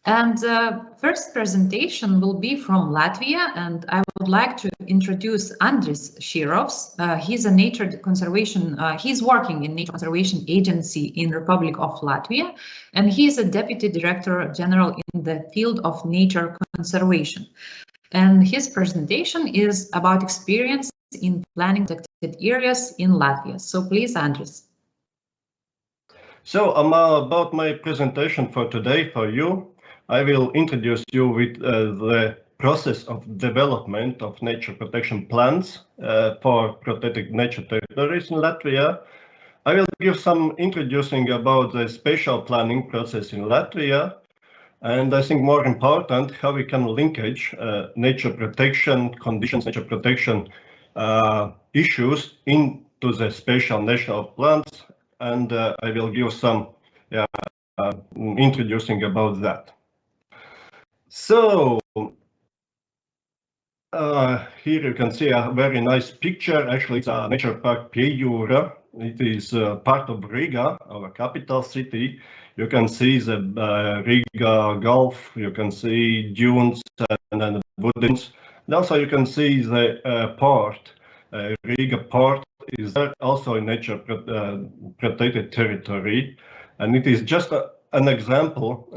And the first presentation will be from Latvia, and I would like to introduce Andris Shirovs. He's a nature conservation, he's working in Nature Conservation Agency in Republic of Latvia, and he's a Deputy Director General in the field of nature conservation. And his presentation is about experience in planning protected areas in Latvia. So please, Andris. So about my presentation for today for you. I will introduce you with the process of development of nature protection plans for protected nature territories in Latvia. I will give some introducing about the spatial planning process in Latvia, and I think more important, how we can linkage nature protection conditions, nature protection issues into the spatial national plans, and I will give some introducing about that. So here you can see a very nice picture. Actually, it's a nature park Piejūra. It is part of Riga, our capital city. You can see the Riga Gulf. You can see dunes and then woodlands. And also you can see the port. Riga port is there also in nature protected territory, and it is just an example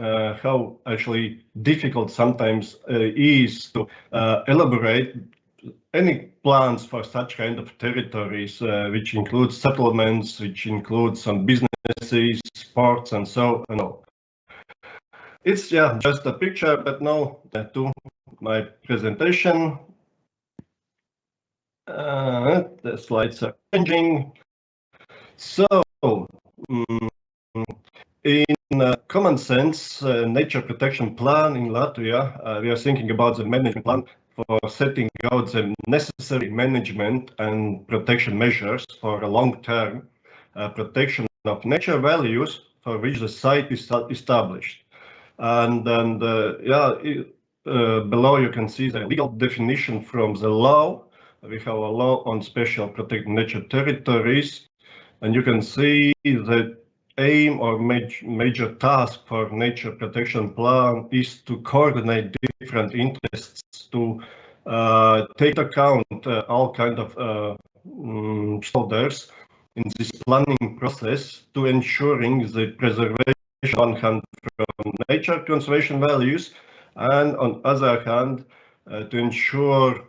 how actually difficult sometimes is to elaborate any plans for such kind of territories, which include settlements, which include some businesses, sports, and so on. It's just a picture, but now to my presentation. The slides are changing. So. In common sense, nature protection plan in Latvia, we are thinking about the management plan for setting out the necessary management and protection measures for a long-term protection of nature values for which the site is established. And below you can see the legal definition from the law. We have a law on special protected nature territories, and you can see that aim or major task for nature protection plan is to coordinate different interests, to take account all kind of stakeholders in this planning process to ensuring the preservation on hand from nature conservation values, and on other hand to ensure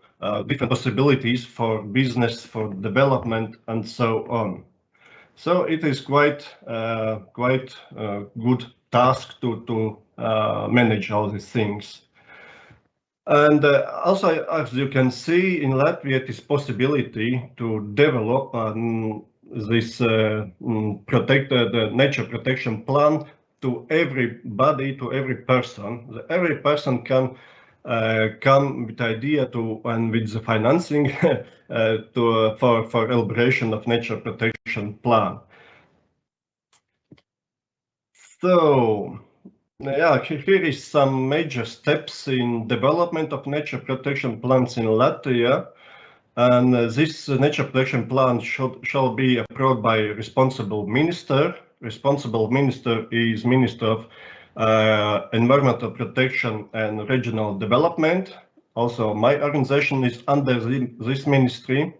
different possibilities for business, for development, and so on. So it is quite good task to manage all these things. And also, as you can see in Latvia, it is possibility to develop this protected nature protection plan to everybody, to every person. Every person can come with the idea to and with the financing for elaboration of nature protection plan. So here is some major steps in development of nature protection plans in Latvia, and this nature protection plan shall be approved by responsible minister. Responsible minister is Minister of Environmental Protection and Regional Development. Also, my organization is under this ministry.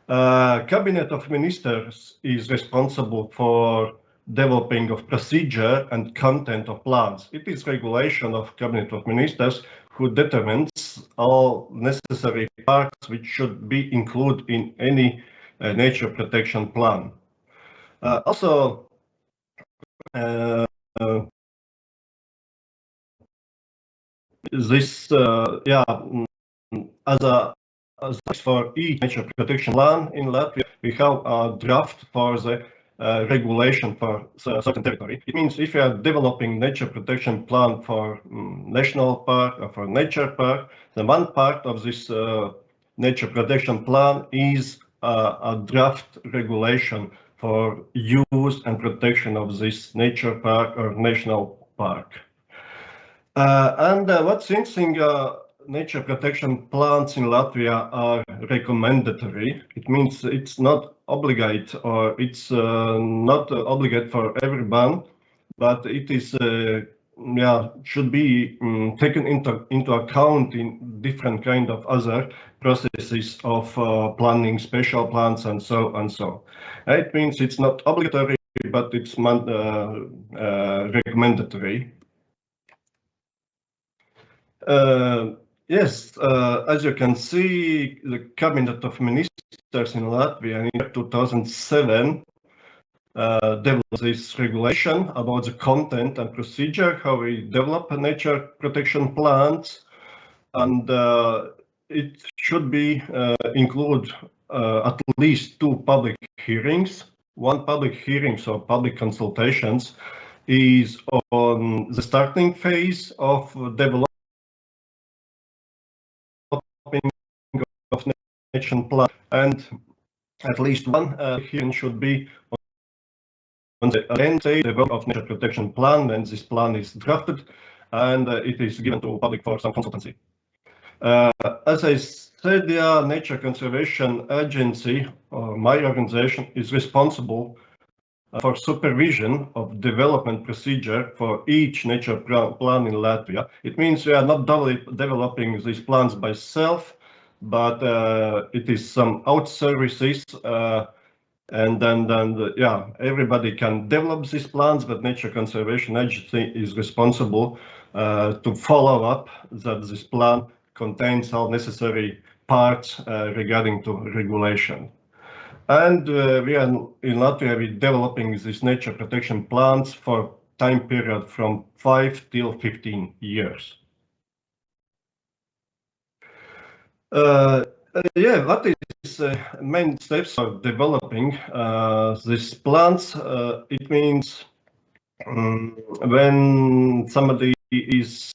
Cabinet of Ministers is responsible for developing of procedure and content of plans. It is regulation of Cabinet of Ministers who determines all necessary parts which should be included in any nature protection plan. Also, this as for each nature protection plan in Latvia, we have a draft for the regulation for certain territory. It means if you are developing nature protection plan for national park or for nature park, then one part of this nature protection plan is a draft regulation for use and protection of this nature park or national park. And what's interesting, nature protection plans in Latvia are recommendatory. It means it's not obligate, or it's not obligate for everyone, but it is should be taken into account in different kind of other processes of planning, special plans, and so and so. It means it's not obligatory, but it's recommendatory. Yes, as you can see, the Cabinet of Ministers in Latvia in 2007 developed this regulation about the content and procedure, how we develop nature protection plans, and it should be include at least 2 public hearings. One public hearing, so public consultations, is on the starting phase of developing of nature plan, and at least one hearing should be on the end stage of nature protection plan when this plan is drafted and it is given to public for some consultancy. As I said, the Nature Conservation Agency, or my organization, is responsible for supervision of development procedure for each nature plan in Latvia. It means we are not developing these plans by self, but it is some out services, and then everybody can develop these plans, but Nature Conservation Agency is responsible to follow up that this plan contains all necessary parts regarding to regulation. And we are in Latvia, we're developing these nature protection plans for time period from 5 till 15 years. What is main steps of developing these plans? It means when somebody is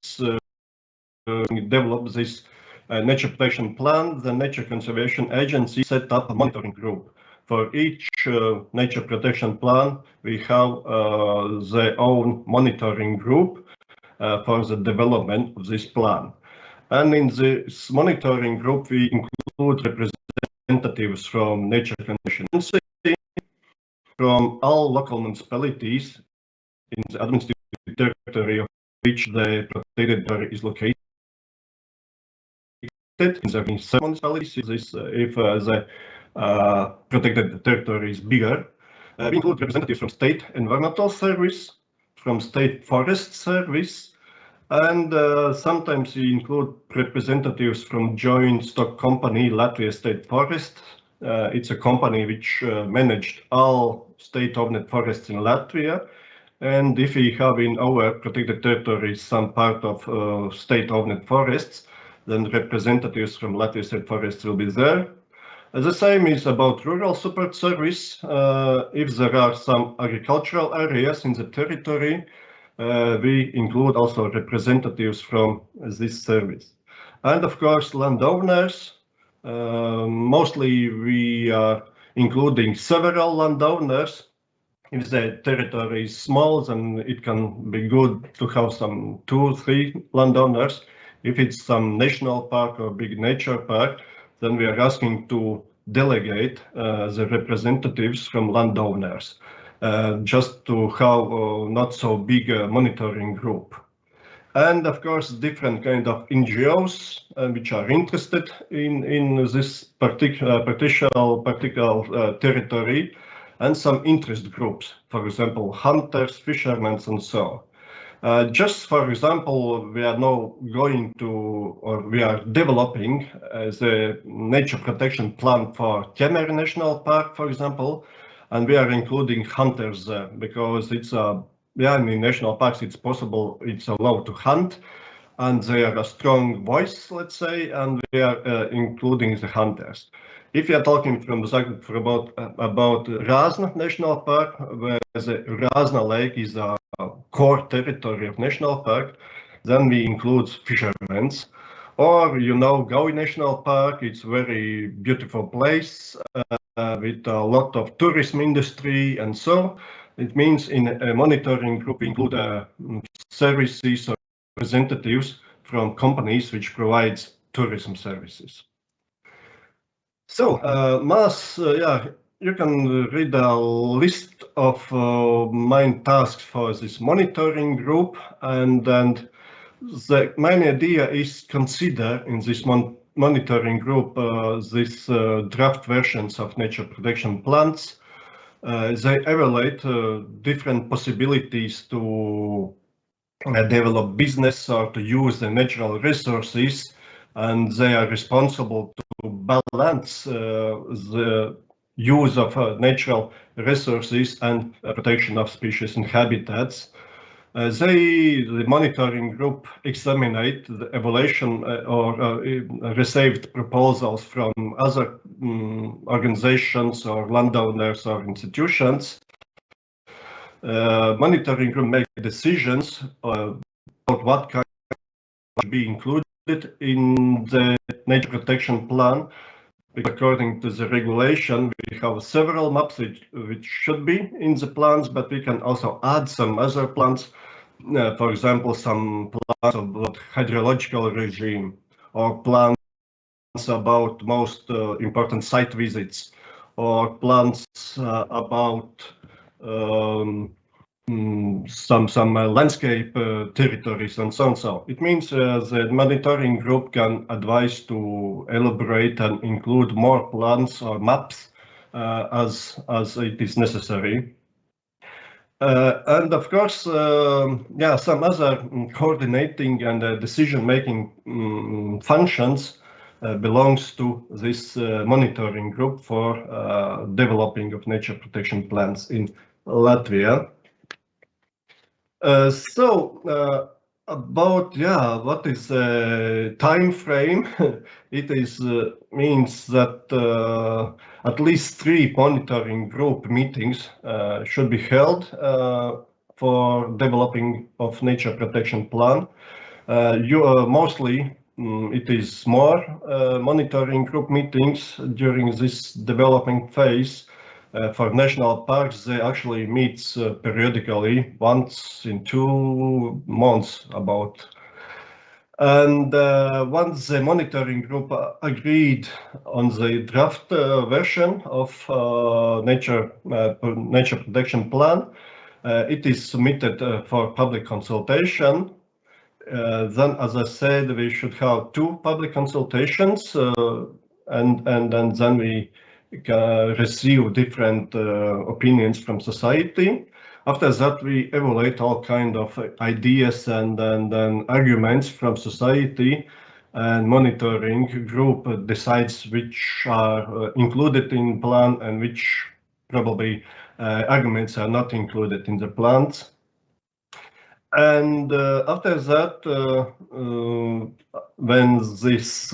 develop this nature protection plan, the Nature Conservation Agency set up a monitoring group. For each nature protection plan, we have their own monitoring group for the development of this plan. And in this monitoring group, we include representatives from Nature Conservation Agency, from all local municipalities in the administrative territory of which the protected area is located. In the 7 municipalities, if the protected territory is bigger. We include representatives from State Environmental Service, from State Forest Service, and sometimes we include representatives from joint stock company Latvia State Forest. It's a company which managed all state-owned forests in Latvia. And if we have in our protected territories some part of state-owned forests, then representatives from Latvia State Forest will be there. The same is about rural support service. If there are some agricultural areas in the territory, we include also representatives from this service. And of course, landowners. Mostly we are including several landowners. If the territory is small, then it can be good to have some 2 or 3 landowners. If it's some national park or big nature park, then we are asking to delegate the representatives from landowners, just to have not so big monitoring group. And of course, different kind of NGOs which are interested in this particular territory, and some interest groups, for example, hunters, fishermen, and so on. Just for example, we are now going to, or we are developing the nature protection plan for Kemeri National Park, for example, and we are including hunters there because it's in national parks it's possible, it's allowed to hunt, and they are a strong voice, let's say, and we are including the hunters. If you are talking about Razna National Park, where the Razna Lake is a core territory of national park, then we include fishermen. Or Gaui National Park, it's a very beautiful place with a lot of tourism industry, and so it means in a monitoring group we include services or representatives from companies which provides tourism services. So, you can read a list of main tasks for this monitoring group, and the main idea is consider in this monitoring group these draft versions of nature protection plans. They evaluate different possibilities to develop business or to use the natural resources, and they are responsible to balance the use of natural resources and protection of species and habitats. The monitoring group examined the evaluation or received proposals from other organizations or landowners or institutions. Monitoring group make decisions about what kind should be included in the nature protection plan. According to the regulation, we have several maps which should be in the plans, but we can also add some other plans. For example, some plans about hydrological regime, or plans about most important site visits, or plans about some landscape territories and so on. So it means the monitoring group can advise to elaborate and include more plans or maps as it is necessary. And of course, some other coordinating and decision-making functions belongs to this monitoring group for developing of nature protection plans in Latvia. About what is the time frame? It is means that at least 3 monitoring group meetings should be held for developing of nature protection plan. Mostly it is more monitoring group meetings during this developing phase. For national parks, they actually meet periodically, once in 2 months about. And once the monitoring group agreed on the draft version of nature protection plan, it is submitted for public consultation. Then, as I said, we should have 2 public consultations, and then we receive different opinions from society. After that, we evaluate all kind of ideas and arguments from society, and monitoring group decides which are included in plan and which probably arguments are not included in the plans. And after that, when this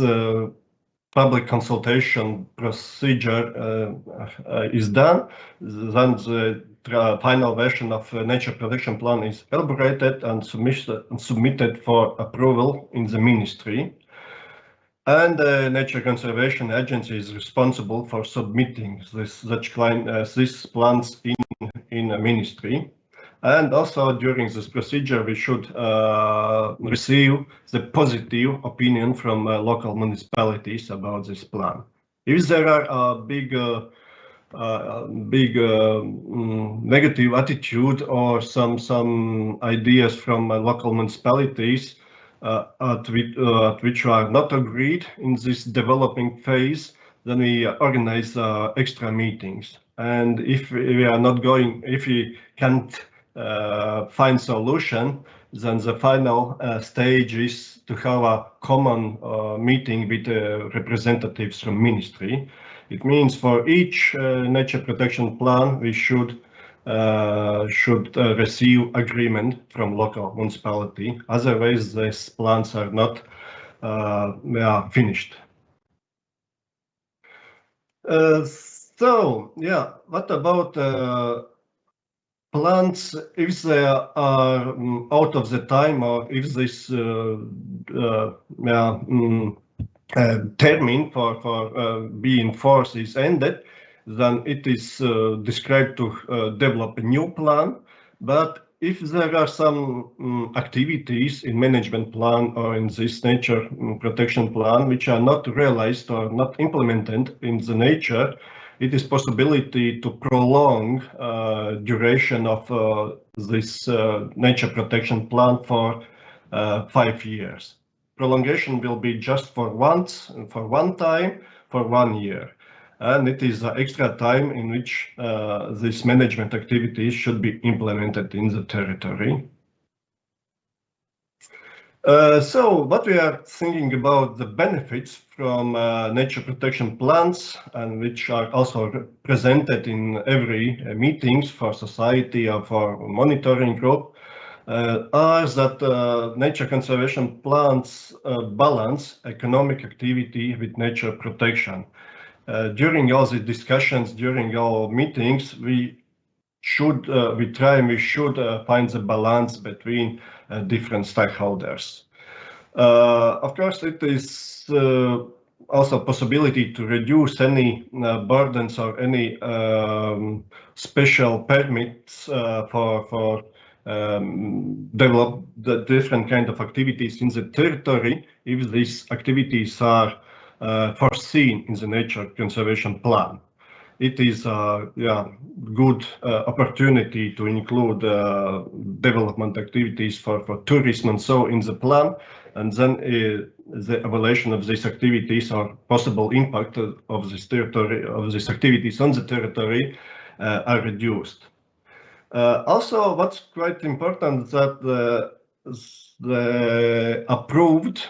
public consultation procedure is done, then the final version of nature protection plan is elaborated and submitted for approval in the ministry. And the Nature Conservation Agency is responsible for submitting these plans in a ministry. And also during this procedure, we should receive the positive opinion from local municipalities about this plan. If there are big negative attitude or some ideas from local municipalities at which are not agreed in this developing phase, then we organize extra meetings. And if we can't find solution, then the final stage is to have a common meeting with representatives from ministry. It means for each nature protection plan, we should receive agreement from local municipality. Otherwise, these plans are not finished. What about plants, if they are out of the time, or if this term for being forced is ended, then it is described to develop a new plan. But if there are some activities in management plan or in this nature protection plan which are not realized or not implemented in the nature, it is possibility to prolong duration of this nature protection plan for 5 years. Prolongation will be just for one time, for 1 year. And it is extra time in which this management activities should be implemented in the territory. So what we are thinking about the benefits from nature protection plans, and which are also presented in every meetings for society or for monitoring group, are that nature conservation plans balance economic activity with nature protection. During all the discussions, during all meetings, we should find the balance between different stakeholders. Of course, it is also a possibility to reduce any burdens or any special permits for develop the different kind of activities in the territory if these activities are foreseen in the nature conservation plan. It is a good opportunity to include development activities for tourism and so in the plan, and then the evaluation of these activities or possible impact of this territory, of these activities on the territory are reduced. Also, what's quite important that the approved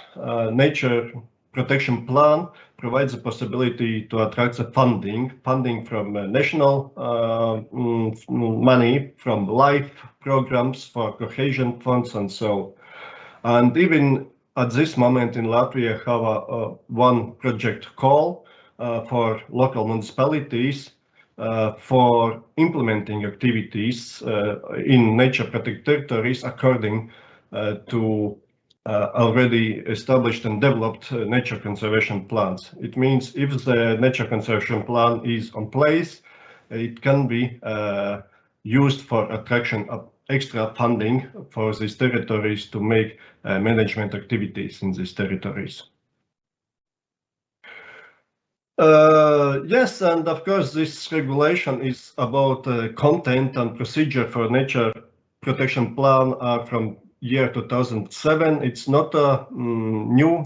nature protection plan provides the possibility to attract the funding from national money, from life programs, for cohesion funds and so. And even at this moment in Latvia have one project call for local municipalities for implementing activities in nature protected territories according to already established and developed nature conservation plans. It means if the nature conservation plan is in place, it can be used for attraction of extra funding for these territories to make management activities in these territories. Yes, and of course this regulation is about content and procedure for nature protection plan from year 2007. It's not a new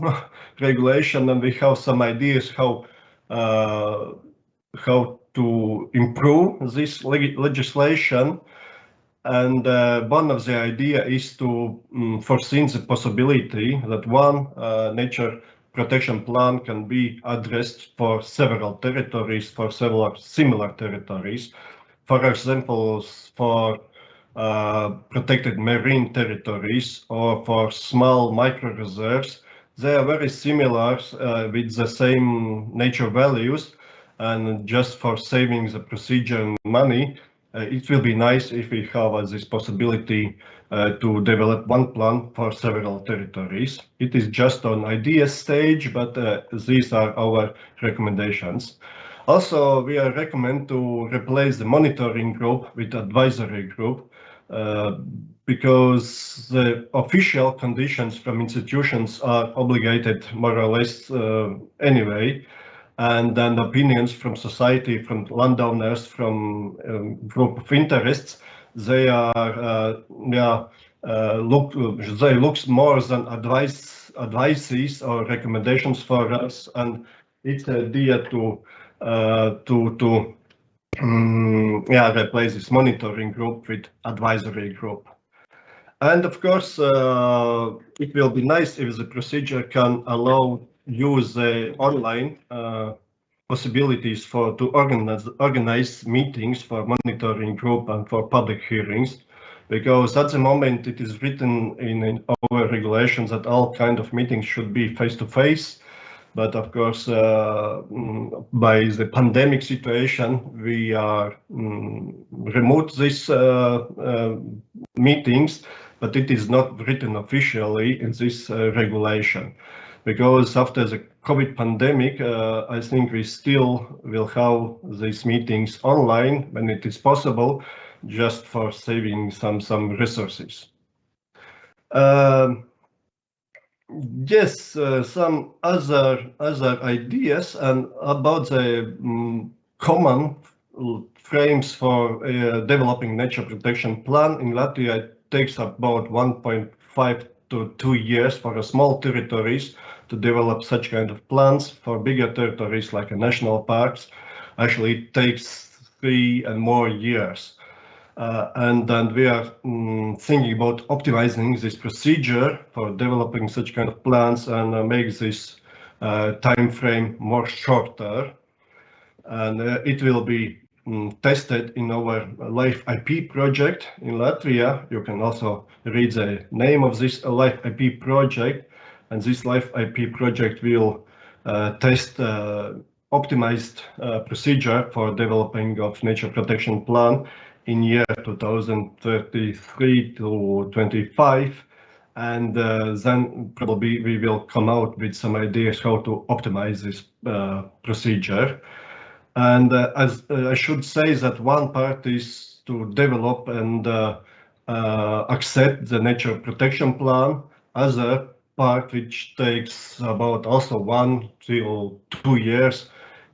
regulation, and we have some ideas how to improve this legislation. And one of the idea is to foresee the possibility that one nature protection plan can be addressed for several territories, for several similar territories. For example, for protected marine territories or for small micro reserves, they are very similar with the same nature values, and just for saving the procedure and money, it will be nice if we have this possibility to develop one plan for several territories. It is just on idea stage, but these are our recommendations. Also, we recommend to replace the monitoring group with advisory group, because the official conditions from institutions are obligated more or less anyway, and then opinions from society, from landowners, from group of interests, they are looks more than advices or recommendations for us, and it's the idea to replace this monitoring group with advisory group. And of course, it will be nice if the procedure can allow use online possibilities to organize meetings for monitoring group and for public hearings, because at the moment it is written in our regulations that all kind of meetings should be face-to-face. But of course, by the pandemic situation, we are remote these meetings, but it is not written officially in this regulation. Because after the COVID pandemic, I think we still will have these meetings online when it is possible, just for saving some resources. Yes, some other ideas and about the common frames for developing nature protection plan in Latvia. It takes about 1.5 to 2 years for a small territories to develop such kind of plans. For bigger territories like national parks, actually it takes 3 and more years. And then we are thinking about optimizing this procedure for developing such kind of plans and make this time frame more shorter. And it will be tested in our Life IP project in Latvia. You can also read the name of this Life IP project. And this Life IP project will test optimized procedure for developing of nature protection plan in year 2033 to 25. And then probably we will come out with some ideas how to optimize this procedure. And as I should say that one part is to develop and accept the nature protection plan. Other part, which takes about also 1 to 2 years,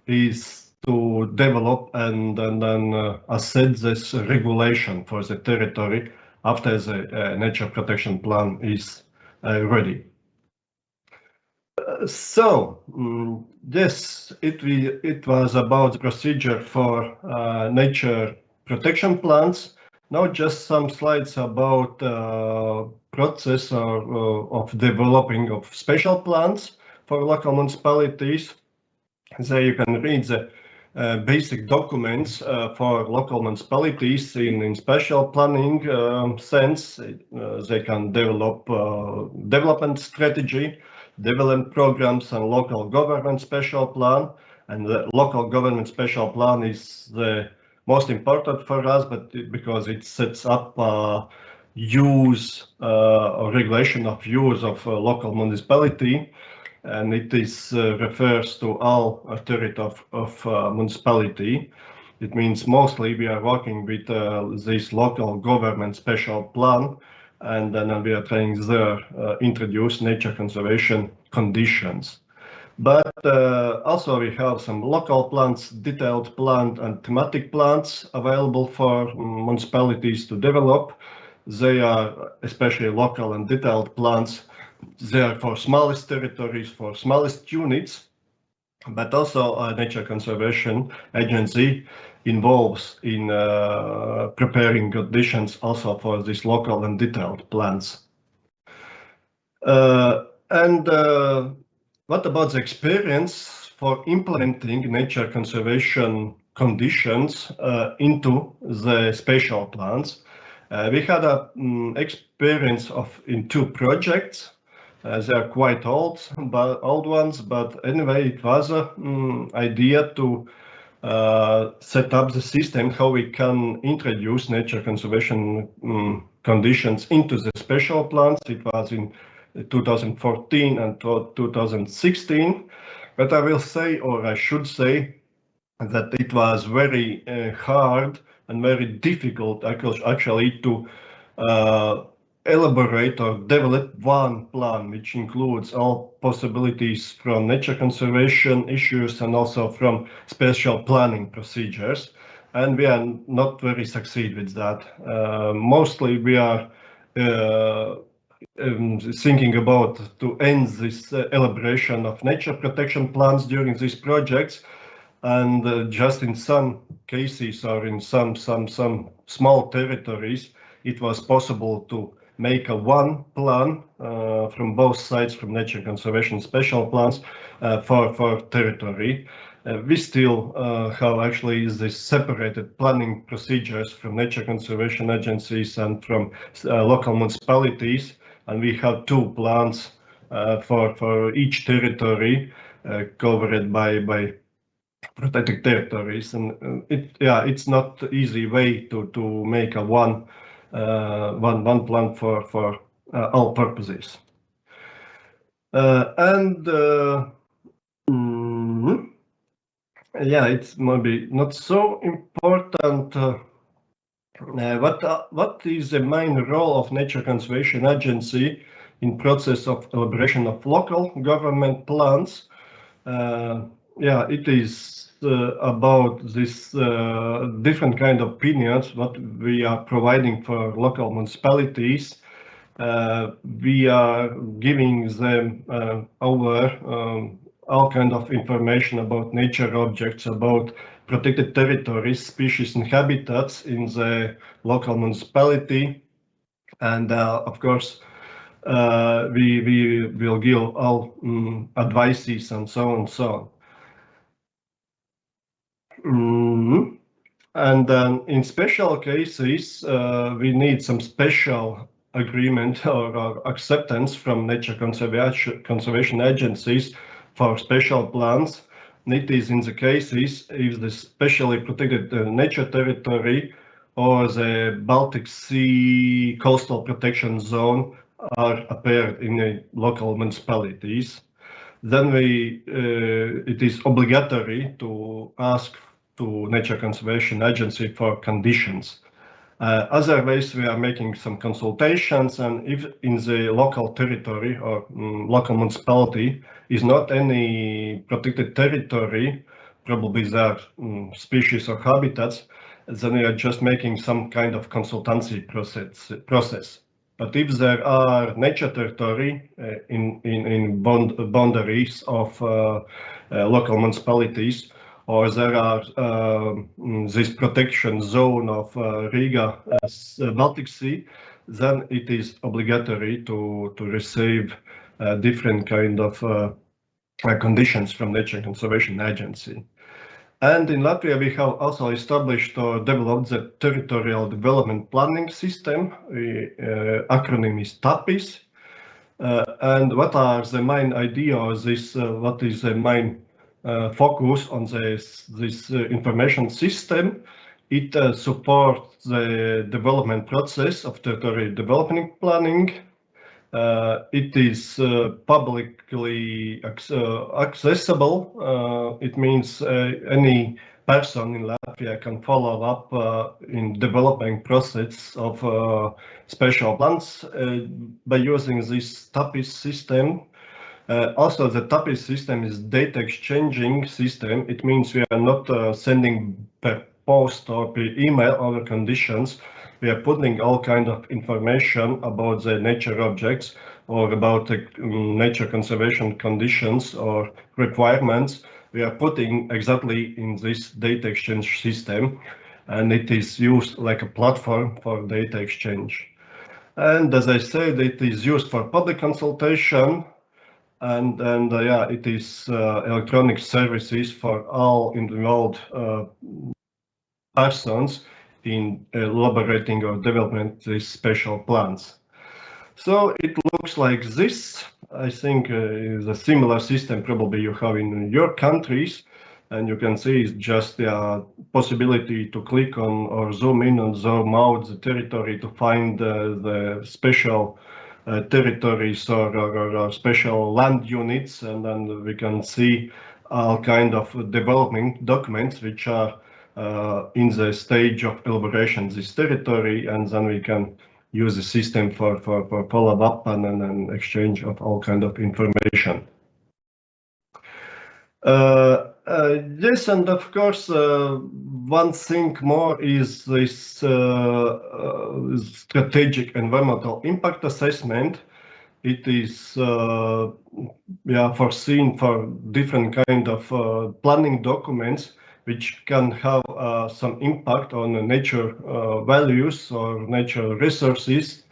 is to develop and then assess this regulation for the territory after the nature protection plan is ready. So yes, it was about the procedure for nature protection plans. Now just some slides about process of developing of special plans for local municipalities. There you can read the basic documents for local municipalities in special planning sense. They can develop development strategy, development programs, and local government special plan. And the local government special plan is the most important for us, but because it sets up use or regulation of use of local municipality, and it is refers to all territory of municipality. It means mostly we are working with this local government special plan, and then we are trying there introduce nature conservation conditions. But also we have some local plans, detailed plan, and thematic plans available for municipalities to develop. They are especially local and detailed plans. They are for smallest territories, for smallest units, but also a nature conservation agency involves in preparing conditions also for these local and detailed plans. What about the experience for implementing nature conservation conditions into the spatial plans? We had an experience in 2 projects. They are quite old ones, but anyway, it was an idea to set up the system how we can introduce nature conservation conditions into the special plans. It was in 2014 and 2016, but I will say, or I should say, that it was very hard and very difficult actually to elaborate or develop one plan which includes all possibilities from nature conservation issues and also from special planning procedures. And we are not very succeed with that. Mostly we are thinking about to end this elaboration of nature protection plans during these projects, and just in some cases or in some small territories, it was possible to make a one plan from both sides, from nature conservation special plans for territory. We still have actually this separated planning procedures from nature conservation agencies and from local municipalities, and we have 2 plans for each territory covered by protected territories, and it's not easy way to make a one plan for all purposes. It's maybe not so important. What is the main role of nature conservation agency in process of elaboration of local government plans? yeah, it is about this different kind of opinions what we are providing for local municipalities. We are giving them over all kind of information about nature objects, about protected territories, species and habitats in the local municipality. And of course, we will give all advices and so on and so on. And then in special cases, we need some special agreement or acceptance from nature conservation agencies for special plans. It is in the cases if the specially protected nature territory or the Baltic Sea coastal protection zone are appeared in the local municipalities. Then it is obligatory to ask to Nature Conservation Agency for conditions. Otherwise, we are making some consultations, and if in the local territory or local municipality is not any protected territory, probably there are species or habitats, then we are just making some kind of consultancy process. But if there are nature territory in boundaries of local municipalities, or there are this protection zone of Riga Baltic Sea, then it is obligatory to receive different kind of conditions from Nature Conservation Agency. And in Latvia, we have also established or developed the Territorial Development Planning System. Acronym is TAPIS. And what are the main ideas? What is the main focus on this information system? It supports the development process of territorial development planning. It is publicly accessible. It means any person in Latvia can follow up in developing process of special plans by using this TAPIS system. Also, the TAPIS system is data exchanging system. It means we are not sending per post or per email our conditions. We are putting all kind of information about the nature objects or about the nature conservation conditions or requirements. We are putting exactly in this data exchange system, and it is used like a platform for data exchange. And as I said, it is used for public consultation, and yeah, it is electronic services for all involved persons in elaborating or developing these special plans. So it looks like this. I think is a similar system probably you have in your countries, and you can see it's just the possibility to click on or zoom in and zoom out the territory to find the special territories or special land units, and then we can see all kind of development documents which are in the stage of elaboration this territory, and then we can use the system for follow-up and exchange of all kind of information. Yes, and of course, one thing more is this strategic environmental impact assessment. It is foreseen for different kind of planning documents which can have some impact on the nature values or nature resources.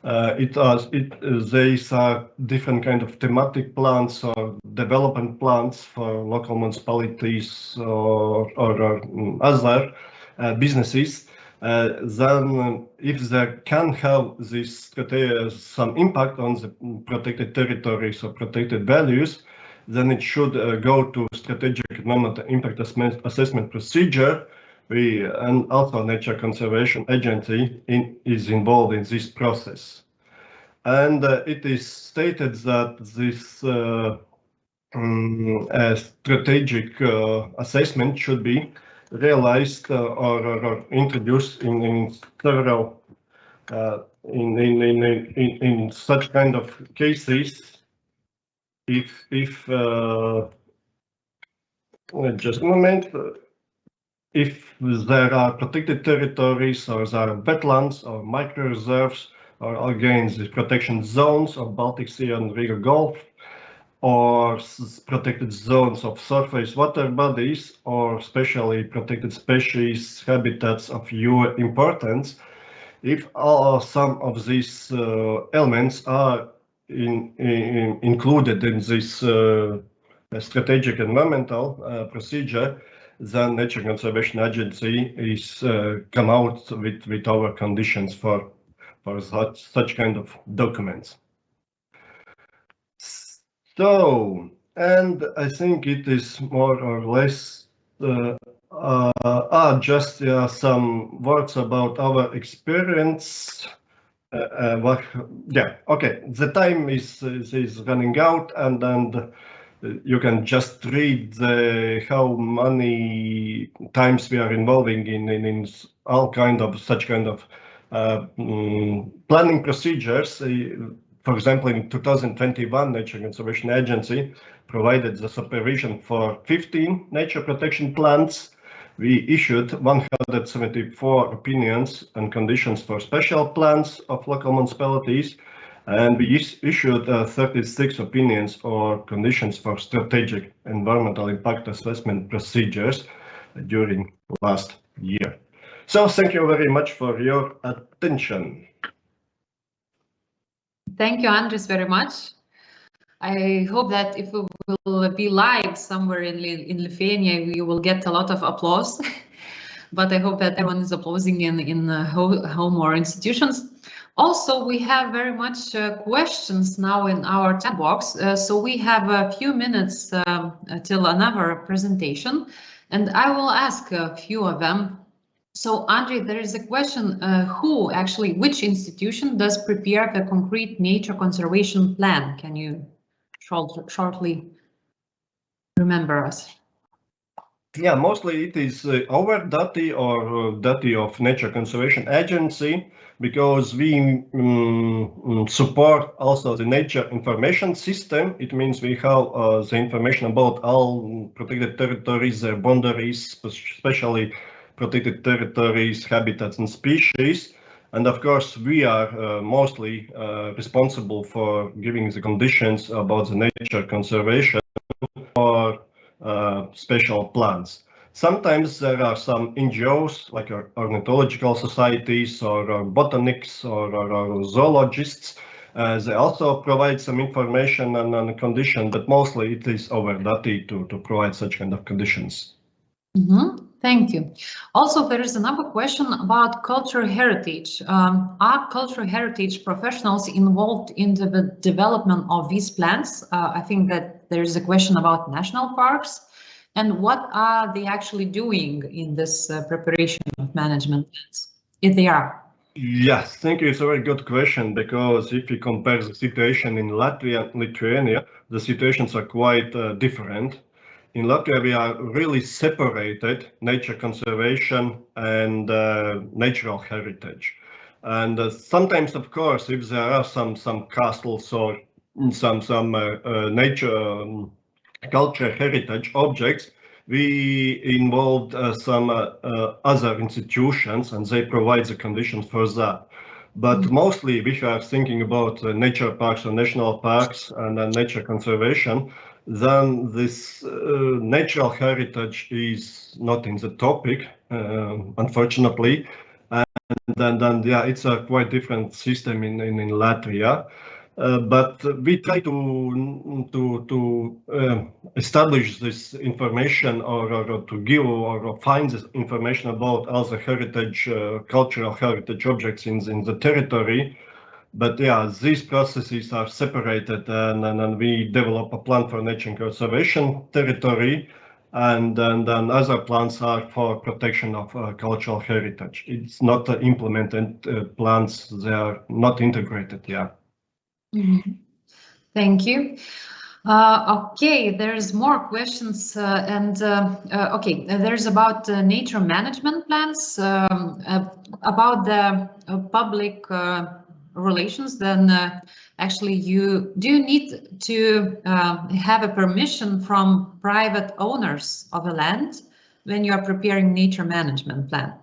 These are different kind of thematic plans or development plans for local municipalities or other businesses. Then if they can have this some impact on the protected territories or protected values, then it should go to strategic environmental impact assessment procedure. And also Nature Conservation Agency is involved in this process. And it is stated that this strategic assessment should be realized or introduced in several in such kind of cases if Just a moment. If there are protected territories or there are wetlands or micro-reserves or again the protection zones of Baltic Sea and Riga Gulf, or protected zones of surface water bodies, or specially protected species habitats of EU importance, if some of these elements are included in this strategic environmental procedure, then Nature Conservation Agency is come out with our conditions for such kind of documents. So, and I think it is more or less just some words about our experience. Yeah, okay. The time is running out, and you can just read how many times we are involving in all such kind of planning procedures. For example, in 2021, Nature Conservation Agency provided the supervision for 15 nature protection plans. We issued 174 opinions and conditions for special plans of local municipalities, and we issued 36 opinions or conditions for strategic environmental impact assessment procedures during last year. So thank you very much for your attention. Thank you, Andris, very much. I hope that if we will be live somewhere in Lithuania, you will get a lot of applause. But I hope that everyone is applauding in home or institutions. Also, we have very much questions now in our chat box. So we have a few minutes till another presentation, and I will ask a few of them. So, Andrei, there is a question, which institution does prepare the concrete nature conservation plan? Can you shortly remember us? Yeah, mostly it is our DATI or DATI of Nature Conservation Agency, because we support also the nature information system. It means we have the information about all protected territories, their boundaries, especially protected territories, habitats and species. And of course, we are mostly responsible for giving the conditions about the nature conservation for special plans. Sometimes there are some NGOs like ornithological societies or botanics or zoologists. They also provide some information and condition, but mostly it is our duty to provide such kind of conditions. Mm-hmm. Thank you. Also, there is another question about cultural heritage. Are cultural heritage professionals involved in the development of these plans? I think that there is a question about national parks. And what are they actually doing in this preparation of management plans, if they are? Yes, thank you. It's a very good question, because if you compare the situation in Latvia and Lithuania, the situations are quite different. In Latvia, we are really separated nature conservation and natural heritage. And sometimes, of course, if there are some castles or some nature culture heritage objects, we involved some other institutions, and they provide the conditions for that. But mostly, we are thinking about nature parks or national parks and nature conservation. Then this natural heritage is not in the topic, unfortunately, and then yeah, it's a quite different system in Latvia. But we try to establish this information or to give or find this information about all the heritage, cultural heritage objects in the territory. But yeah, these processes are separated, and we develop a plan for nature conservation territory, and then other plans are for protection of cultural heritage. It's not implemented plans; they are not integrated. Yeah. Mm-hmm. Thank you. Okay, there's more questions, okay, there's about nature management plans, about the public relations. Then actually you need to have a permission from private owners of a land when you are preparing nature management plan.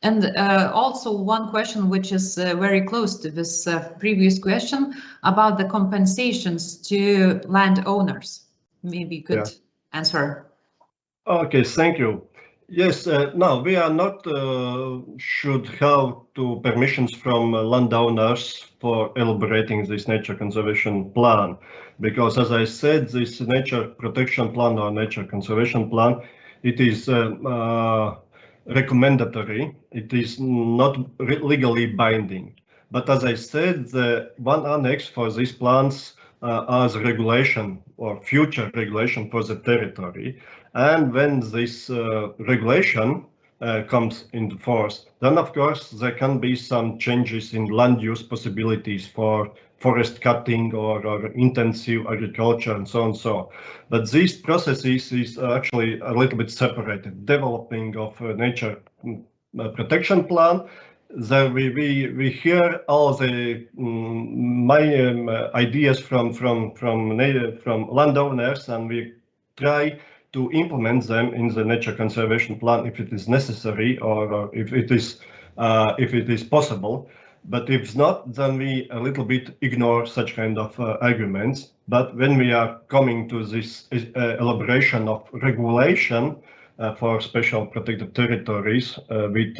And also one question which is very close to this previous question about the compensations to landowners. Maybe you could answer. Okay, thank you. Yes, no, we are not should have to permissions from landowners for elaborating this nature conservation plan, because as I said, this nature protection plan or nature conservation plan, it is recommendatory. It is not legally binding. But as I said, the one annex for these plans as regulation or future regulation for the territory. And when this regulation comes into force, then of course there can be some changes in land use possibilities for forest cutting or intensive agriculture and so on. But these processes is actually a little bit separated. Developing of a nature protection plan, there we hear all the ideas from landowners, and we try to implement them in the nature conservation plan if it is necessary or if it is possible. But if it's not, then we a little bit ignore such kind of arguments. But when we are coming to this elaboration of regulation for special protected territories with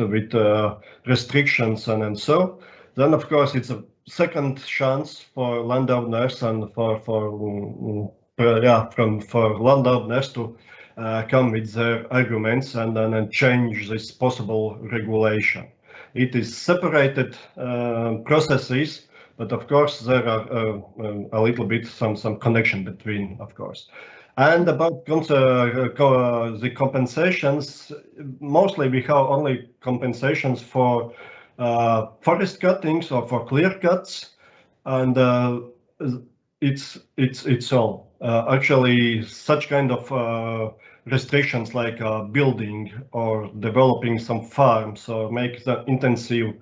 restrictions and so, then of course it's a second chance for landowners and for landowners to come with their arguments and then change this possible regulation. It is separated processes, but of course there are a little bit some connection between, of course. And about the compensations, mostly we have only compensations for forest cuttings or for clear cuts, and it's all. Actually, such kind of restrictions like building or developing some farms or make the intensive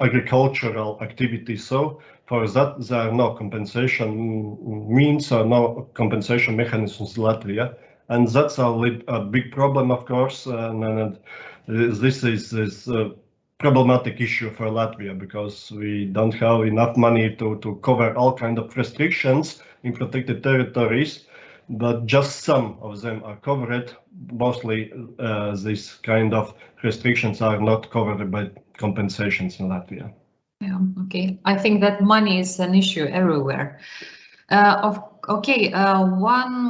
agricultural activities. So for that, there are no compensation means or no compensation mechanisms in Latvia. And that's a big problem, of course. And this is a problematic issue for Latvia because we don't have enough money to cover all kinds of restrictions in protected territories. But just some of them are covered. Mostly these kind of restrictions are not covered by compensations in Latvia. Yeah, okay. I think that money is an issue everywhere. One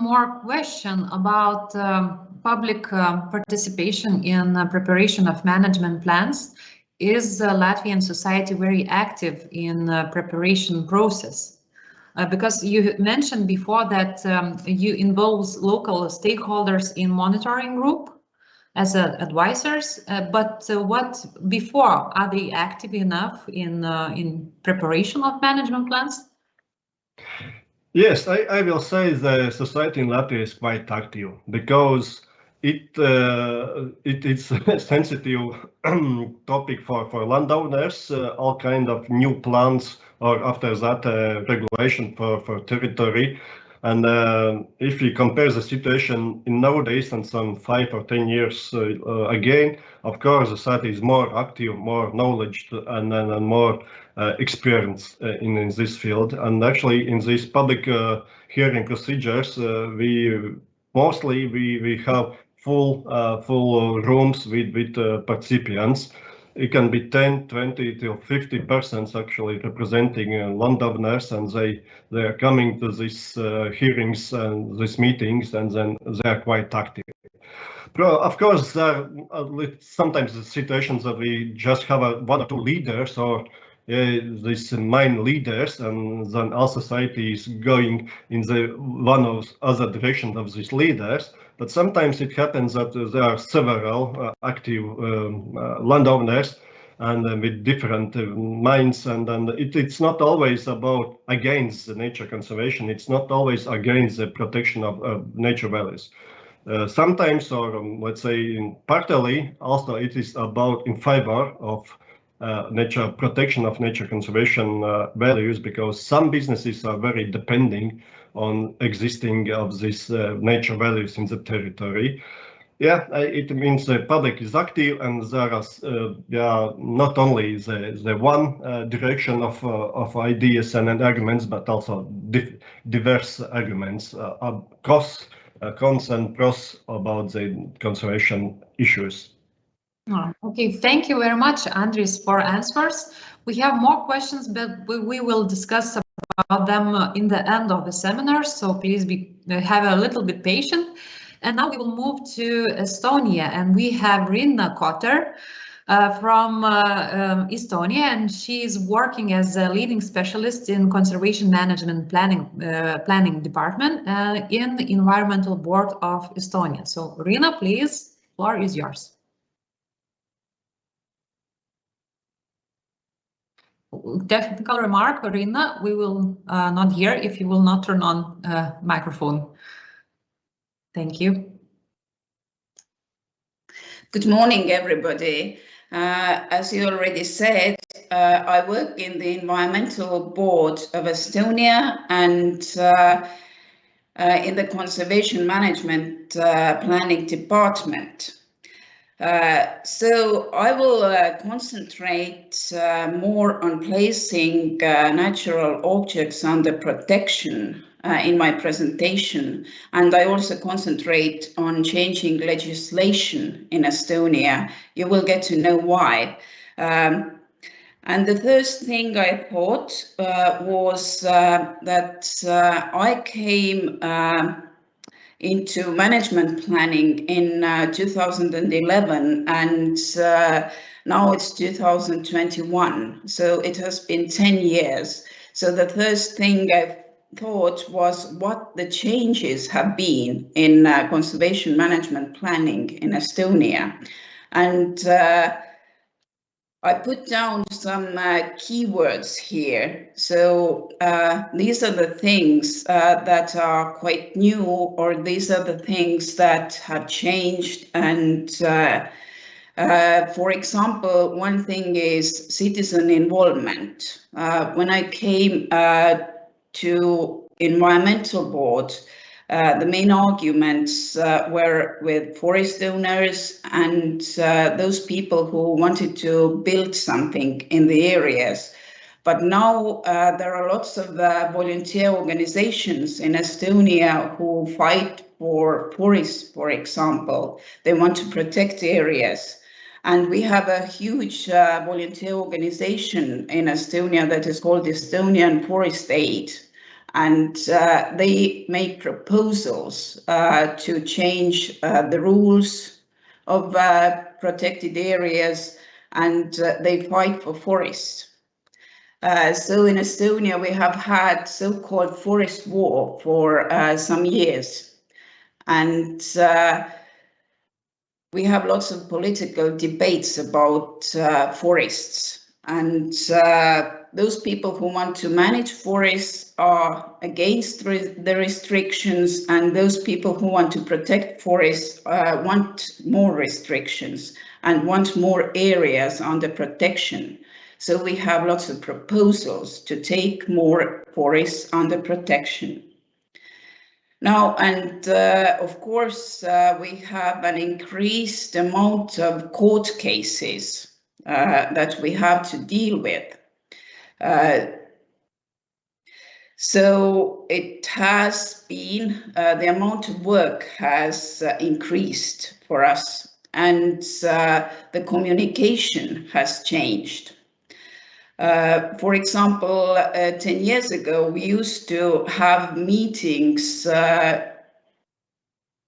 more question about public participation in preparation of management plans. Is Latvian society very active in preparation process? Because you mentioned before that you involve local stakeholders in monitoring group as advisors, but what before, are they active enough in preparation of management plans? Yes, I will say the society in Latvia is quite active because it's a sensitive topic for landowners, all kind of new plans or after that regulation for territory. And if we compare the situation in nowadays and some 5 or 10 years again, of course, the society is more active, more knowledge and more experience in this field. And actually in these public hearing procedures, we have full rooms with participants. It can be 10, 20 to 50% actually representing landowners, and they are coming to these hearings and these meetings, and then they are quite active. Of course, there are sometimes the situations that we just have one or two leaders or these main leaders, and then our society is going in the one or other direction of these leaders. But sometimes it happens that there are several active landowners and with different minds, and it's not always about against the nature conservation. It's not always against the protection of nature values. Sometimes, or let's say partly, also it is about in favor of nature protection of nature conservation values, because some businesses are very depending on existing of these nature values in the territory. Yeah, it means the public is active, and there are not only the one direction of ideas and arguments, but also diverse arguments, pros, cons and pros about the conservation issues. Okay, thank you very much, Andris, for answers. We have more questions, but we will discuss about them in the end of the seminar, so please have a little bit patient. And now we will move to Estonia, and we have Rinna Kotter from Estonia, and she is working as a leading specialist in conservation management planning department in the Environmental Board of Estonia. So Rinna, please, floor is yours. Technical remark, Rinna, we will not hear if you will not turn on microphone. Thank you. Good morning, everybody. As you already said, I work in the Environmental Board of Estonia and in the Conservation Management Planning Department. So I will concentrate more on placing natural objects under protection in my presentation, and I also concentrate on changing legislation in Estonia. You will get to know why. And the first thing I thought was that I came into management planning in 2011, and now it's 2021, so it has been 10 years. So the first thing I thought was what the changes have been in conservation management planning in Estonia. And I put down some keywords here. So these are the things that are quite new, or these are the things that have changed. And for example, one thing is citizen involvement. When I came to Environmental Board, the main arguments were with forest owners and those people who wanted to build something in the areas. But now there are lots of volunteer organizations in Estonia who fight for forests, for example. They want to protect areas. And we have a huge volunteer organization in Estonia that is called Estonian Forest Aid. And they make proposals to change the rules of protected areas, and they fight for forests. So in Estonia, we have had so-called forest war for some years. And we have lots of political debates about forests. And those people who want to manage forests are against the restrictions, and those people who want to protect forests want more restrictions and want more areas under protection. So we have lots of proposals to take more forests under protection. Now, and of course, we have an increased amount of court cases that we have to deal with. So it has been, the amount of work has increased for us, and the communication has changed. For example, 10 years ago, we used to have meetings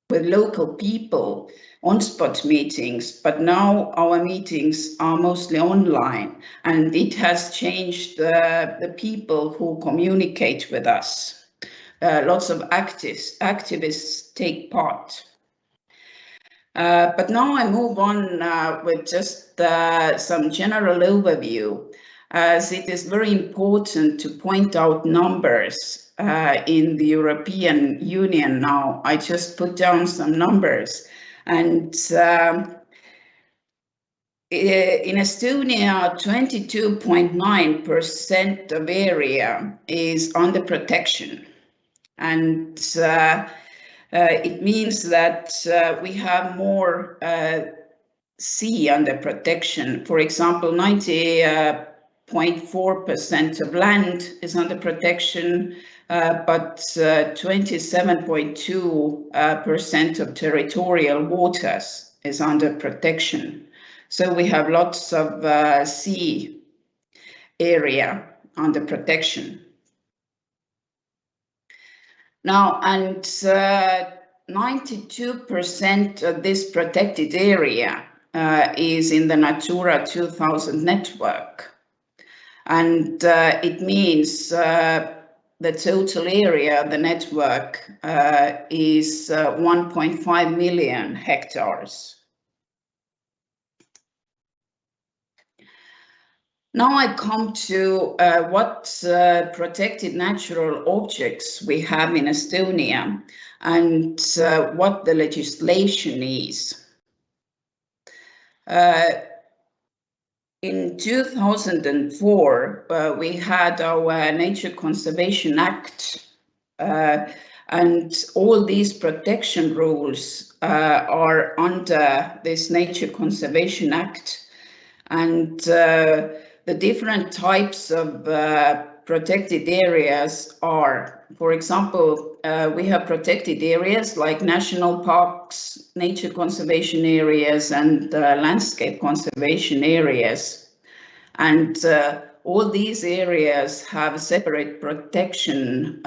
with local people, on-spot meetings, but now our meetings are mostly online, and it has changed the people who communicate with us. Lots of activists take part. But now I move on with just some general overview, as it is very important to point out numbers in the European Union now. I just put down some numbers. And In Estonia, 22.9% of area is under protection. And it means that we have more sea under protection. For example, 90.4% of land is under protection, but 27.2% of territorial waters is under protection. So we have lots of sea area under protection. Now, and 92% of this protected area is in the Natura 2000 network. And it means the total area of the network is 1.5 million hectares. Now I come to what protected natural objects we have in Estonia and what the legislation is. In 2004, we had our Nature Conservation Act, and all these protection rules are under this Nature Conservation Act. And the different types of protected areas are, for example, we have protected areas like national parks, nature conservation areas, and landscape conservation areas. And all these areas have separate protection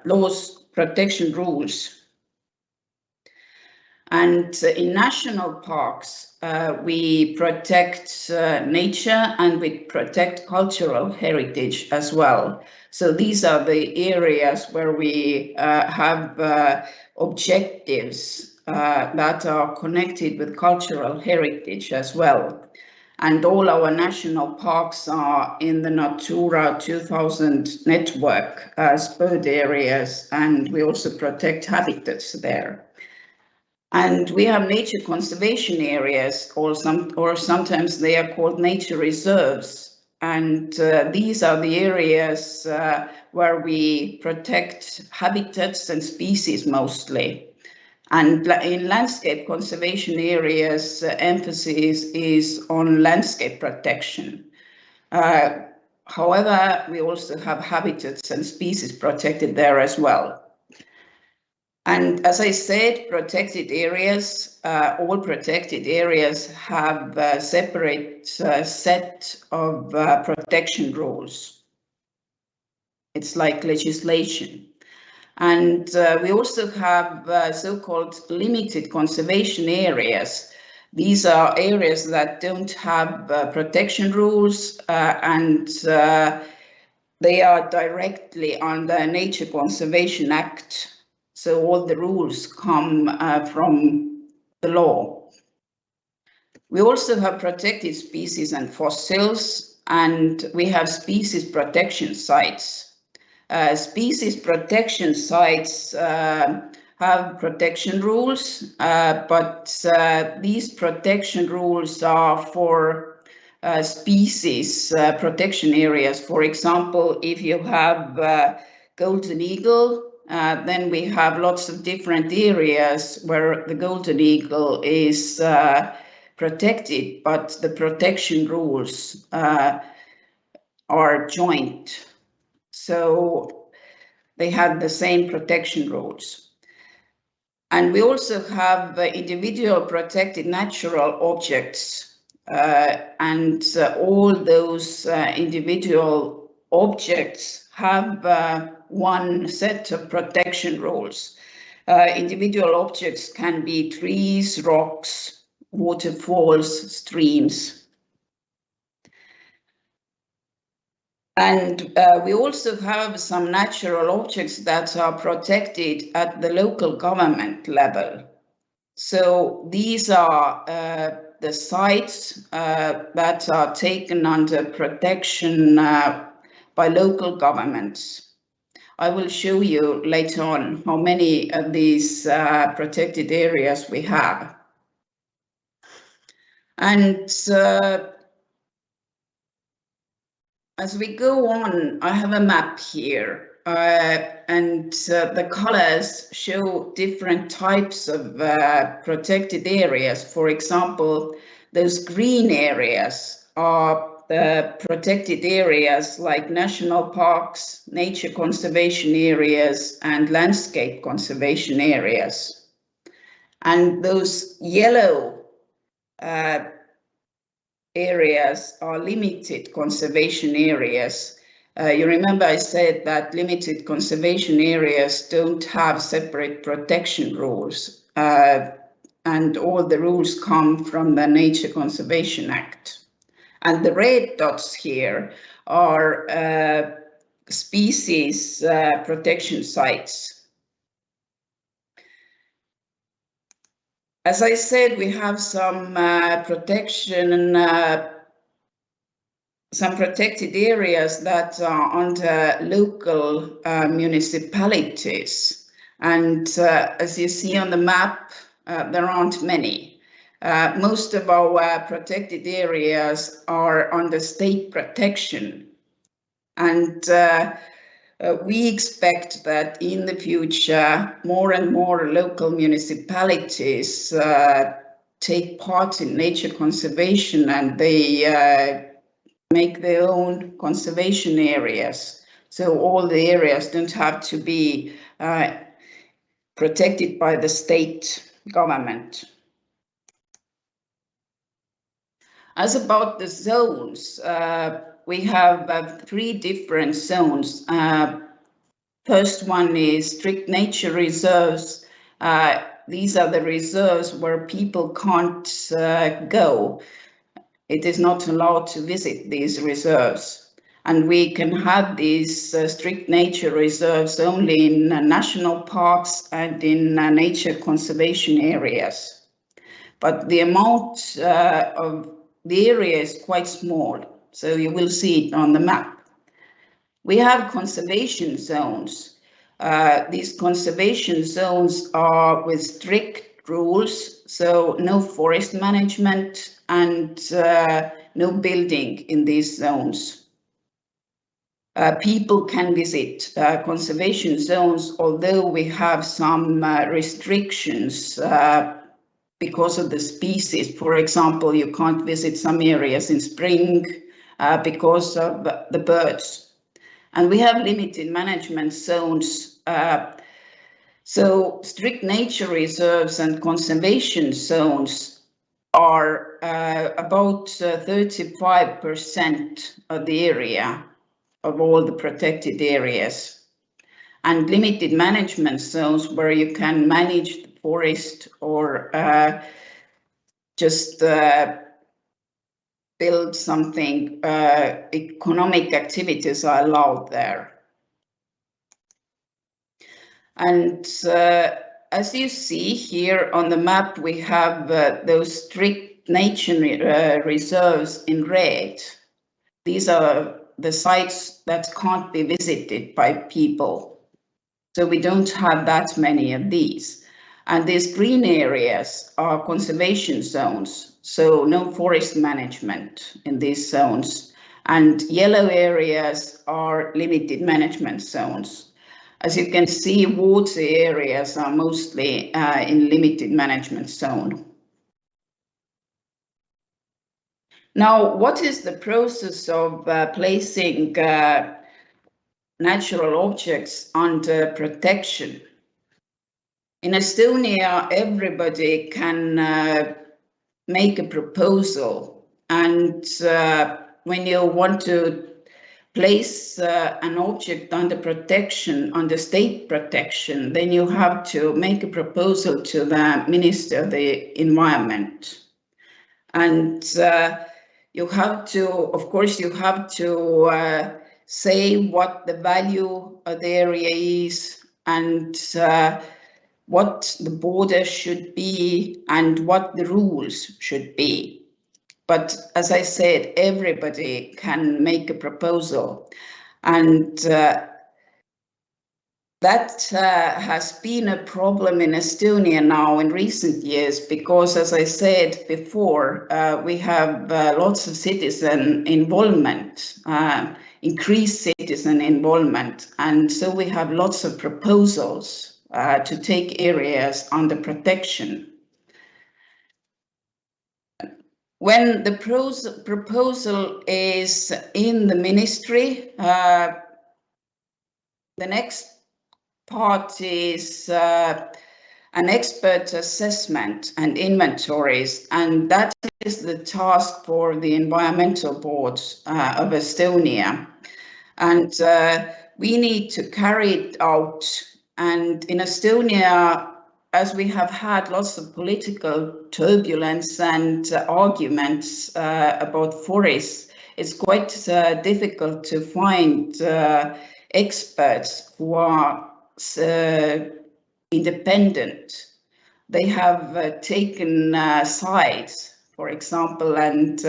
laws, protection rules. And in national parks, we protect nature and we protect cultural heritage as well. So these are the areas where we have objectives that are connected with cultural heritage as well. And all our national parks are in the Natura 2000 network as bird areas, and we also protect habitats there. And we have nature conservation areas, or sometimes they are called nature reserves. And these are the areas where we protect habitats and species mostly. And in landscape conservation areas, emphasis is on landscape protection. However, we also have habitats and species protected there as well. And as I said, protected areas, all protected areas have a separate set of protection rules. It's like legislation. And we also have so-called limited conservation areas. These are areas that don't have protection rules and they are directly under Nature Conservation Act. So all the rules come from the law. We also have protected species and fossils, and we have species protection sites. Species protection sites have protection rules, but these protection rules are for species protection areas. For example, if you have golden eagle, then we have lots of different areas where the golden eagle is protected, but the protection rules are joint. So they have the same protection rules. And we also have individual protected natural objects, and all those individual objects have one set of protection rules. Individual objects can be trees, rocks, waterfalls, streams. And we also have some natural objects that are protected at the local government level. So these are the sites that are taken under protection by local governments. I will show you later on how many of these protected areas we have. And as we go on, I have a map here, and the colors show different types of protected areas. For example, those green areas are the protected areas like national parks, nature conservation areas, and landscape conservation areas. And those yellow areas are limited conservation areas. You remember I said that limited conservation areas don't have separate protection rules, and all the rules come from the Nature Conservation Act. And the red dots here are species protection sites. As I said, we have some some protected areas that are under local municipalities. And as you see on the map, there aren't many. Most of our protected areas are under state protection. And we expect that in the future, more and more local municipalities take part in nature conservation, and they make their own conservation areas. So all the areas don't have to be protected by the state government. As about the zones, we have 3 different zones. First one is strict nature reserves. These are the reserves where people can't go. It is not allowed to visit these reserves. And we can have these strict nature reserves only in national parks and in nature conservation areas. But the amount of the area is quite small, so you will see it on the map. We have conservation zones. These conservation zones are with strict rules, so no forest management and no building in these zones. People can visit conservation zones, although we have some restrictions because of the species. For example, you can't visit some areas in spring because of the birds. And we have limited management zones. So strict nature reserves and conservation zones are about 35% of the area of all the protected areas. And limited management zones where you can manage the forest or just build something, economic activities are allowed there. And as you see here on the map, we have those strict nature reserves in red. These are the sites that can't be visited by people. So we don't have that many of these. And these green areas are conservation zones, so no forest management in these zones. And yellow areas are limited management zones. As you can see, water areas are mostly in limited management zone. Now, what is the process of placing natural objects under protection? In Estonia, everybody can make a proposal, and when you want to place an object under protection, under state protection, then you have to make a proposal to the Minister of the Environment. And you have to, of course, you have to say what the value of the area is and what the border should be and what the rules should be. But as I said, everybody can make a proposal. And That has been a problem in Estonia now in recent years because, as I said before, we have lots of citizen involvement, increased citizen involvement, and so we have lots of proposals to take areas under protection. When the proposal is in the ministry, the next part is an expert assessment and inventories, and that is the task for the environmental board of Estonia. And we need to carry it out. And in Estonia, as we have had lots of political turbulence and arguments about forests, it's quite difficult to find experts who are independent. They have taken sides, for example, and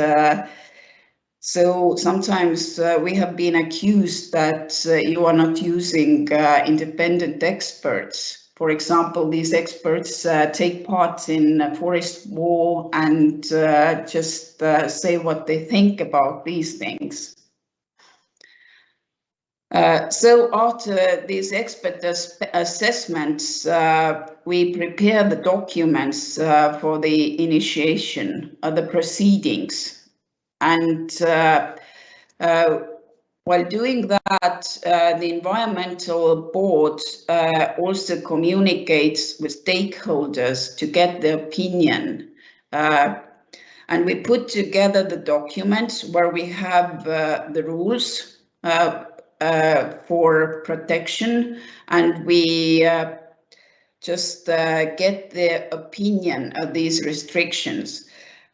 so sometimes we have been accused that you are not using independent experts. For example, these experts take part in forest war and just say what they think about these things. So after these expert assessments, we prepare the documents for the initiation of the proceedings. And while doing that, the environmental board also communicates with stakeholders to get their opinion. And we put together the documents where we have the rules for protection, and we just get the opinion of these restrictions.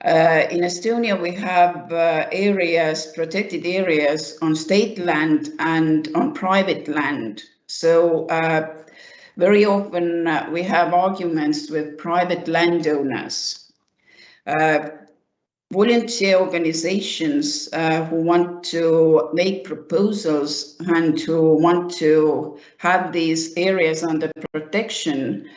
In Estonia, we have areas, protected areas on state land and on private land. So very often we have arguments with private landowners. Volunteer organizations who want to make proposals and who want to have these areas under protection,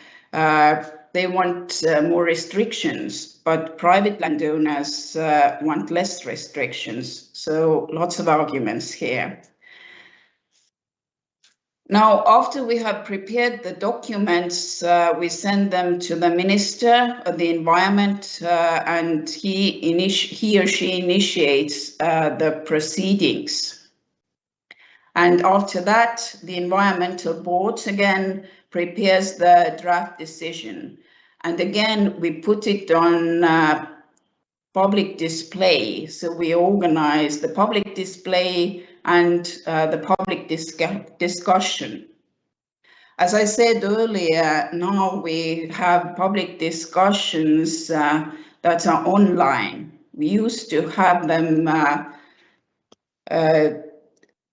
they want more restrictions, but private landowners want less restrictions. So lots of arguments here. Now, after we have prepared the documents, we send them to the Minister of the Environment, and he or she initiates the proceedings. And after that, the Environmental Board again prepares the draft decision. And again, we put it on public display. So we organize the public display and the public discussion. As I said earlier, now we have public discussions that are online. We used to have them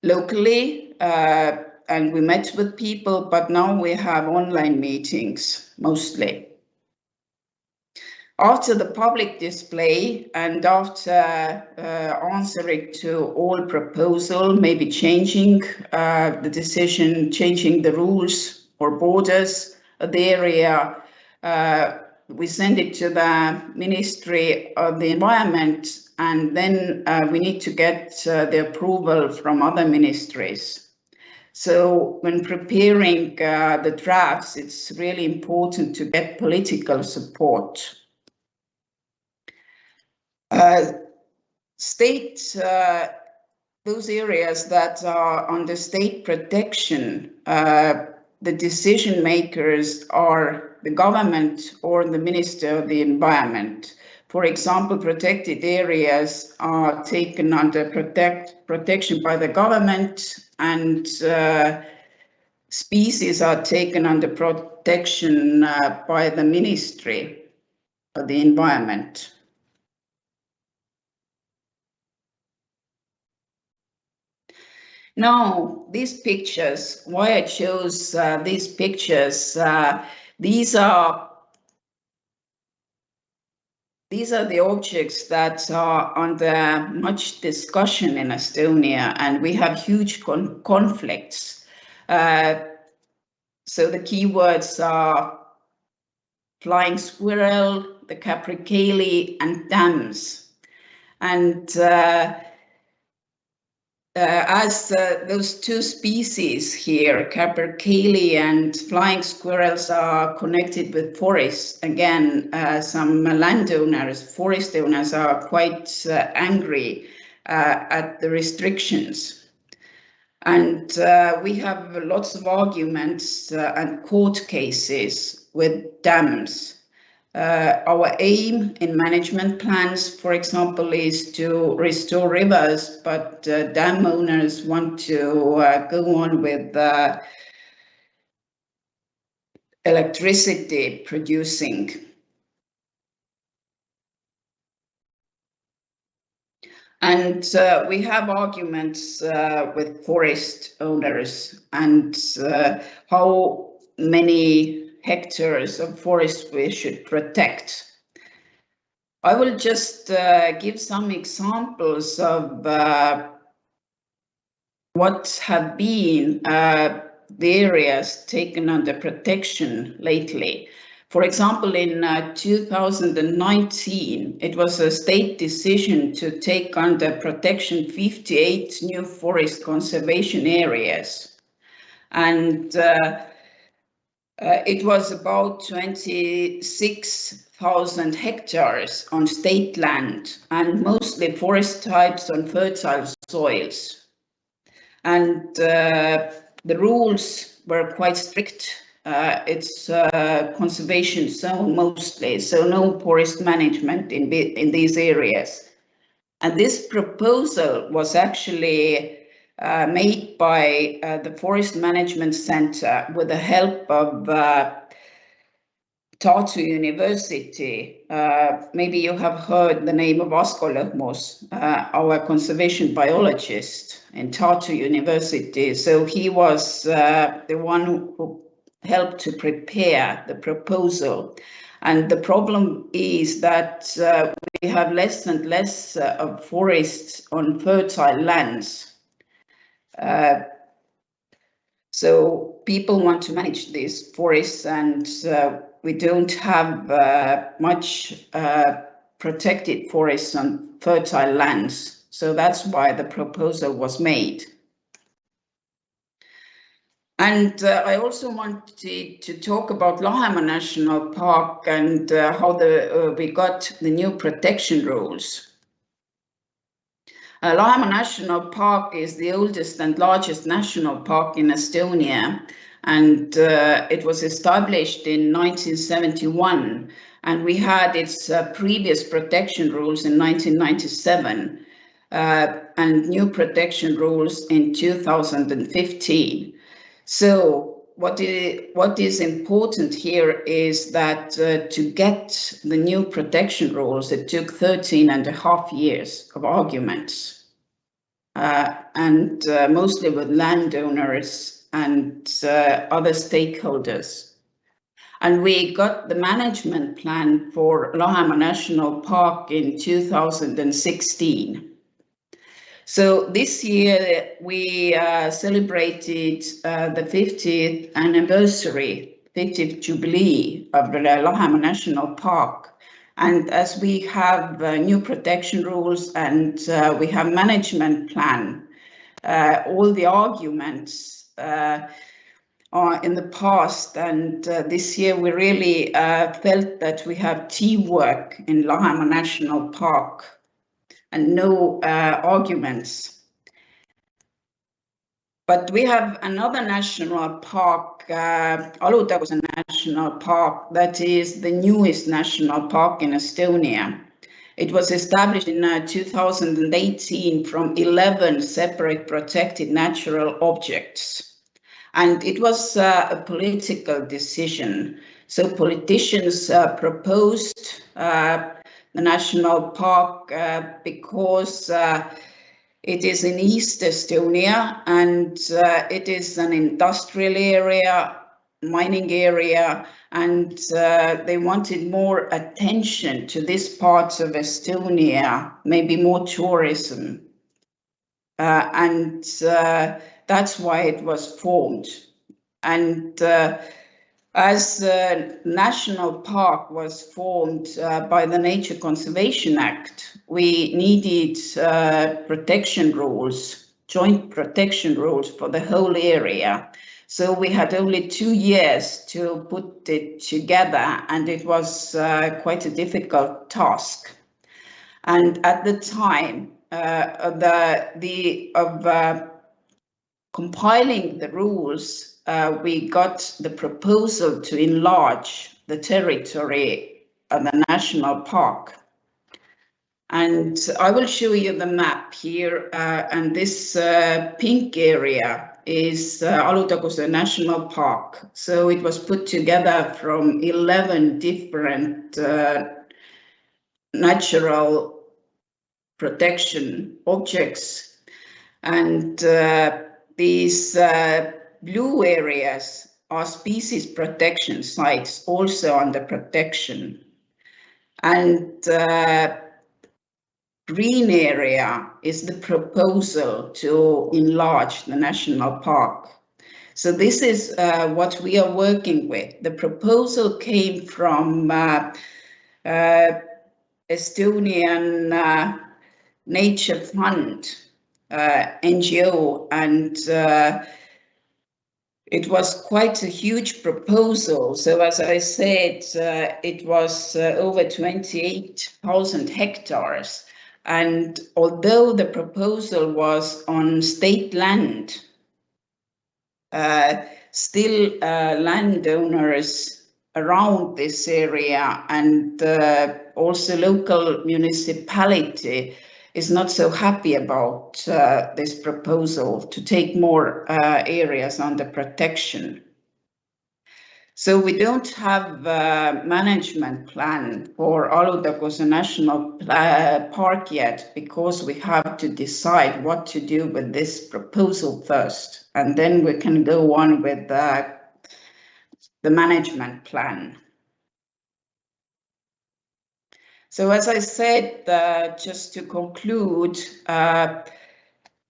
locally and we met with people, but now we have online meetings mostly. After the public display and after answering to all proposal, maybe changing the decision, changing the rules or borders of the area, we send it to the Ministry of the Environment, and then we need to get the approval from other ministries. So when preparing the drafts, it's really important to get political support. Those areas that are under state protection, the decision makers are the government or the Minister of the Environment. For example, protected areas are taken under protection by the government, and species are taken under protection by the Ministry of the Environment. Now, these pictures, why I chose these pictures, these are the objects that are under much discussion in Estonia, and we have huge conflicts. So the keywords are flying squirrel, the capercaillie, and dams. And as those two species here, capercaillie and flying squirrels, are connected with forests, again, some landowners, forest owners, are quite angry at the restrictions. And we have lots of arguments and court cases with dams. Our aim in management plans, for example, is to restore rivers, but dam owners want to go on with electricity producing. And we have arguments with forest owners and how many hectares of forest we should protect. I will just give some examples of what have been the areas taken under protection lately. For example, in 2019, it was a state decision to take under protection 58 new forest conservation areas. And it was about 26,000 hectares on state land and mostly forest types on fertile soils. And the rules were quite strict. It's conservation zone mostly, so no forest management in these areas. And this proposal was actually made by the Forest Management Center with the help of Tartu University. Maybe you have heard the name of Asko Lõhmus, our conservation biologist in Tartu University. So he was the one who helped to prepare the proposal. And the problem is that we have less and less of forests on fertile lands. So people want to manage these forests, and we don't have much protected forests on fertile lands. So that's why the proposal was made. And I also wanted to talk about Lahemaa National Park and how we got the new protection rules. Lahemaa National Park is the oldest and largest national park in Estonia, and it was established in 1971, and we had its previous protection rules in 1997 and new protection rules in 2015. So what is important here is that to get the new protection rules, it took 13.5 years of arguments, and mostly with landowners and other stakeholders. And we got the management plan for Lahemaa National Park in 2016. So this year we celebrated the 50th anniversary, 50th jubilee of the Lahemaa National Park. And as we have new protection rules and we have management plan, all the arguments are in the past, and this year we really felt that we have teamwork in Lahemaa National Park and no arguments. But we have another national park, Alutaguse National Park, that is the newest national park in Estonia. It was established in 2018 from 11 separate protected natural objects. And it was a political decision. So politicians proposed the national park because it is in East Estonia, and it is an industrial area, mining area, and they wanted more attention to this part of Estonia, maybe more tourism. And that's why it was formed. And as the National Park was formed by the Nature Conservation Act, we needed protection rules, joint protection rules for the whole area. So we had only 2 years to put it together, and it was quite a difficult task. And at the time of compiling the rules, we got the proposal to enlarge the territory of the national park. And I will show you the map here, and this pink area is Alutaguse National Park. So it was put together from 11 different natural protection objects, and these blue areas are species protection sites, also under protection. And green area is the proposal to enlarge the national park. So this is what we are working with. The proposal came from Estonian Nature Fund, NGO, and it was quite a huge proposal. So as I said, it was over 28,000 hectares. And although the proposal was on state land, still landowners around this area and also local municipality is not so happy about this proposal to take more areas under protection. So we don't have a management plan for Alutaguse National Park yet, because we have to decide what to do with this proposal first, and then we can go on with the management plan. So as I said, just to conclude,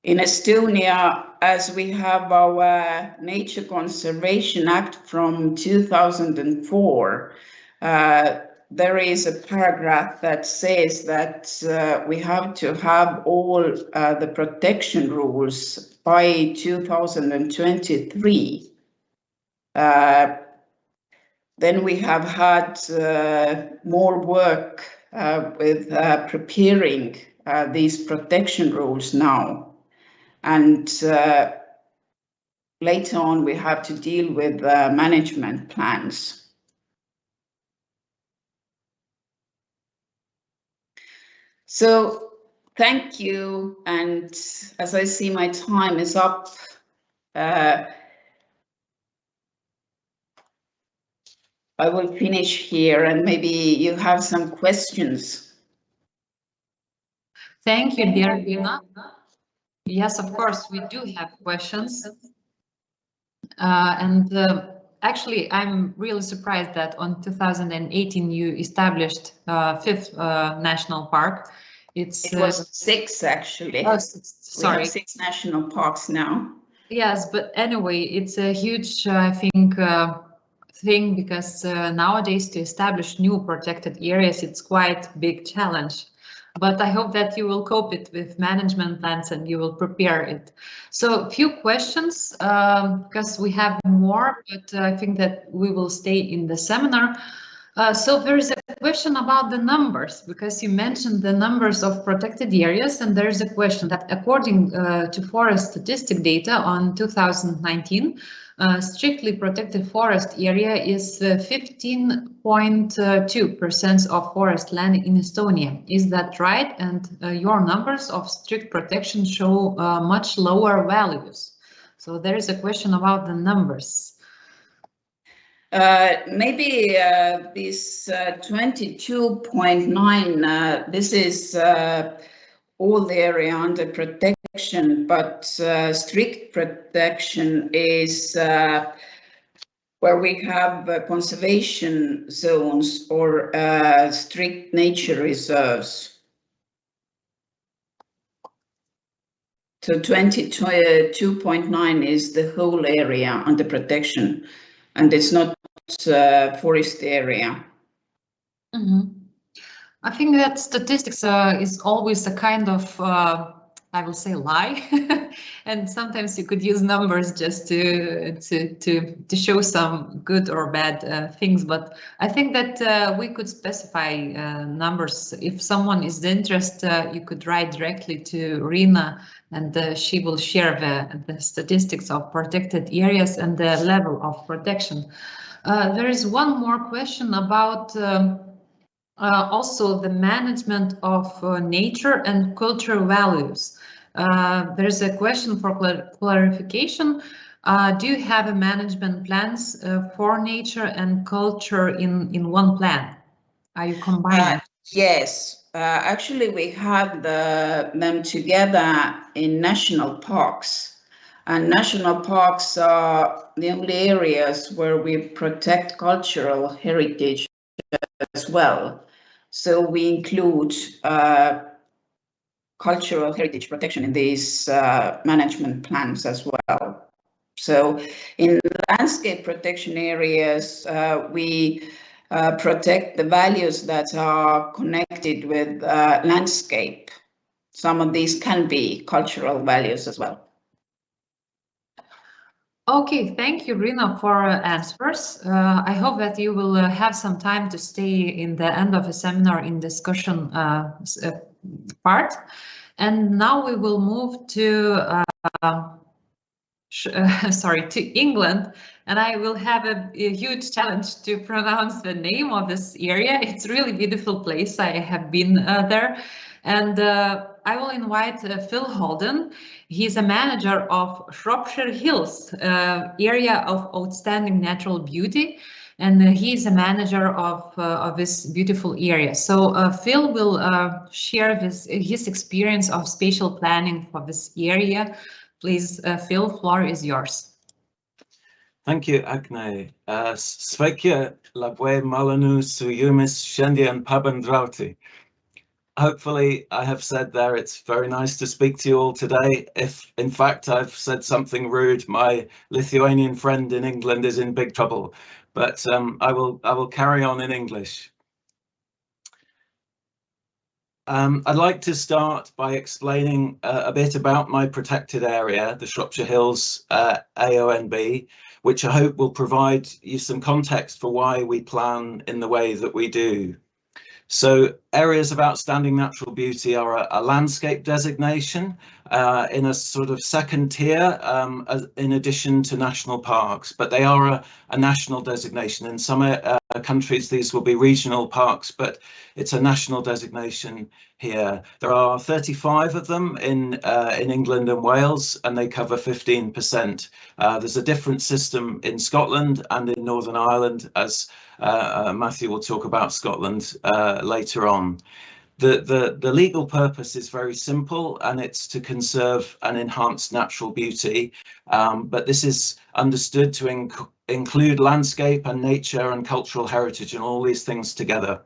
in Estonia, as we have our Nature Conservation Act from 2004, there is a paragraph that says that we have to have all the protection rules by 2023. Then we have had more work with preparing these protection rules now. And later on, we have to deal with management plans. So thank you. And as I see my time is up, I will finish here, and maybe you have some questions. Thank you, dear Dina. Yes, of course, we do have questions. Actually, I'm really surprised that on 2018 you established 5th national park. It was 6 actually. Oh, 6, sorry. We have 6 national parks now. Yes, but anyway, it's a huge, I think, thing, because nowadays to establish new protected areas, it's quite a big challenge. But I hope that you will cope it with management plans and you will prepare it. So a few questions, because we have more, but I think that we will stay in the seminar. So there is a question about the numbers, because you mentioned the numbers of protected areas, and there is a question that according to forest statistic data on 2019, strictly protected forest area is 15.2% of forest land in Estonia. Is that right? And your numbers of strict protection show much lower values. So there is a question about the numbers. Maybe this 22.9, this is all the area under protection, but strict protection is where we have conservation zones or strict nature reserves. So 22.9 is the whole area under protection, and it's not forest area. I think that statistics is always a kind of, I will say, lie, and sometimes you could use numbers just to show some good or bad things. But I think that we could specify numbers. If someone is interested, you could write directly to Rina, and she will share the statistics of protected areas and the level of protection. There is one more question about also the management of nature and cultural values. There's a question for clarification. Do you have a management plans for nature and culture in one plan? Are you combining? Yes, actually we have them together in national parks. And national parks are the only areas where we protect cultural heritage as well. So we include cultural heritage protection in these management plans as well. So in landscape protection areas, we protect the values that are connected with landscape. Some of these can be cultural values as well. Okay, thank you, Rina, for answers. I hope that you will have some time to stay in the end of the seminar in discussion part. And now we will move to to England, and I will have a huge challenge to pronounce the name of this area. It's a really beautiful place. I have been there, and I will invite Phil Holden. He's a manager of Shropshire Hills, area of outstanding natural beauty, and he's a manager of this beautiful area. So Phil will share his experience of spatial planning for this area. Please, Phil, floor is yours. Thank you, Agne. Sveiki, labai malonu su jumis šiandien pabendrauti. Hopefully I have said there it's very nice to speak to you all today. If in fact I've said something rude, my Lithuanian friend in England is in big trouble, but I will carry on in English. I'd like to start by explaining a bit about my protected area, the Shropshire Hills AONB, which I hope will provide you some context for why we plan in the way that we do. So areas of outstanding natural beauty are a landscape designation in a sort of second tier in addition to national parks, but they are a national designation. In some countries these will be regional parks, but it's a national designation here. There are 35 of them in England and Wales, and they cover 15%. There's a different system in Scotland and in Northern Ireland, as Matthew will talk about Scotland later on. The legal purpose is very simple, and it's to conserve and enhance natural beauty, but this is understood to include landscape and nature and cultural heritage and all these things together.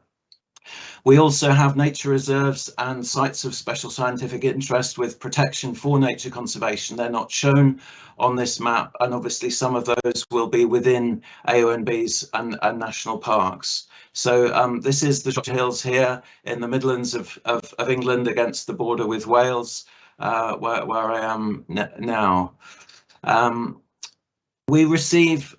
We also have nature reserves and sites of special scientific interest with protection for nature conservation. They're not shown on this map, and obviously some of those will be within AONBs and national parks. So this is the Shropshire Hills here in the Midlands of England against the border with Wales, where I am now. We receive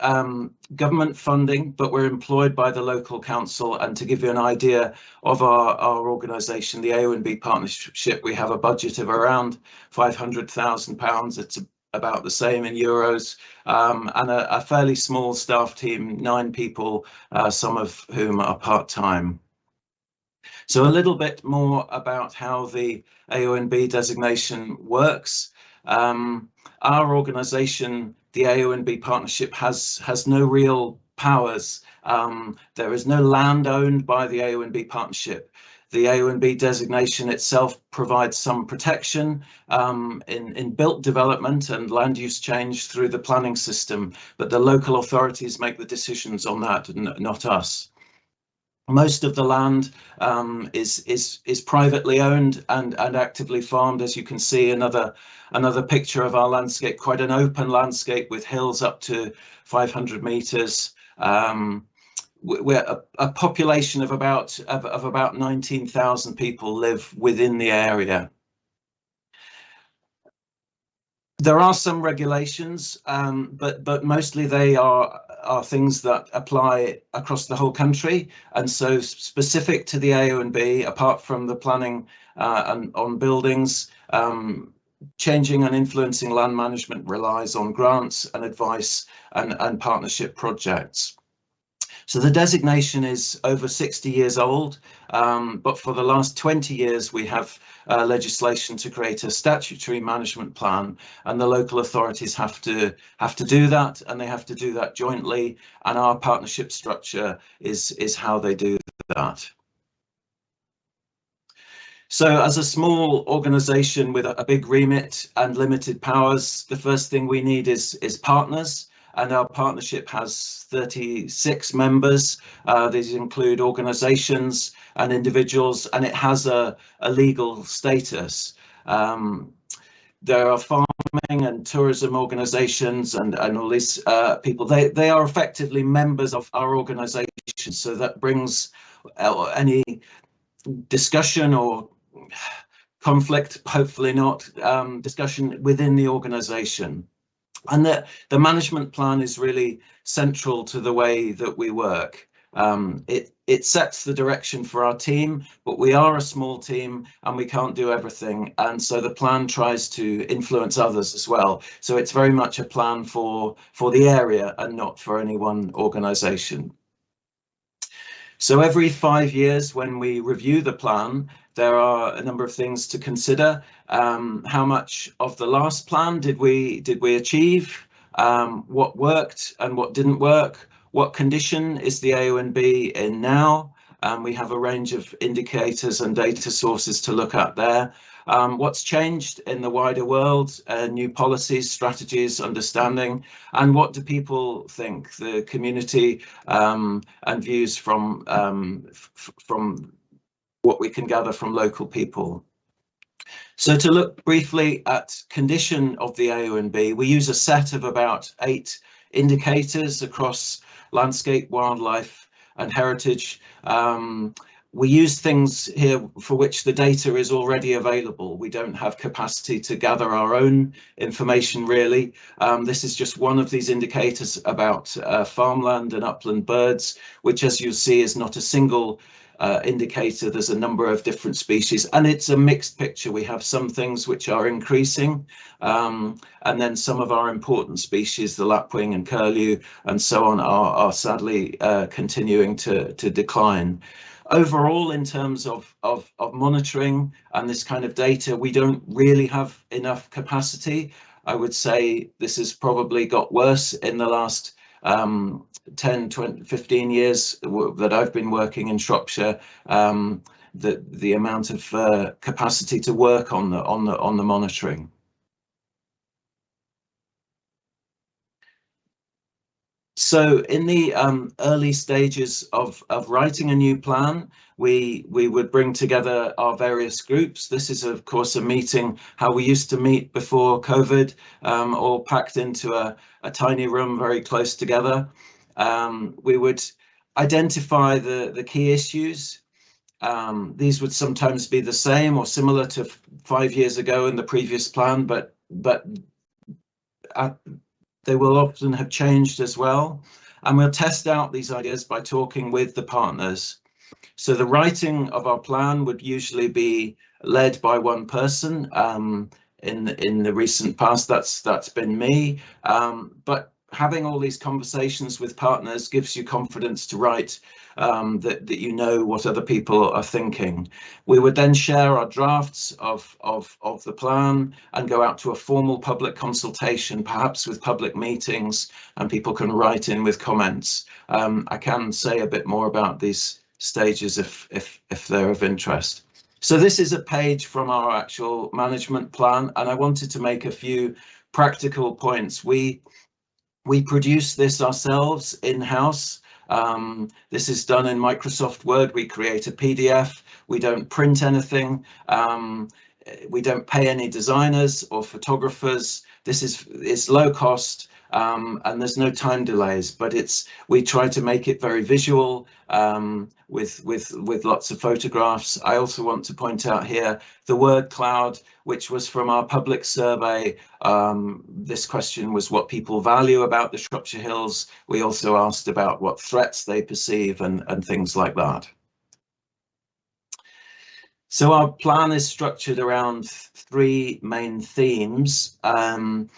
government funding, but we're employed by the local council. And to give you an idea of our organisation, the AONB partnership, we have a budget of around £500,000. It's about the same in euros, and a fairly small staff team, 9 people, some of whom are part-time. So a little bit more about how the AONB designation works. Our organisation, the AONB partnership, has no real powers. There is no land owned by the AONB partnership. The AONB designation itself provides some protection in built development and land use change through the planning system, but the local authorities make the decisions on that, not us. Most of the land is privately owned and actively farmed. As you can see, another picture of our landscape, quite an open landscape with hills up to 500 meters. We're a population of about 19,000 people live within the area. There are some regulations, but mostly they are things that apply across the whole country. And so specific to the AONB, apart from the planning on buildings, changing and influencing land management relies on grants and advice and partnership projects. So the designation is over 60 years old, but for the last 20 years we have legislation to create a statutory management plan, and the local authorities have to do that, and they have to do that jointly, and our partnership structure is how they do that. So as a small organisation with a big remit and limited powers, the first thing we need is partners. And our partnership has 36 members. These include organisations and individuals, and it has a legal status. There are farming and tourism organisations and all these people. They are effectively members of our organisation, so that brings any discussion or conflict, hopefully not, discussion within the organisation. And the management plan is really central to the way that we work. It sets the direction for our team, but we are a small team and we can't do everything. And so the plan tries to influence others as well. So it's very much a plan for the area and not for any one organisation. So every 5 years when we review the plan, there are a number of things to consider. How much of the last plan did we achieve? What worked and what didn't work? What condition is the AONB in now? We have a range of indicators and data sources to look at there. What's changed in the wider world, new policies, strategies, understanding, and what do people think, the community and views from what we can gather from local people. So to look briefly at condition of the AONB, we use a set of about 8 indicators across landscape, wildlife and heritage. We use things here for which the data is already available. We don't have capacity to gather our own information really. This is just one of these indicators about farmland and upland birds, which as you see is not a single indicator. There's a number of different species and it's a mixed picture. We have some things which are increasing and then some of our important species, the lapwing and curlew and so on, are sadly continuing to decline. Overall, in terms of monitoring and this kind of data, we don't really have enough capacity. I would say this has probably got worse in the last 10, 20, 15 years that I've been working in Shropshire. The amount of capacity to work on the monitoring. So in the early stages of writing a new plan, we would bring together our various groups. This is, of course, a meeting how we used to meet before COVID, all packed into a tiny room very close together. We would identify the key issues. These would sometimes be the same or similar to 5 years ago in the previous plan, but they will often have changed as well, and we'll test out these ideas by talking with the partners. So the writing of our plan would usually be led by one person. In the recent past, that's been me, but having all these conversations with partners gives you confidence to write that you know what other people are thinking. We would then share our drafts of the plan and go out to a formal public consultation, perhaps with public meetings, and people can write in with comments. I can say a bit more about these stages if they're of interest. So this is a page from our actual management plan, and I wanted to make a few practical points. We produce this ourselves in-house. This is done in Microsoft Word. We create a PDF. We don't print anything. We don't pay any designers or photographers. This is low cost, and there's no time delays, but we try to make it very visual, with lots of photographs. I also want to point out here the word cloud, which was from our public survey. This question was what people value about the Shropshire Hills. We also asked about what threats they perceive and things like that. So our plan is structured around 3 main themes, and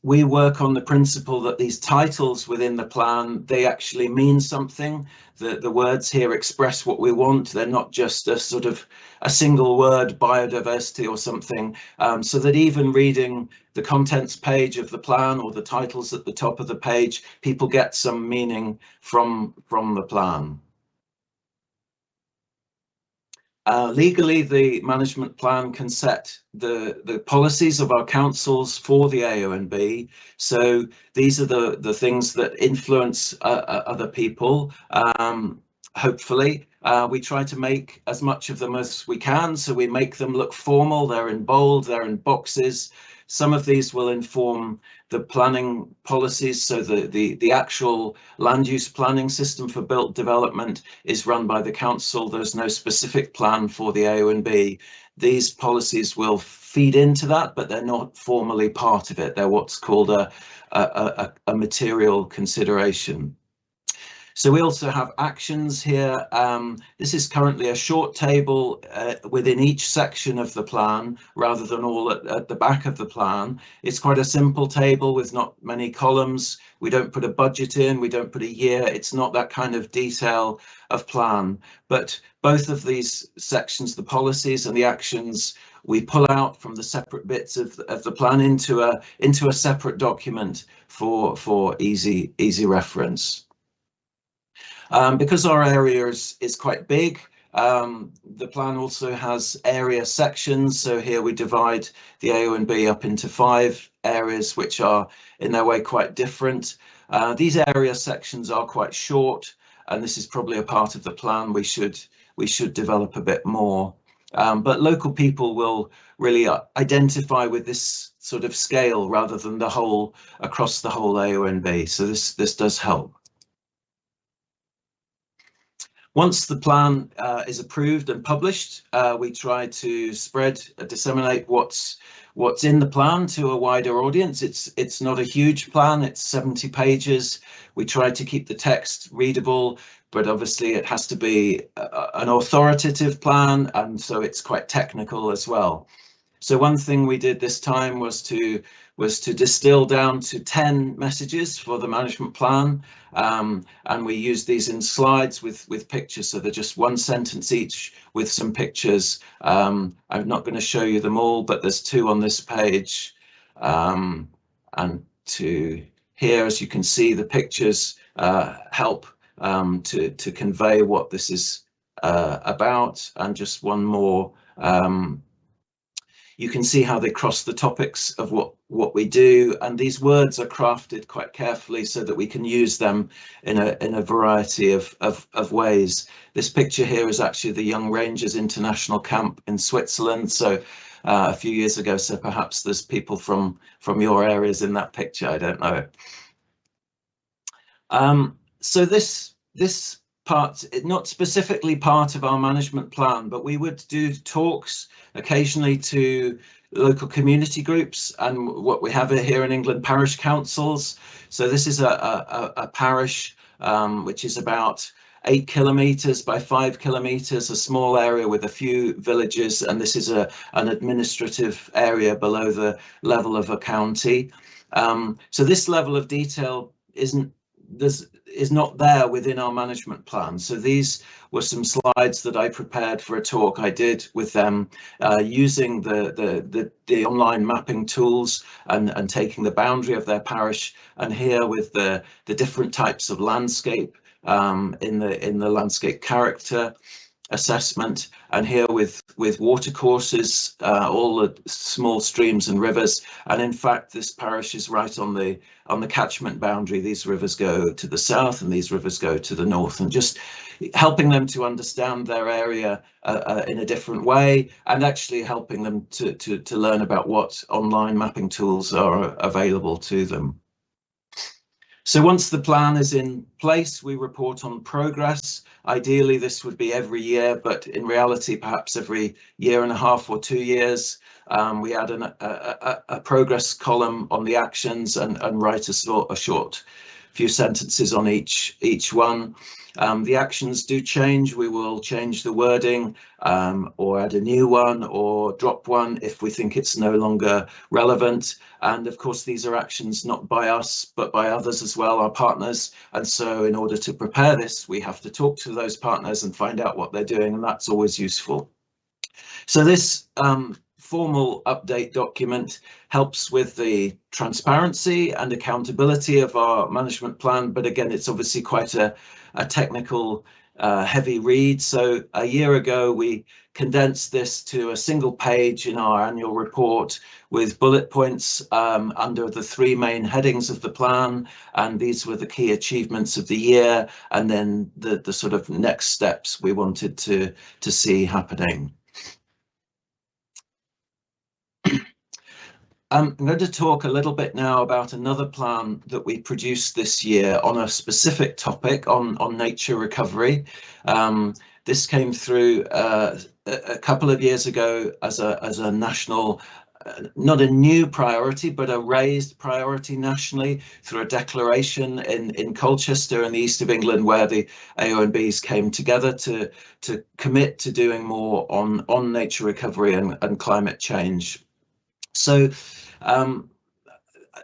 we work on the principle that these titles within the plan, they actually mean something. The words here express what we want. They're not just a sort of a single word, biodiversity or something, so that even reading the contents page of the plan or the titles at the top of the page, people get some meaning from the plan. Legally, the management plan can set the policies of our councils for the AONB. So these are the things that influence other people. Hopefully, we try to make as much of them as we can. So we make them look formal. They're in bold, they're in boxes. Some of these will inform the planning policies. So the actual land use planning system for built development is run by the council. There's no specific plan for the AONB. These policies will feed into that, but they're not formally part of it. They're what's called a material consideration. So we also have actions here. This is currently a short table within each section of the plan, rather than all at the back of the plan. It's quite a simple table with not many columns. We don't put a budget in, we don't put a year. It's not that kind of detail of plan. But both of these sections, the policies and the actions, we pull out from the separate bits of the plan into a separate document for easy reference. Because our area is quite big, the plan also has area sections. So here we divide the AONB up into 5 areas, which are in their way quite different. These area sections are quite short, and this is probably a part of the plan we should develop a bit more. But local people will really identify with this sort of scale rather than the whole across the whole AONB. So this does help. Once the plan is approved and published, we try to disseminate what's in the plan to a wider audience. It's not a huge plan, it's 70 pages. We try to keep the text readable, but obviously it has to be an authoritative plan, and so it's quite technical as well. So one thing we did this time was to distill down to 10 messages for the management plan, and we used these in slides with pictures, so they're just 1 sentence each with some pictures. I'm not going to show you them all, but there's 2 on this page, and 2 here. As you can see, the pictures help to convey what this is about, and just 1 more. You can see how they cross the topics of what we do, and these words are crafted quite carefully so that we can use them in a variety of ways. This picture here is actually the Young Rangers International Camp in Switzerland, so a few years ago, so perhaps there's people from your areas in that picture, I don't know. So this part, not specifically part of our management plan, but we would do talks occasionally to local community groups, and what we have here in England, parish councils. So this is a parish which is about 8 kilometres by 5 kilometres, a small area with a few villages, and this is an administrative area below the level of a county. So this level of detail is not there within our management plan. So these were some slides that I prepared for a talk I did with them, using the online mapping tools and taking the boundary of their parish, and here with the different types of landscape in the landscape character. assessment, and here with water courses, all the small streams and rivers. And in fact, this parish is right on the catchment boundary. These rivers go to the south and these rivers go to the north, and just helping them to understand their area in a different way, and actually helping them to learn about what online mapping tools are available to them. So once the plan is in place, we report on progress. Ideally, this would be every year, but in reality, perhaps every year and a half or 2 years. We add a progress column on the actions and write a short few sentences on each one. The actions do change. We will change the wording or add a new one or drop one if we think it's no longer relevant. And of course, these are actions not by us, but by others as well, our partners. And so in order to prepare this, we have to talk to those partners and find out what they're doing, and that's always useful. So this formal update document helps with the transparency and accountability of our management plan. But again, it's obviously quite a technical, heavy read. So a year ago, we condensed this to a single page in our annual report with bullet points under the 3 main headings of the plan. And these were the key achievements of the year, and then the sort of next steps we wanted to see happening. I'm going to talk a little bit now about another plan that we produced this year on a specific topic on nature recovery. This came through a couple of years ago as a national, not a new priority, but a raised priority nationally through a declaration in Colchester in the east of England, where the AONBs came together to commit to doing more on nature recovery and climate change. So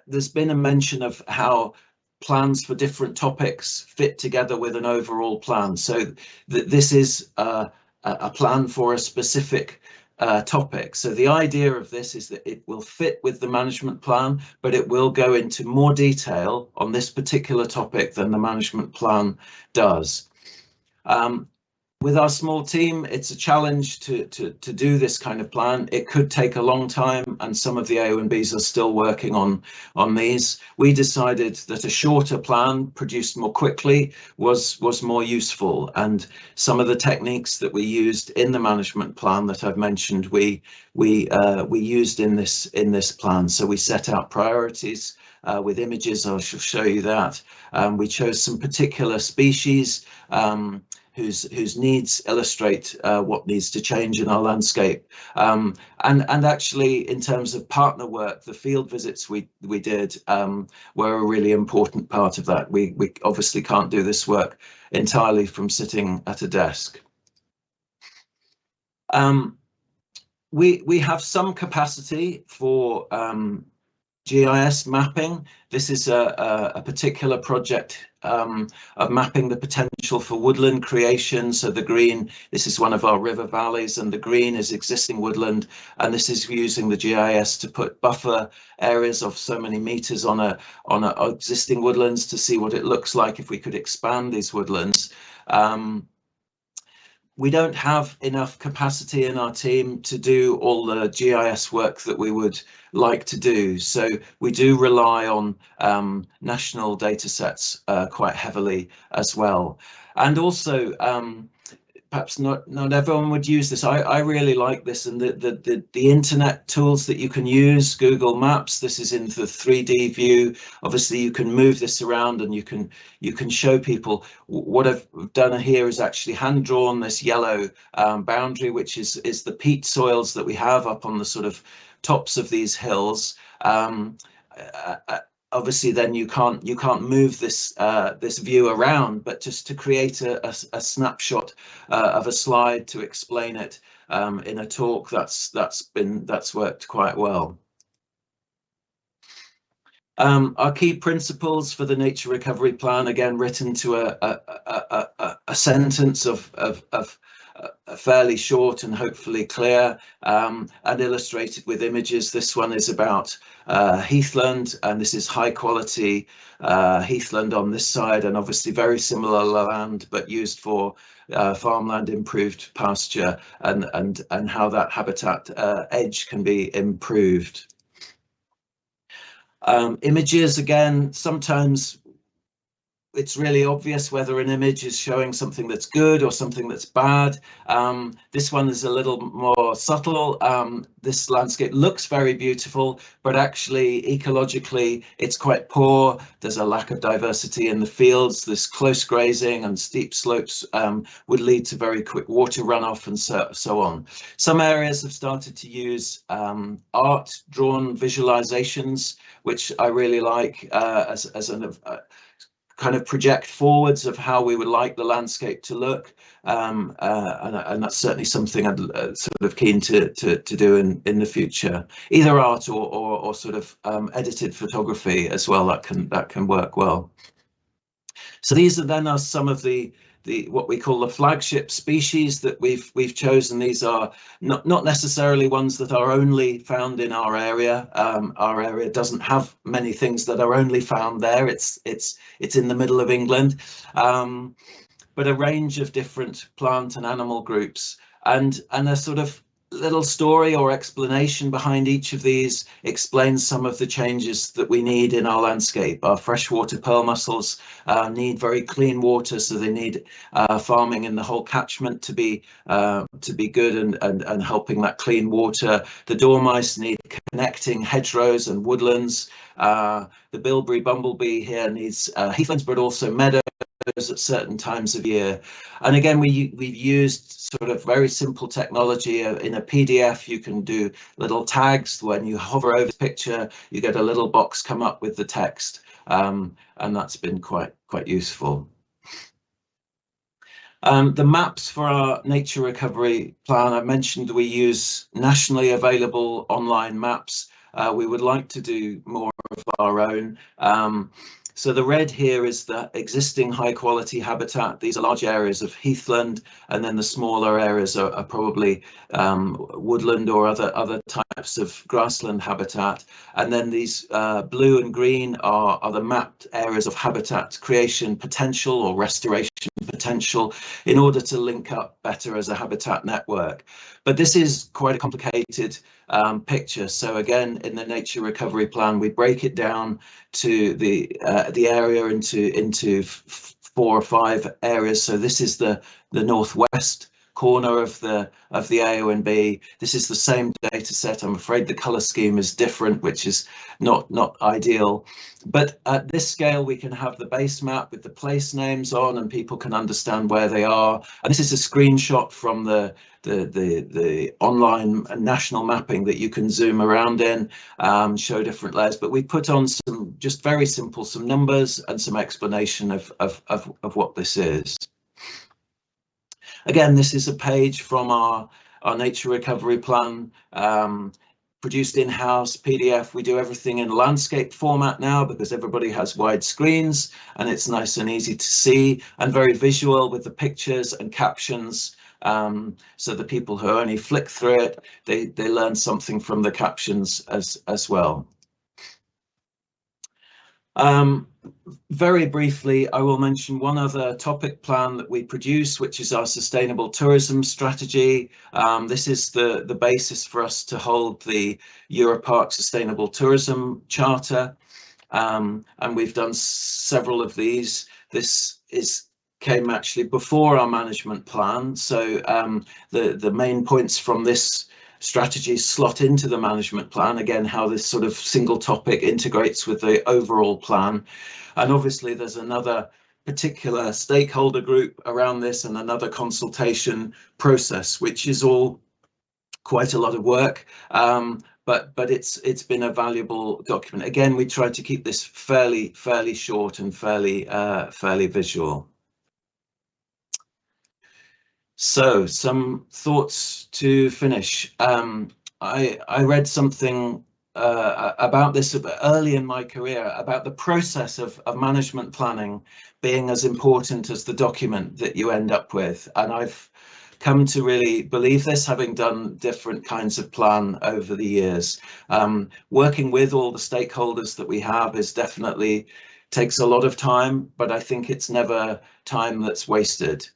there's been a mention of how plans for different topics fit together with an overall plan. So this is a plan for a specific topic. So the idea of this is that it will fit with the management plan, but it will go into more detail on this particular topic than the management plan does. With our small team, it's a challenge to do this kind of plan. It could take a long time, and some of the AONBs are still working on these. We decided that a shorter plan produced more quickly was more useful, and some of the techniques that we used in the management plan that I've mentioned, we used in this plan. So we set out priorities with images. I shall show you that. We chose some particular species whose needs illustrate what needs to change in our landscape. And actually, in terms of partner work, the field visits we did were a really important part of that. We obviously can't do this work entirely from sitting at a desk. We have some capacity for GIS mapping. This is a particular project of mapping the potential for woodland creation. So the green, this is one of our river valleys, and the green is existing woodland. And this is using the GIS to put buffer areas of so many meters on existing woodlands to see what it looks like if we could expand these woodlands. We don't have enough capacity in our team to do all the GIS work that we would like to do. So we do rely on national data sets quite heavily as well. And also, perhaps not everyone would use this. I really like this, and the internet tools that you can use, Google Maps. This is in the 3D view. Obviously, you can move this around, and you can show people. What I've done here is actually hand drawn this yellow boundary, which is the peat soils that we have up on the sort of tops of these hills. Obviously, then you can't move this this view around, but just to create a snapshot of a slide to explain it in a talk, that's worked quite well. Our key principles for the nature recovery plan, again written to a sentence of fairly short and hopefully clear, and illustrated with images. This one is about heathland, and this is high quality heathland on this side, and obviously very similar land, but used for farmland, improved pasture, and how that habitat edge can be improved. Images, again, sometimes it's really obvious whether an image is showing something that's good or something that's bad. This one is a little more subtle. This landscape looks very beautiful, but actually ecologically it's quite poor. There's a lack of diversity in the fields. This close grazing and steep slopes would lead to very quick water runoff and so on. Some areas have started to use art drawn visualizations, which I really like as an kind of project forwards of how we would like the landscape to look, and that's certainly something I'm sort of keen to do in the future. Either art or sort of edited photography as well. That can work well. So these are some of the what we call the flagship species that we've chosen. These are not necessarily ones that are only found in our area. Our area doesn't have many things that are only found there. It's in the middle of England, but a range of different plant and animal groups, and a sort of little story or explanation behind each of these explains some of the changes that we need in our landscape. Our freshwater pearl mussels need very clean water, so they need farming in the whole catchment to be good and helping that clean water. The dormice need connecting hedgerows and woodlands. The bilberry bumblebee here needs heathlands, but also meadows at certain times of year. And again, we've used sort of very simple technology. In a PDF, you can do little tags. When you hover over the picture, you get a little box come up with the text, and that's been quite useful. The maps for our nature recovery plan, I mentioned we use nationally available online maps. We would like to do more of our own. So the red here is the existing high quality habitat. These are large areas of heathland, and then the smaller areas are probably woodland or other types of grassland habitat. And then these blue and green are the mapped areas of habitat creation potential or restoration potential in order to link up better as a habitat network. But this is quite a complicated picture. So again, in the nature recovery plan, we break it down to the area into 4 or 5 areas. So this is the northwest corner of the AONB. This is the same data set. I'm afraid the color scheme is different, which is not ideal. But at this scale, we can have the base map with the place names on, and people can understand where they are. And this is a screenshot from the online national mapping that you can zoom around in, show different layers. But we put on some just very simple, some numbers and some explanation of what this is. Again, this is a page from our nature recovery plan, produced in-house PDF. We do everything in landscape format now because everybody has wide screens, and it's nice and easy to see and very visual with the pictures and captions. So the people who only flick through it, they learn something from the captions as well. Very briefly, I will mention one other topic plan that we produce, which is our sustainable tourism strategy. This is the basis for us to hold the Europark Sustainable Tourism Charter, and we've done several of these. This came actually before our management plan, so the main points from this strategies slot into the management plan. Again, how this sort of single topic integrates with the overall plan. And obviously there's another particular stakeholder group around this and another consultation process, which is all quite a lot of work. But it's been a valuable document. Again, we tried to keep this fairly short and fairly visual. So some thoughts to finish. I read something about this early in my career, about the process of management planning being as important as the document that you end up with. And I've come to really believe this, having done different kinds of plan over the years. Working with all the stakeholders that we have is definitely takes a lot of time, but I think it's never time that's wasted.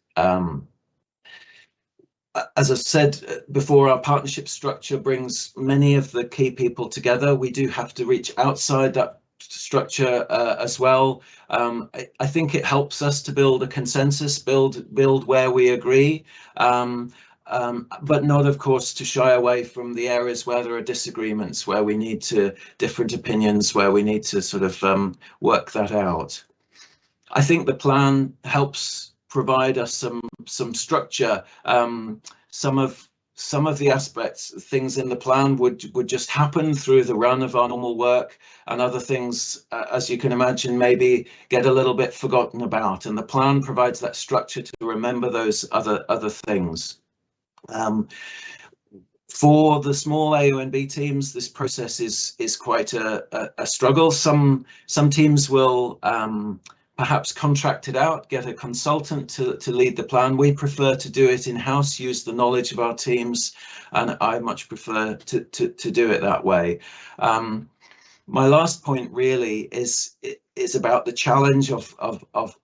As I said before, our partnership structure brings many of the key people together. We do have to reach outside that structure as well. I think it helps us to build a consensus, build where we agree, but not, of course, to shy away from the areas where there are disagreements, where we need to different opinions, where we need to sort of work that out. I think the plan helps provide us some structure. Some of the aspects, things in the plan would just happen through the run of our normal work, and other things, as you can imagine, maybe get a little bit forgotten about. And the plan provides that structure to remember those other things. For the small AONB teams, this process is quite a struggle. Some teams will perhaps contract it out, get a consultant to lead the plan. We prefer to do it in-house, use the knowledge of our teams, and I much prefer to do it that way. My last point really is about the challenge of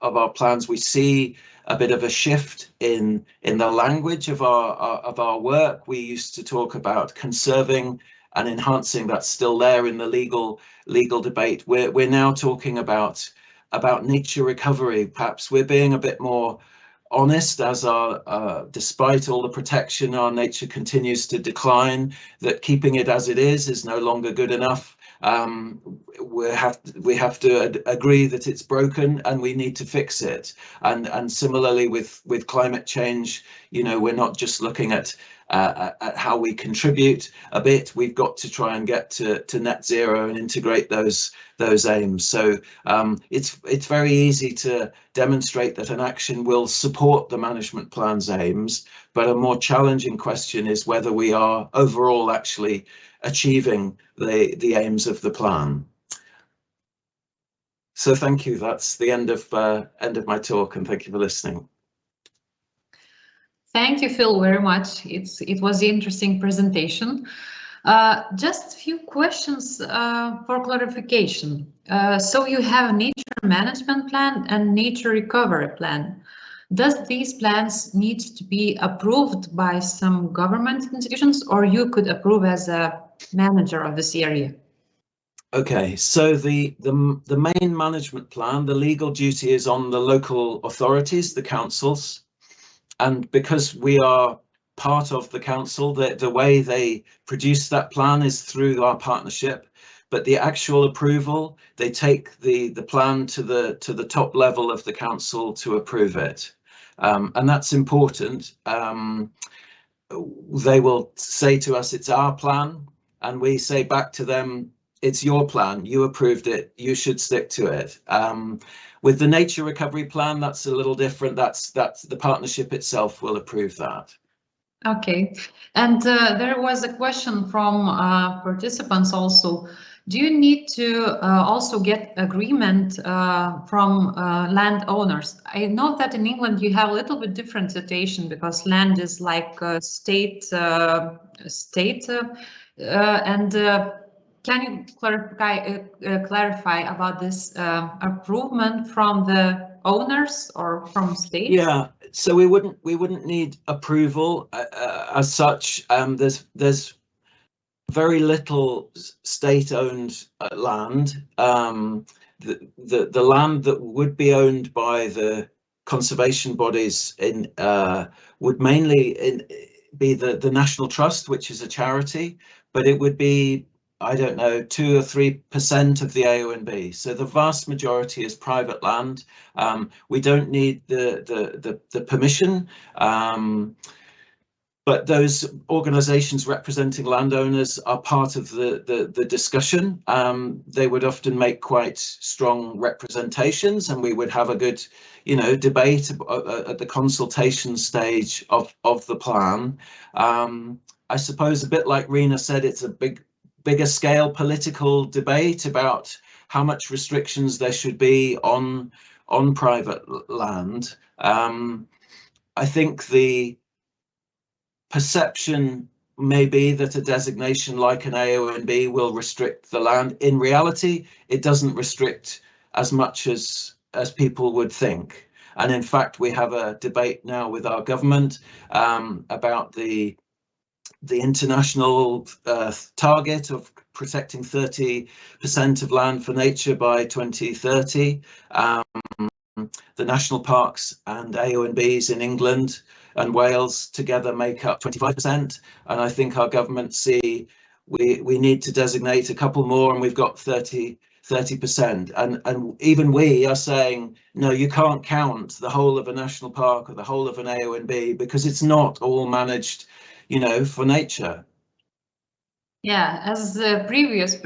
our plans. We see a bit of a shift in the language of our work. We used to talk about conserving and enhancing. That's still there in the legal debate. We're now talking about nature recovery. Perhaps we're being a bit more honest, as despite all the protection, our nature continues to decline, that keeping it as it is no longer good enough. We have to agree that it's broken and we need to fix it. And similarly with climate change, you know, we're not just looking at how we contribute a bit. We've got to try and get to net zero and integrate those aims. So it's very easy to demonstrate that an action will support the management plan's aims, but a more challenging question is whether we are overall actually achieving the aims of the plan. So thank you. That's the end of my talk, and thank you for listening. Thank you, Phil, very much. It was an interesting presentation. Just a few questions for clarification. So you have a nature management plan and nature recovery plan. Does these plans need to be approved by some government institutions, or you could approve as a manager of this area? Okay, so the main management plan, the legal duty is on the local authorities, the councils. And because we are part of the council, the way they produce that plan is through our partnership. But the actual approval, they take the plan to the top level of the council to approve it. And that's important. They will say to us, it's our plan, and we say back to them, it's your plan, you approved it, you should stick to it. With the nature recovery plan, that's a little different. That's the partnership itself will approve that. Okay, and there was a question from participants also. Do you need to also get agreement from landowners? I know that in England you have a little bit different situation because land is like state. Can you clarify about this approval from the owners or from states? Yeah, so we wouldn't need approval as such. There's very little state-owned land. The land that would be owned by the conservation bodies would mainly be the National Trust, which is a charity, but it would be, I don't know, 2 or 3% of the AONB. So the vast majority is private land. We don't need the permission. But those organisations representing landowners are part of the discussion. They would often make quite strong representations, and we would have a good, debate at the consultation stage of the plan. I suppose a bit like Rina said, it's a bigger scale political debate about how much restrictions there should be on private land. I think perception may be that a designation like an AONB will restrict the land. In reality, it doesn't restrict as much as people would think. And in fact, we have a debate now with our government about the international target of protecting 30% of land for nature by 2030. The national parks and AONBs in England and Wales together make up 25%. And I think our government see we need to designate a couple more, and we've got 30%. And even we are saying, no, you can't count the whole of a national park or the whole of an AONB because it's not all managed, you know, for nature. Yeah, as the previous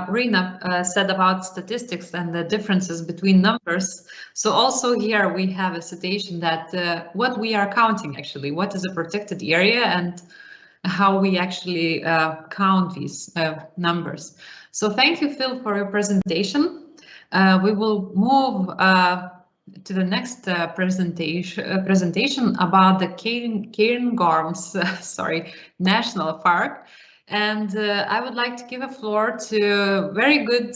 Rina said about statistics and the differences between numbers, so also here we have a citation that what we are counting actually, what is a protected area and how we actually count these numbers. So thank you, Phil, for your presentation. We will move to the next presentation about the Cairngorms National Park. And I would like to give a floor to a very good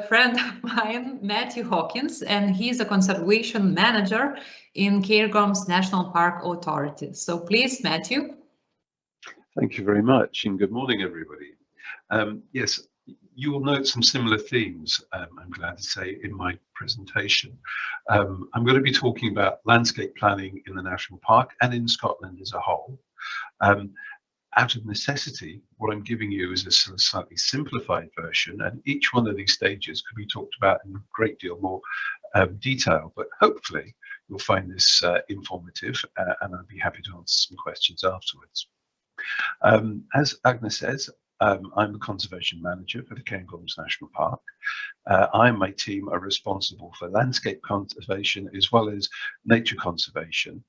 friend of mine, Matthew Hawkins, and he's a conservation manager in Cairngorms National Park Authority. So please, Matthew. Thank you very much, and good morning, everybody. Yes, you will note some similar themes, I'm glad to say, in my presentation. I'm going to be talking about landscape planning in the National Park and in Scotland as a whole. Out of necessity, what I'm giving you is a slightly simplified version, and each one of these stages could be talked about in a great deal more detail, but hopefully you'll find this informative, and I'll be happy to answer some questions afterwards. As Agnes says, I'm the conservation manager for the Cairngorms National Park. I and my team are responsible for landscape conservation as well as nature conservation,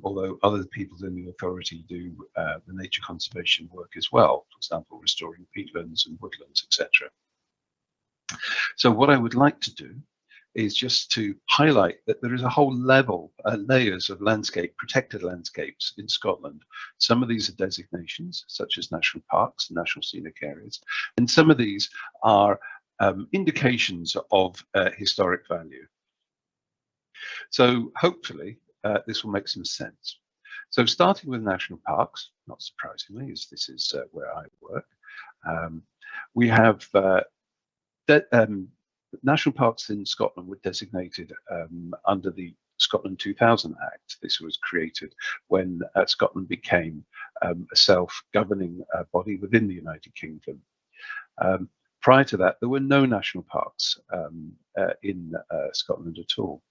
although other people in the authority do the nature conservation work as well, for example, restoring peatlands and woodlands, etc. So what I would like to do is just to highlight that there is a whole layers of landscape, protected landscapes in Scotland. Some of these are designations, such as national parks, national scenic areas, and some of these are indications of historic value. So hopefully this will make some sense. So starting with national parks, not surprisingly, as this is where I work, we have national parks in Scotland were designated under the Scotland 2000 Act. This was created when Scotland became a self-governing body within the United Kingdom. Prior to that, there were no national parks in Scotland at all.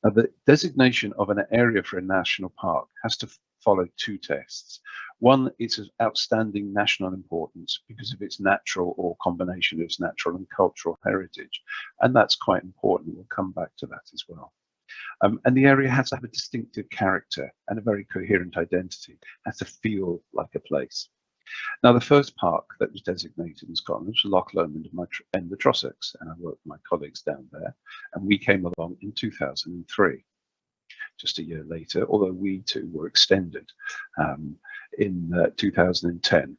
Now, the designation of an area for a national park has to follow two tests. One, it's of outstanding national importance because of its natural or combination of its natural and cultural heritage. And that's quite important. We'll come back to that as well. And the area has to have a distinctive character and a very coherent identity. It has to feel like a place. Now, the first park that was designated in Scotland was Loch Lomond and the Trossachs, and I worked with my colleagues down there, and we came along in 2003, just a year later, although we too were extended in 2010.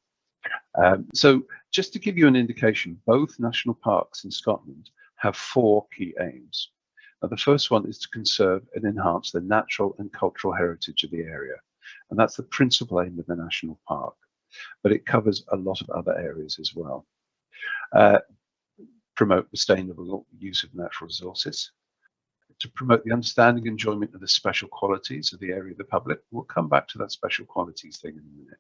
So just to give you an indication, both national parks in Scotland have four key aims. Now, the first one is to conserve and enhance the natural and cultural heritage of the area, and that's the principal aim of the national park. But it covers a lot of other areas as well. Promote sustainable use of natural resources, to promote the understanding and enjoyment of the special qualities of the area of the public. We'll come back to that special qualities thing in a minute.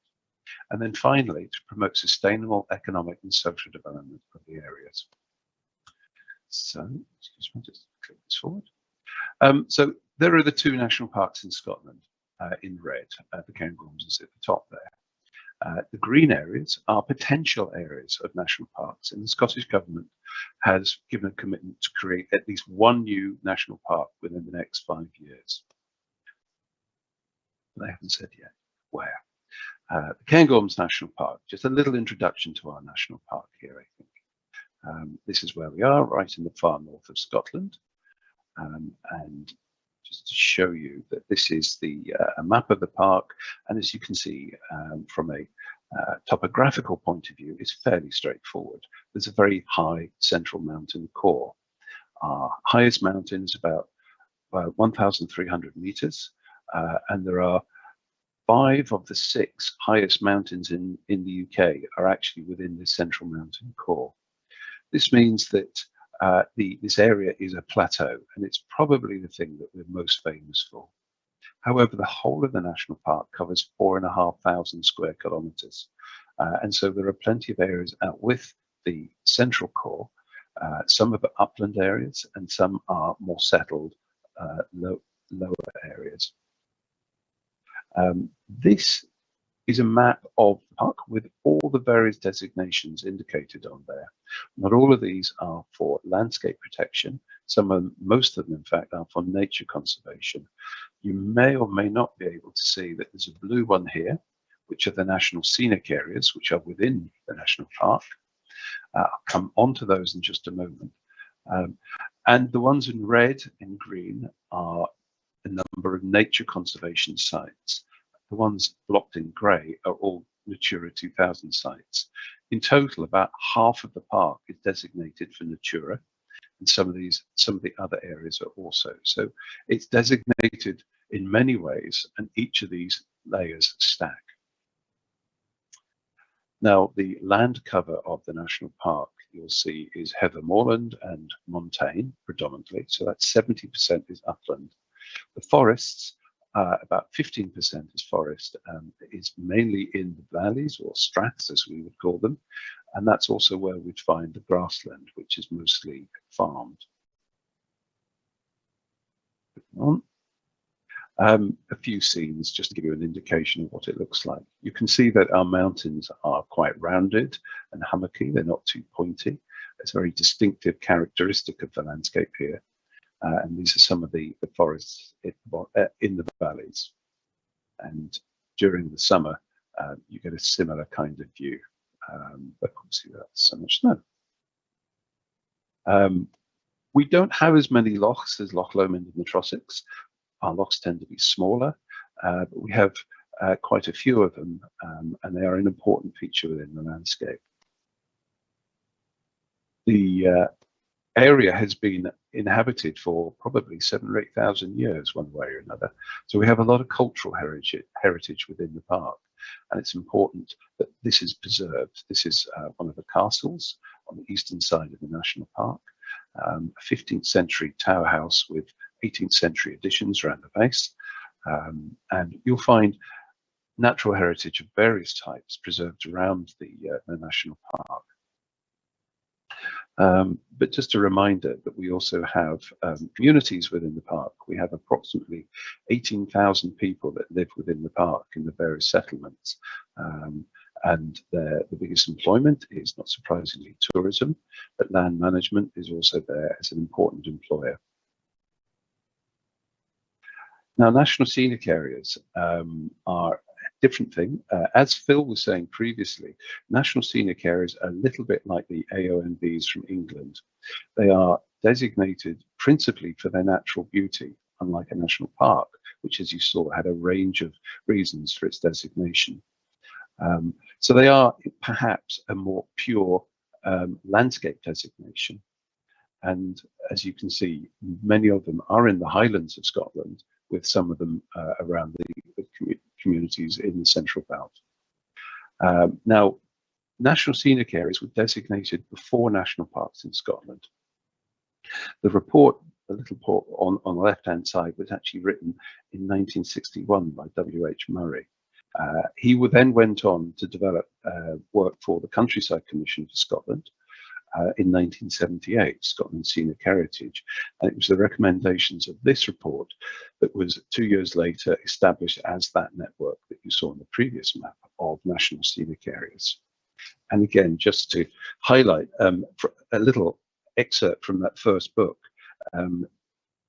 And then finally, to promote sustainable economic and social development of the areas. So, excuse me, just click this forward. So there are the two national parks in Scotland in red. The Cairngorms is at the top there. The green areas are potential areas of national parks, and the Scottish Government has given a commitment to create at least one new national park within the next 5 years. They haven't said yet where. The Cairngorms National Park, just a little introduction to our national park here, I think. This is where we are, right in the far north of Scotland. And just to show you that this is a map of the park, and as you can see from a topographical point of view, it's fairly straightforward. There's a very high central mountain core. Our highest mountain is about 1,300 meters, and there are 5 of the 6 highest mountains in the UK are actually within this central mountain core. This means that this area is a plateau, and it's probably the thing that we're most famous for. However, the whole of the national park covers 4,500 square kilometers, and so there are plenty of areas out with the central core. Some are upland areas, and some are more settled lower areas. This is a map of the park with all the various designations indicated on there. Not all of these are for landscape protection. Most of them, in fact, are for nature conservation. You may or may not be able to see that there's a blue one here, which are the national scenic areas, which are within the national park. I'll come on to those in just a moment. And the ones in red and green are a number of nature conservation sites. The ones blocked in grey are all Natura 2000 sites. In total, about half of the park is designated for Natura, and some of the other areas are also. So it's designated in many ways, and each of these layers stack. Now, the land cover of the national park, you'll see, is heather moorland and montane predominantly. So that's 70% is upland. The forests, about 15% is forest, is mainly in the valleys, or straths as we would call them, and that's also where we'd find the grassland, which is mostly farmed. A few scenes just to give you an indication of what it looks like. You can see that our mountains are quite rounded and hummocky. They're not too pointy. It's a very distinctive characteristic of the landscape here. And these are some of the forests in the valleys. And during the summer, you get a similar kind of view, but obviously that's so much snow. We don't have as many lochs as Loch Lomond in the Trossachs. Our lochs tend to be smaller, but we have quite a few of them, and they are an important feature within the landscape. The area has been inhabited for probably 7,000 or 8,000 years, one way or another. So we have a lot of cultural heritage within the park, and it's important that this is preserved. This is one of the castles on the eastern side of the national park, a 15th century tower house with 18th century additions around the base, and you'll find natural heritage of various types preserved around the national park. But just a reminder that we also have communities within the park. We have approximately 18,000 people that live within the park in the various settlements, and the biggest employment is, not surprisingly, tourism, but land management is also there as an important employer. Now, national scenic areas are a different thing. As Phil was saying previously, national scenic areas are a little bit like the AONBs from England. They are designated principally for their natural beauty, unlike a national park, which, as you saw, had a range of reasons for its designation. So they are perhaps a more pure landscape designation. And as you can see, many of them are in the Highlands of Scotland, with some of them around the communities in the central belt. Now, national scenic areas were designated before national parks in Scotland. The report, the little report on the left-hand side, was actually written in 1961 by W.H. Murray. He then went on to develop work for the Countryside Commission for Scotland, in 1978, Scotland's Scenic Heritage, and it was the recommendations of this report that was 2 years later established as that network that you saw in the previous map of national scenic areas. And again, just to highlight a little excerpt from that first book,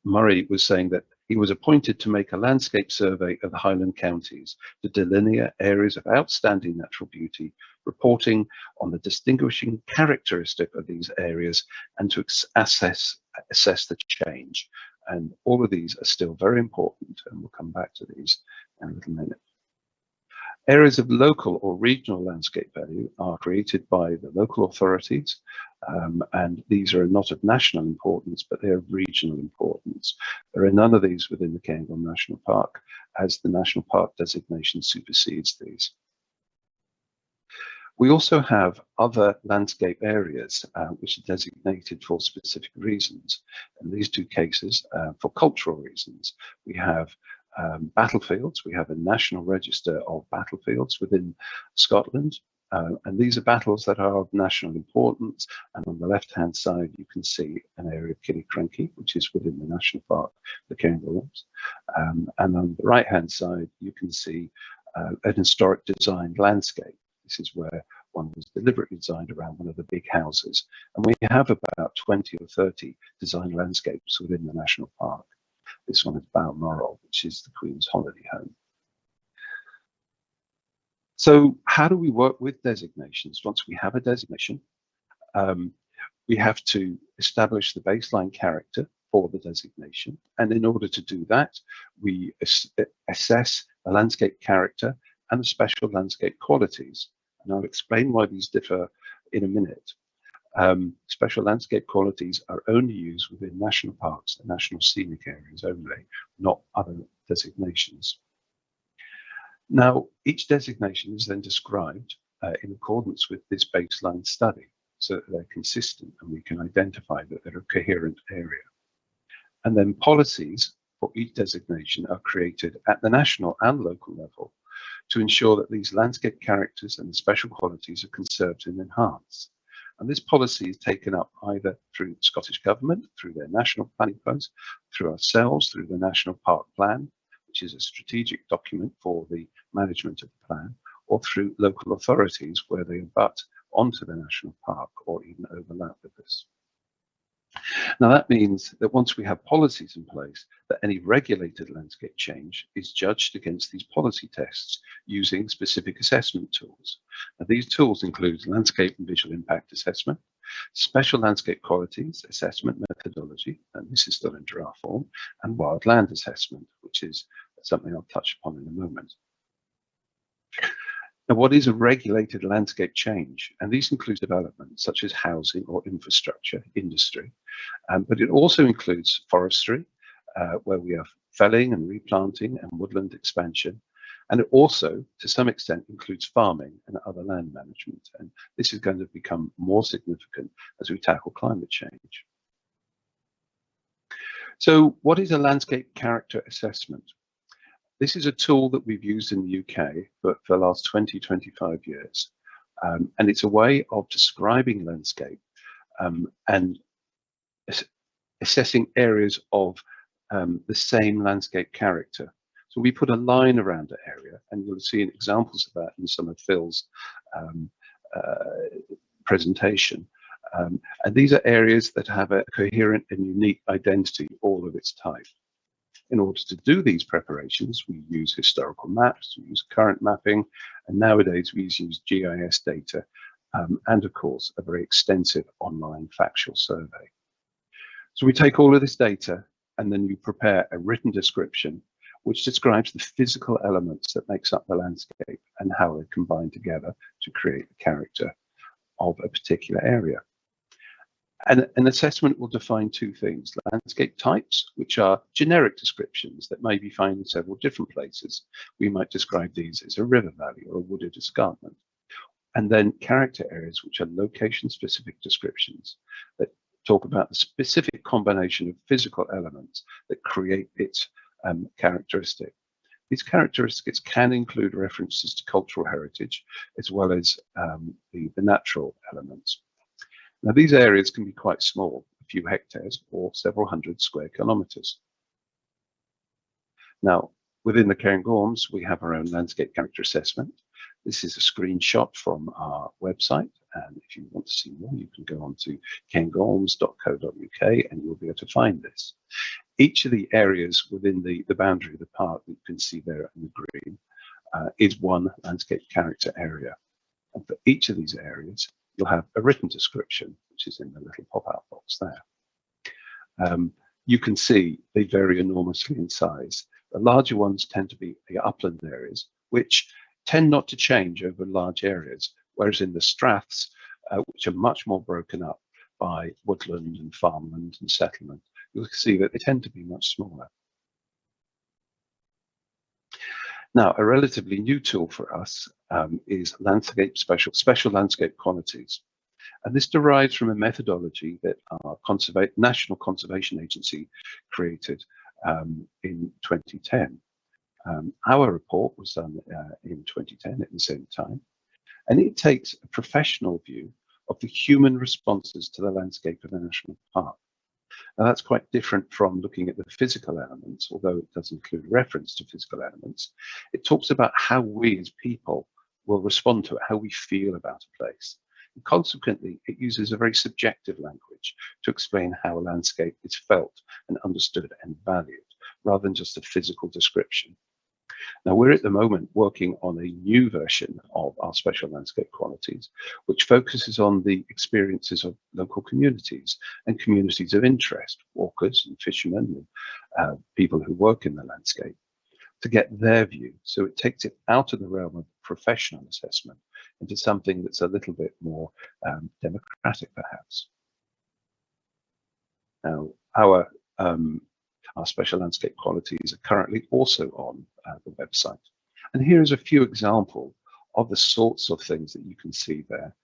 Murray was saying that he was appointed to make a landscape survey of the Highland counties to delineate areas of outstanding natural beauty, reporting on the distinguishing characteristic of these areas, and to assess the change. And all of these are still very important, and we'll come back to these in a little minute. Areas of local or regional landscape value are created by the local authorities, and these are not of national importance, but they're of regional importance. There are none of these within the Cairngorm National Park, as the National Park designation supersedes these. We also have other landscape areas which are designated for specific reasons. In these two cases, for cultural reasons, we have battlefields. We have a national register of battlefields within Scotland, and these are battles that are of national importance. And on the left-hand side, you can see an area of Killiecrankie, which is within the National Park, the Cairngorms. And on the right-hand side, you can see an historic designed landscape. This is where one was deliberately designed around one of the big houses. And we have about 20 or 30 design landscapes within the national park. This one is Balmoral, which is the Queen's holiday home. So how do we work with designations? Once we have a designation, we have to establish the baseline character for the designation. And in order to do that, we assess the landscape character and the special landscape qualities. And I'll explain why these differ in a minute. Special landscape qualities are only used within national parks and national scenic areas only, not other designations. Now, each designation is then described in accordance with this baseline study, so that they're consistent and we can identify that they're a coherent area. And then policies for each designation are created at the national and local level to ensure that these landscape characters and the special qualities are conserved and enhanced. And this policy is taken up either through the Scottish Government, through their national planning plans, through ourselves, through the National Park Plan, which is a strategic document for the management of the plan, or through local authorities where they abut onto the national park or even overlap with this. Now that means that once we have policies in place, that any regulated landscape change is judged against these policy tests using specific assessment tools. Now these tools include landscape and visual impact assessment, special landscape qualities assessment methodology, and this is still in draft form, and wild land assessment, which is something I'll touch upon in a moment. Now, what is a regulated landscape change? And these include development such as housing or infrastructure, industry, but it also includes forestry, where we have felling and replanting and woodland expansion. And it also, to some extent, includes farming and other land management. And this is going to become more significant as we tackle climate change. So what is a landscape character assessment? This is a tool that we've used in the UK for the last 20, 25 years. And it's a way of describing landscape and assessing areas of the same landscape character. So we put a line around an area, and you'll see examples of that in some of Phil's presentation. And these are areas that have a coherent and unique identity, all of its type. In order to do these preparations, we use historical maps, we use current mapping, and nowadays we use GIS data, and of course, a very extensive online factual survey. So we take all of this data, and then you prepare a written description, which describes the physical elements that makes up the landscape and how they combine together to create the character of a particular area. And an assessment will define two things: landscape types, which are generic descriptions that may be found in several different places. We might describe these as a river valley or a wooded escarpment. And then character areas, which are location-specific descriptions that talk about the specific combination of physical elements that create its characteristic. These characteristics can include references to cultural heritage, as well as the natural elements. Now, these areas can be quite small, a few hectares or several hundred square kilometres. Now, within the Cairngorms, we have our own landscape character assessment. This is a screenshot from our website, and if you want to see more, you can go on to cairngorms.co.uk and you'll be able to find this. Each of the areas within the boundary of the park that you can see there in the green is one landscape character area. And for each of these areas, you'll have a written description, which is in the little pop-out box there. you can see they vary enormously in size. The larger ones tend to be the upland areas, which tend not to change over large areas, whereas in the straths, which are much more broken up by woodland and farmland and settlement, you'll see that they tend to be much smaller. Now, a relatively new tool for us is special landscape qualities. And this derives from a methodology that our National Conservation Agency created in 2010. Our report was done in 2010 at the same time, and it takes a professional view of the human responses to the landscape of a national park. Now, that's quite different from looking at the physical elements, although it does include reference to physical elements. It talks about how we as people will respond to it, how we feel about a place. And consequently, it uses a very subjective language to explain how a landscape is felt and understood and valued, rather than just a physical description. Now, we're at the moment working on a new version of our special landscape qualities, which focuses on the experiences of local communities and communities of interest, walkers and fishermen, and people who work in the landscape, to get their view. So it takes it out of the realm of professional assessment into something that's a little bit more democratic, perhaps. Now, our special landscape qualities are currently also on the website. And here is a few examples of the sorts of things that you can see there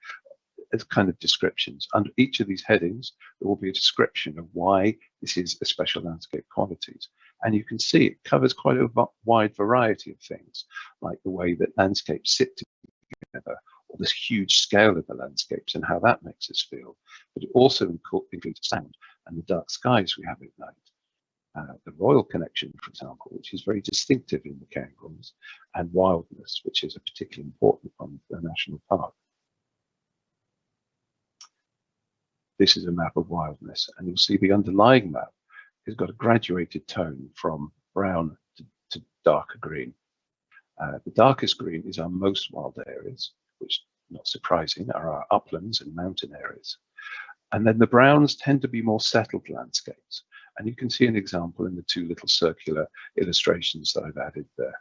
as kind of descriptions. Under each of these headings, there will be a description of why this is a special landscape qualities. And you can see it covers quite a wide variety of things, like the way that landscapes sit together, or this huge scale of the landscapes and how that makes us feel. But it also includes sound and the dark skies we have at night. The royal connection, for example, which is very distinctive in the Cairngorms, and wildness, which is a particularly important one for the national park. This is a map of wildness, and you'll see the underlying map has got a graduated tone from brown to darker green. The darkest green is our most wild areas, which, not surprising, are our uplands and mountain areas. And then the browns tend to be more settled landscapes. And you can see an example in the two little circular illustrations that I've added there.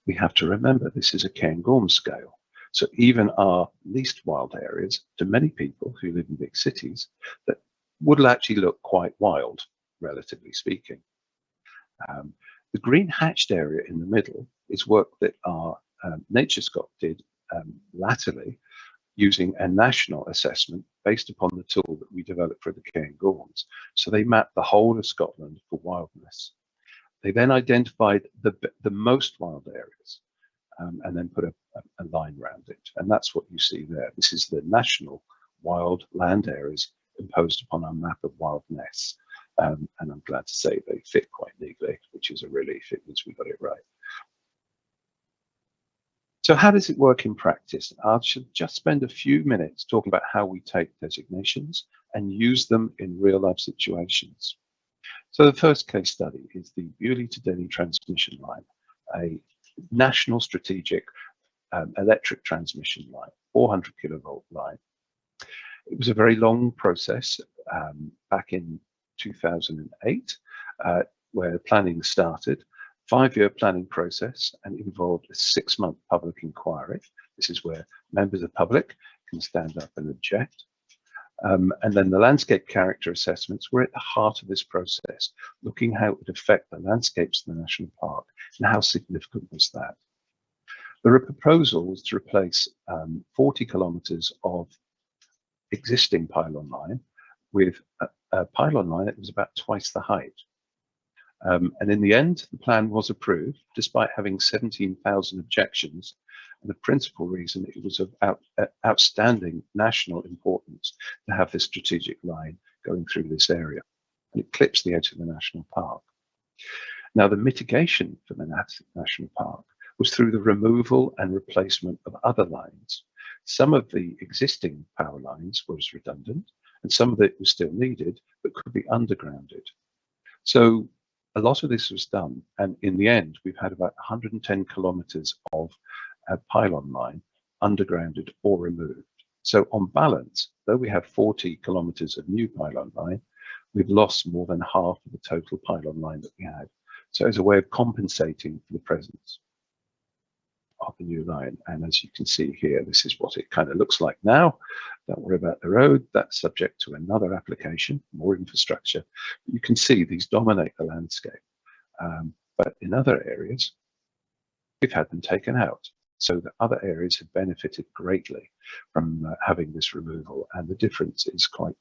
We have to remember this is a Cairngorm scale. So even our least wild areas, to many people who live in big cities, that would actually look quite wild, relatively speaking. The green hatched area in the middle is work that our NatureScot did latterly, using a national assessment based upon the tool that we developed for the Cairngorms. So they mapped the whole of Scotland for wildness. They then identified the most wild areas and then put a line around it. And that's what you see there. This is the national wild land areas imposed upon our map of wildness. And I'm glad to say they fit quite neatly, which is a relief. It means we got it right. So how does it work in practice? I should just spend a few minutes talking about how we take designations and use them in real life situations. So the first case study is the Beaulieu to Denny transmission line, a national strategic electric transmission line, 400 kilovolt line. It was a very long process back in 2008, where planning started. 5-year planning process, and involved a 6-month public inquiry. This is where members of the public can stand up and object. And then the landscape character assessments were at the heart of this process, looking how it would affect the landscapes of the national park and how significant was that. The proposal was to replace 40 kilometers of existing pylon line with a pylon line that was about twice the height. And in the end, the plan was approved, despite having 17,000 objections. And the principal reason it was of outstanding national importance to have this strategic line going through this area. And it clips the edge of the national park. Now, the mitigation for the national park was through the removal and replacement of other lines. Some of the existing power lines was redundant, and some of it was still needed, but could be undergrounded. So a lot of this was done, and in the end, we've had about 110 kilometers of pylon line undergrounded or removed. So on balance, though we have 40 kilometers of new pylon line, we've lost more than half of the total pylon line that we had. So as a way of compensating for the presence of the new line. And as you can see here, this is what it kind of looks like now. Don't worry about the road, that's subject to another application, more infrastructure. You can see these dominate the landscape. But in other areas, we've had them taken out. So the other areas have benefited greatly from having this removal, and the difference is quite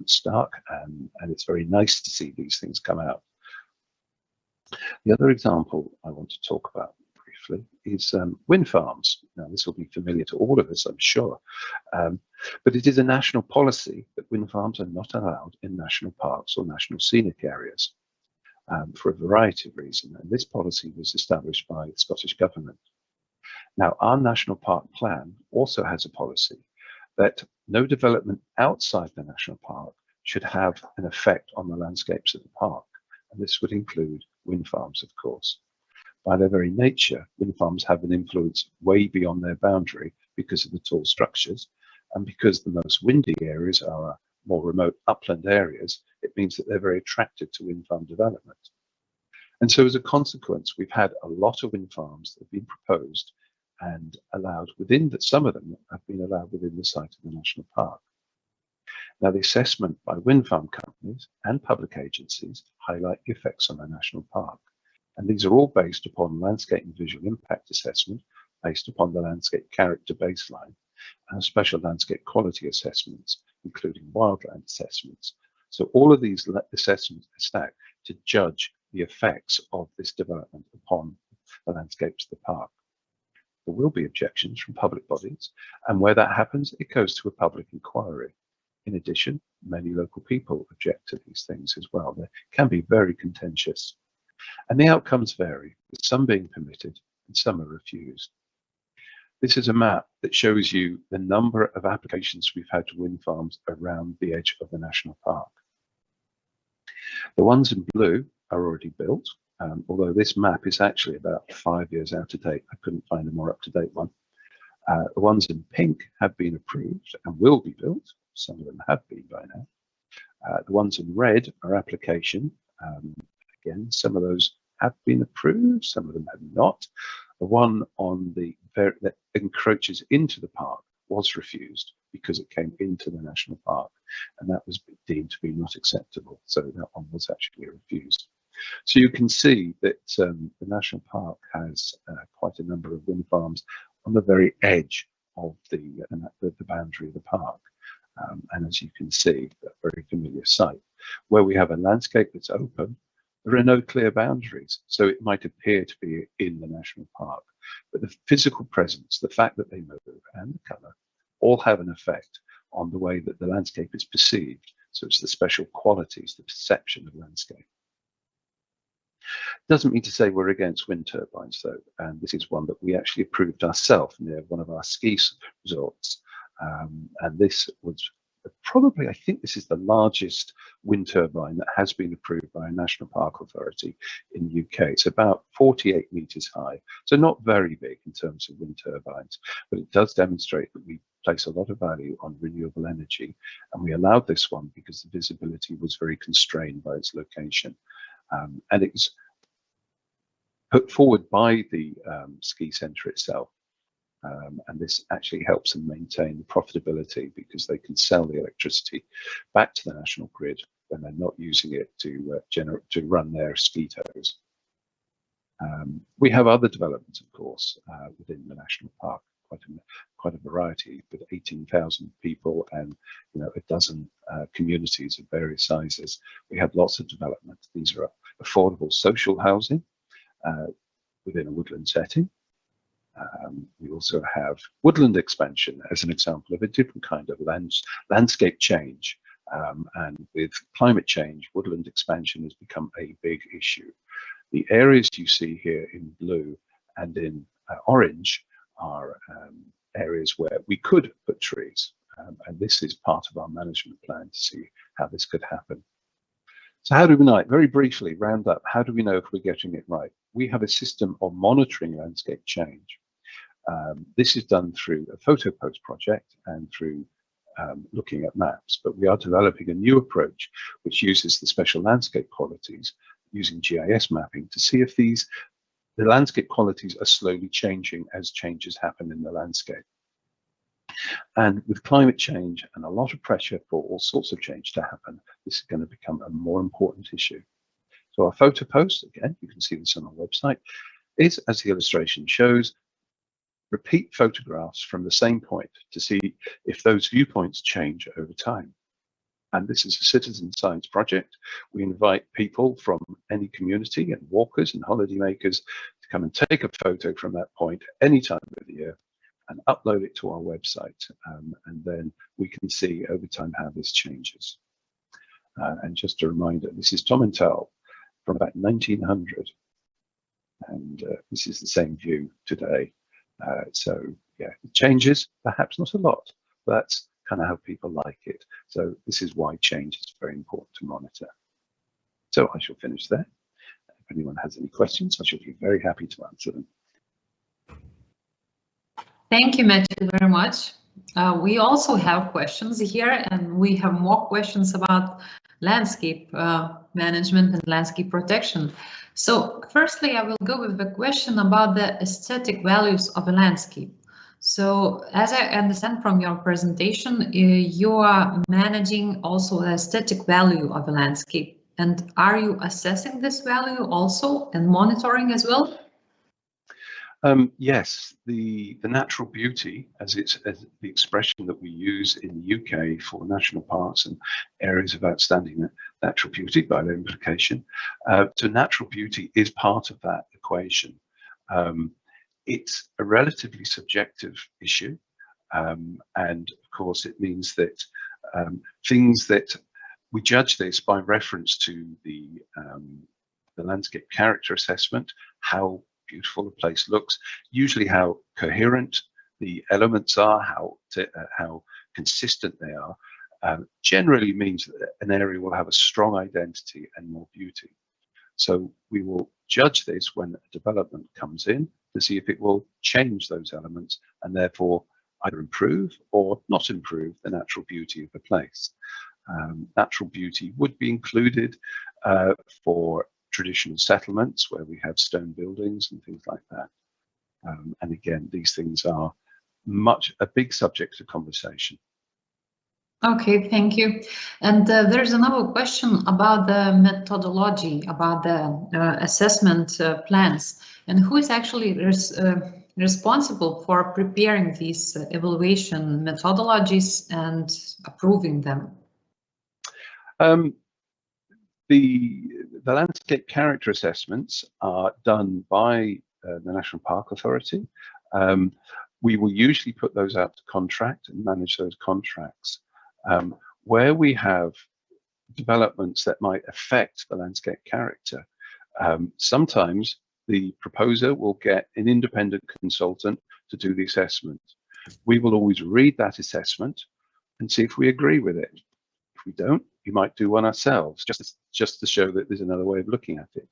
stark, and it's very nice to see these things come out. The other example I want to talk about briefly is wind farms. Now, this will be familiar to all of us, I'm sure, but it is a national policy that wind farms are not allowed in national parks or national scenic areas for a variety of reasons, and this policy was established by the Scottish Government. Now, our national park plan also has a policy that no development outside the national park should have an effect on the landscapes of the park, and this would include wind farms, of course. By their very nature, wind farms have an influence way beyond their boundary because of the tall structures, and because the most windy areas are more remote upland areas, it means that they're very attracted to wind farm development. And so as a consequence, we've had a lot of wind farms that have been proposed and allowed within that. Some of them have been allowed within the site of the national park. Now, the assessment by wind farm companies and public agencies highlight the effects on the national park. And these are all based upon landscape and visual impact assessment, based upon the landscape character baseline, and special landscape quality assessments, including wildland assessments. So all of these assessments are stacked to judge the effects of this development upon the landscapes of the park. There will be objections from public bodies, and where that happens, it goes to a public inquiry. In addition, many local people object to these things as well. They can be very contentious. And the outcomes vary, with some being permitted and some are refused. This is a map that shows you the number of applications we've had to wind farms around the edge of the national park. The ones in blue are already built, although this map is actually about 5 years out of date. I couldn't find a more up-to-date one. The ones in pink have been approved and will be built. Some of them have been by now. The ones in red are application. Again, some of those have been approved, some of them have not. The one on that encroaches into the park was refused because it came into the national park, and that was deemed to be not acceptable. So that one was actually refused. So you can see that the national park has quite a number of wind farms on the very edge of the boundary of the park. And as you can see, a very familiar site. Where we have a landscape that's open, there are no clear boundaries, so it might appear to be in the national park. But the physical presence, the fact that they move, and the colour all have an effect on the way that the landscape is perceived. So it's the special qualities, the perception of landscape. Doesn't mean to say we're against wind turbines, though, and this is one that we actually approved ourselves near one of our ski resorts. And this was probably, I think this is the largest wind turbine that has been approved by a national park authority in the UK. It's about 48 meters high, so not very big in terms of wind turbines, but it does demonstrate that we place a lot of value on renewable energy. And we allowed this one because the visibility was very constrained by its location. And it was put forward by the ski centre itself. And this actually helps them maintain the profitability because they can sell the electricity back to the national grid when they're not using it to run their ski tows. We have other developments, of course, within the national park, quite a variety, with 18,000 people and a dozen communities of various sizes. We have lots of development. These are affordable social housing within a woodland setting. We also have Woodland Expansion as an example of a different kind of landscape change. And with climate change, woodland expansion has become a big issue. The areas you see here in blue and in orange are areas where we could put trees. And this is part of our management plan to see how this could happen. So how do we know? Very briefly, round up, how do we know if we're getting it right? We have a system of monitoring landscape change. This is done through a photo post project and through looking at maps, but we are developing a new approach which uses the special landscape qualities using GIS mapping to see if the landscape qualities are slowly changing as changes happen in the landscape. And with climate change and a lot of pressure for all sorts of change to happen, this is going to become a more important issue. So our photo post, again, you can see this on our website, is, as the illustration shows, repeat photographs from the same point to see if those viewpoints change over time. And this is a citizen science project. We invite people from any community and walkers and holidaymakers to come and take a photo from that point any time of the year and upload it to our website. And then we can see over time how this changes. And just a reminder, this is Tom and Tell from about 1900. And this is the same view today. So yeah, it changes, perhaps not a lot, but that's kind of how people like it. So this is why change is very important to monitor. So I shall finish there. If anyone has any questions, I shall be very happy to answer them. Thank you, Matthew, very much. We also have questions here, and we have more questions about landscape management and landscape protection. So firstly, I will go with the question about the aesthetic values of a landscape. So as I understand from your presentation, you are managing also the aesthetic value of a landscape. And are you assessing this value also and monitoring as well? Yes, the natural beauty, as the expression that we use in the UK for national parks and areas of outstanding natural beauty by their implication. So natural beauty is part of that equation. It's a relatively subjective issue, and of course it means that things that we judge this by reference to the landscape character assessment, how beautiful a place looks, usually how coherent the elements are, how consistent they are, generally means that an area will have a strong identity and more beauty. So we will judge this when a development comes in to see if it will change those elements and therefore either improve or not improve the natural beauty of the place. Natural beauty would be included for traditional settlements where we have stone buildings and things like that. And again, these things are a big subject of conversation. Okay, thank you. And there's another question about the methodology, about the assessment plans, and who is actually responsible for preparing these evaluation methodologies and approving them? The landscape character assessments are done by the National Park Authority. We will usually put those out to contract and manage those contracts. Where we have developments that might affect the landscape character, sometimes the proposer will get an independent consultant to do the assessment. We will always read that assessment and see if we agree with it. If we don't, we might do one ourselves, just to show that there's another way of looking at it.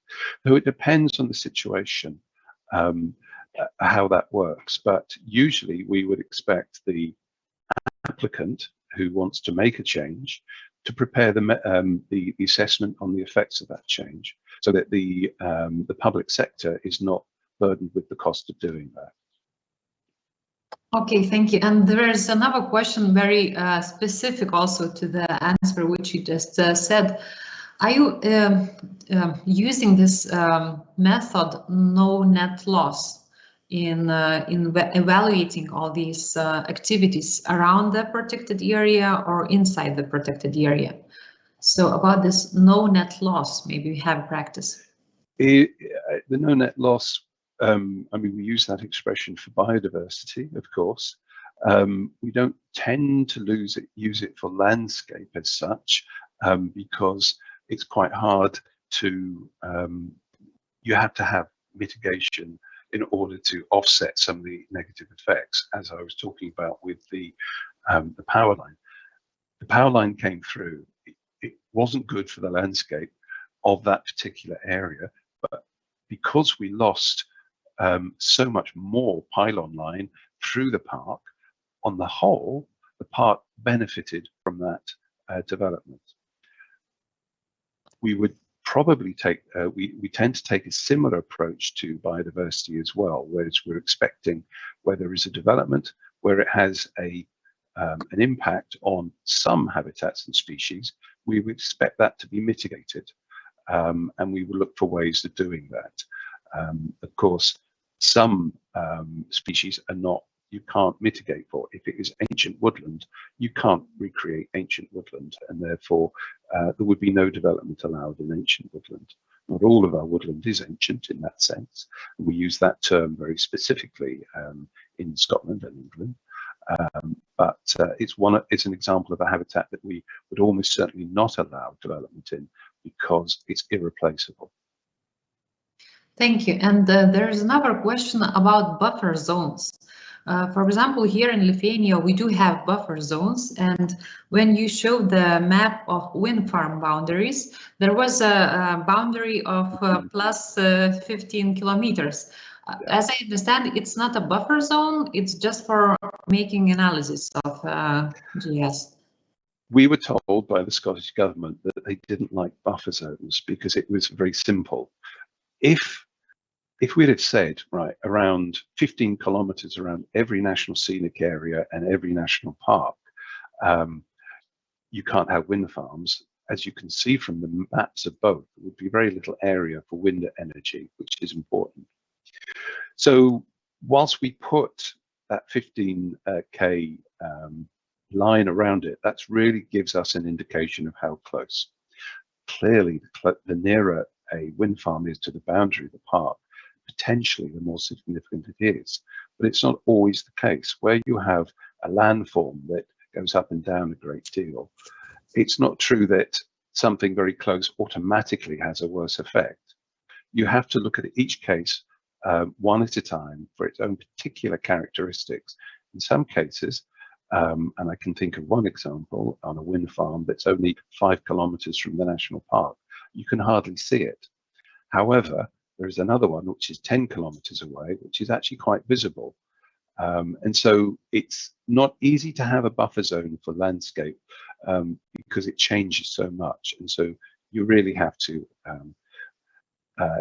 So it depends on the situation, how that works. But usually we would expect the applicant who wants to make a change to prepare the assessment on the effects of that change, so that the public sector is not burdened with the cost of doing that. Okay, thank you. And there is another question very specific also to the answer which you just said. Are you using this method, no net loss, in evaluating all these activities around the protected area or inside the protected area? So about this no net loss, maybe we have practice. The no net loss, I mean, we use that expression for biodiversity, of course. We don't tend to use it for landscape as such, because it's quite hard to, you have to have mitigation in order to offset some of the negative effects, as I was talking about with the power line. The power line came through. It wasn't good for the landscape of that particular area, but because we lost so much more pylon line through the park, on the whole, the park benefited from that development. We would probably take, we tend to take a similar approach to biodiversity as well, whereas we're expecting where there is a development, where it has an impact on some habitats and species, we would expect that to be mitigated, and we will look for ways of doing that. Of course, some species are not, you can't mitigate for. If it is ancient woodland, you can't recreate ancient woodland, and therefore there would be no development allowed in ancient woodland. Not all of our woodland is ancient in that sense. We use that term very specifically in Scotland and England. But it's an example of a habitat that we would almost certainly not allow development in because it's irreplaceable. Thank you. And there's another question about buffer zones. For example, here in Lithuania, we do have buffer zones, and when you show the map of wind farm boundaries, there was a boundary of plus 15 kilometers. As I understand, it's not a buffer zone, it's just for making analysis of GS. We were told by the Scottish government that they didn't like buffer zones because it was very simple. If we'd have said, right, around 15 kilometers around every national scenic area and every national park, you can't have wind farms, as you can see from the maps of both, there would be very little area for wind energy, which is important. So whilst we put that 15K line around it, that really gives us an indication of how close. Clearly, the nearer a wind farm is to the boundary of the park, potentially the more significant it is. But it's not always the case. Where you have a landform that goes up and down a great deal, it's not true that something very close automatically has a worse effect. You have to look at each case one at a time for its own particular characteristics. In some cases, and I can think of one example on a wind farm that's only 5 kilometers from the national park, you can hardly see it. However, there is another one which is 10 kilometers away, which is actually quite visible. And so it's not easy to have a buffer zone for landscape because it changes so much. And so you really have to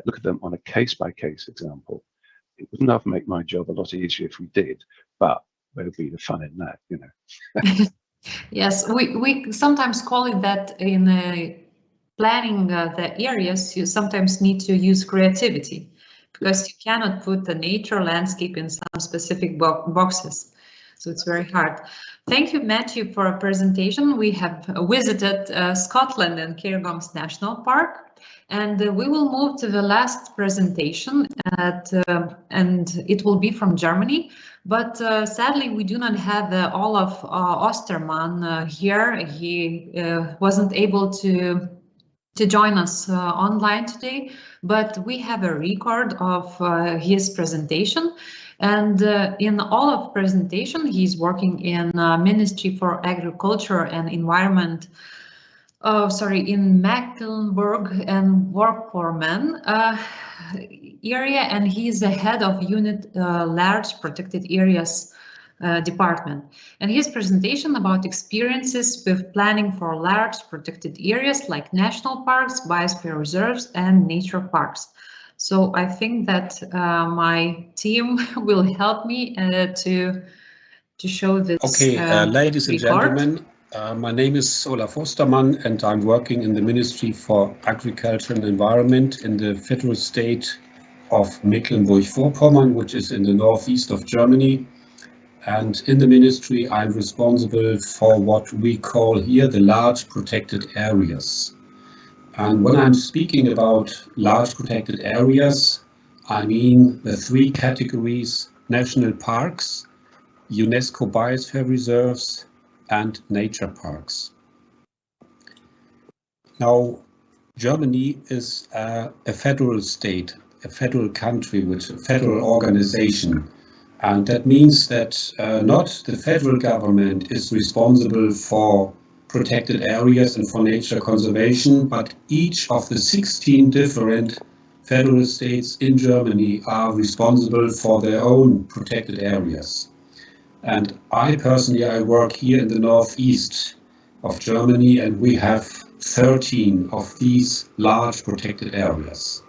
look at them on a case-by-case example. It wouldn't have make my job a lot easier if we did, but where would be the fun in that, you know? Yes, we sometimes call it that in planning the areas, you sometimes need to use creativity because you cannot put the nature landscape in some specific boxes. So it's very hard. Thank you, Matthew, for a presentation. We have visited Scotland and Cairngorms National Park, and we will move to the last presentation, and it will be from Germany. But sadly, we do not have Olaf Osterman here. He wasn't able to join us online today, but we have a record of his presentation. And in Olaf's presentation, he's working in Ministry for Agriculture and Environment, in Mecklenburg and Vorpommern area, and he's the head of unit large protected areas department. And his presentation about experiences with planning for large protected areas like national parks, biosphere reserves, and nature parks. So I think that my team will help me to show this. Okay, ladies and gentlemen, my name is Olaf Ostermann, and I'm working in the Ministry for Agriculture and Environment in the federal state of Mecklenburg-Vorpommern, which is in the northeast of Germany. And in the ministry, I'm responsible for what we call here the large protected areas. And when I'm speaking about large protected areas, I mean the three categories: national parks, UNESCO biosphere reserves, and nature parks. Now, Germany is a federal state, a federal country with a federal organization. And that means that not the federal government is responsible for protected areas and for nature conservation, but each of the 16 different federal states in Germany are responsible for their own protected areas. And I personally work here in the northeast of Germany, and we have 13 of these large protected areas.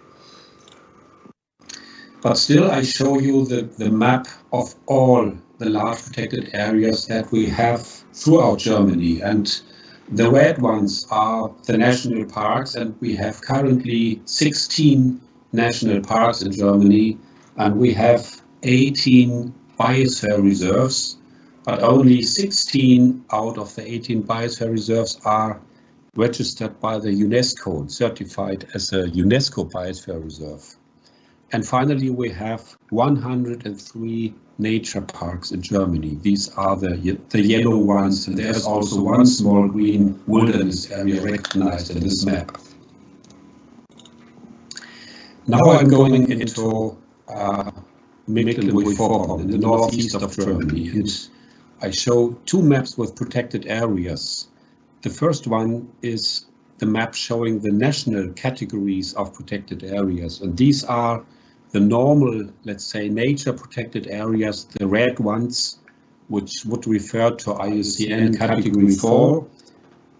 But still, I show you the map of all the large protected areas that we have throughout Germany. And the red ones are the national parks, and we have currently 16 national parks in Germany, and we have 18 biosphere reserves, but only 16 out of the 18 biosphere reserves are registered by the UNESCO and certified as a UNESCO biosphere reserve. And finally, we have 103 nature parks in Germany. These are the yellow ones, and there's also one small green wilderness area recognized in this map. Now I'm going into Mecklenburg-Vorpommern in the northeast of Germany, and I show two maps with protected areas. The first one is the map showing the national categories of protected areas, and these are the normal, let's say, nature protected areas, the red ones, which would refer to IUCN category 4.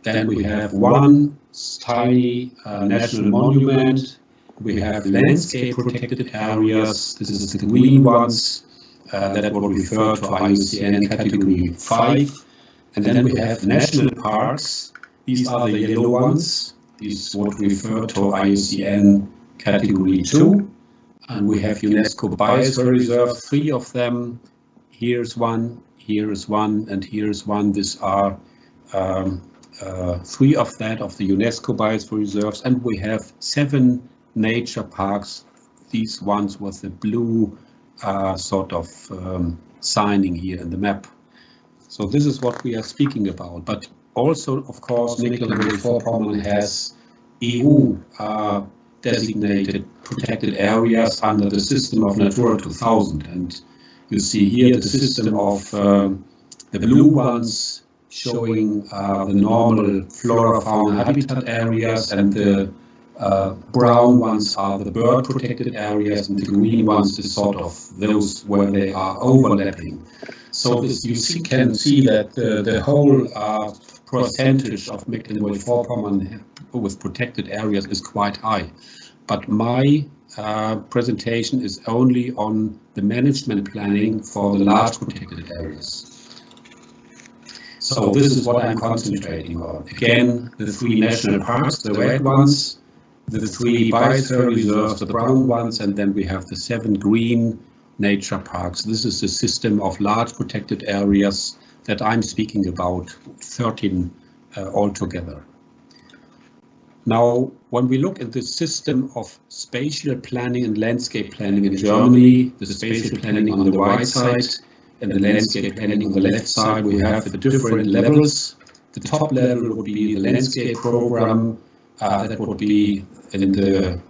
Then we have one tiny national monument. We have landscape protected areas. This is the green ones that would refer to IUCN category 5. And then we have national parks. These are the yellow ones. These would refer to IUCN category 2. And we have UNESCO Biosphere Reserve, 3 of them. Here's one, here is one, and here's one. These are 3 of that of the UNESCO Biosphere Reserves. And we have 7 nature parks, these ones with the blue signing here in the map. So this is what we are speaking about. But also, of course, Mecklenburg-Vorpommern has EU designated protected areas under the system of Natura 2000. And you see here the system of the blue ones showing the normal flora, fauna, habitat areas, and the brown ones are the bird protected areas, and the green ones is sort of those where they are overlapping. So this, you can see that the whole percentage of Mecklenburg-Vorpommern with protected areas is quite high. But my presentation is only on the management planning for the large protected areas. So this is what I'm concentrating on. Again, the 3 national parks, the red ones, the 3 biosphere reserves, the brown ones, and then we have the 7 green nature parks. This is the system of large protected areas that I'm speaking about, 13 altogether. Now, when we look at the system of spatial planning and landscape planning in Germany, the spatial planning on the right side and the landscape planning on the left side, we have the different levels. The top level would be the landscape program, that would be in the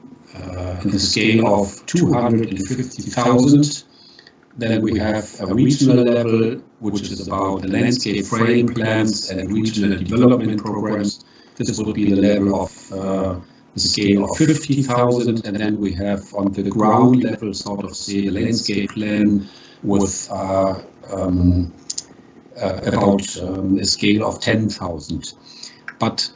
scale of 250,000. Then we have a regional level, which is about the landscape frame plans and regional development programs. This would be the level of the scale of 50,000, and then we have on the ground level, sort of say, a landscape plan with about a scale of 10,000. But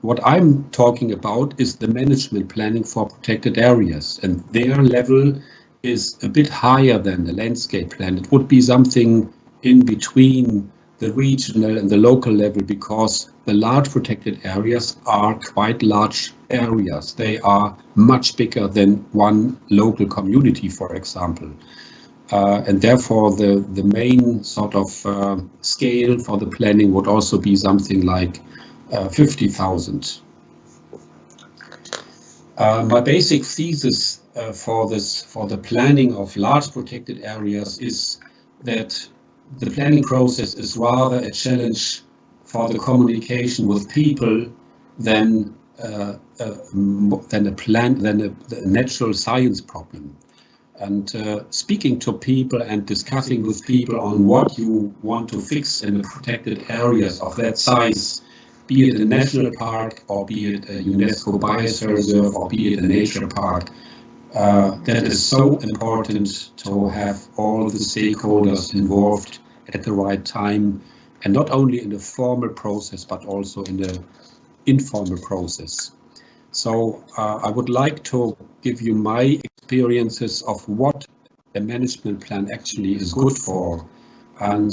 what I'm talking about is the management planning for protected areas, and their level is a bit higher than the landscape plan. It would be something in between the regional and the local level, because the large protected areas are quite large areas. They are much bigger than one local community, for example. And therefore the main sort of scale for the planning would also be something like 50,000. My basic thesis for the planning of large protected areas is that the planning process is rather a challenge for the communication with people than a natural science problem. And speaking to people and discussing with people on what you want to fix in the protected areas of that size, be it a national park or be it a UNESCO Biosphere Reserve or be it a nature park, that is so important to have all the stakeholders involved at the right time, and not only in the formal process, but also in the informal process. So I would like to give you my experiences of what a management plan actually is good for. And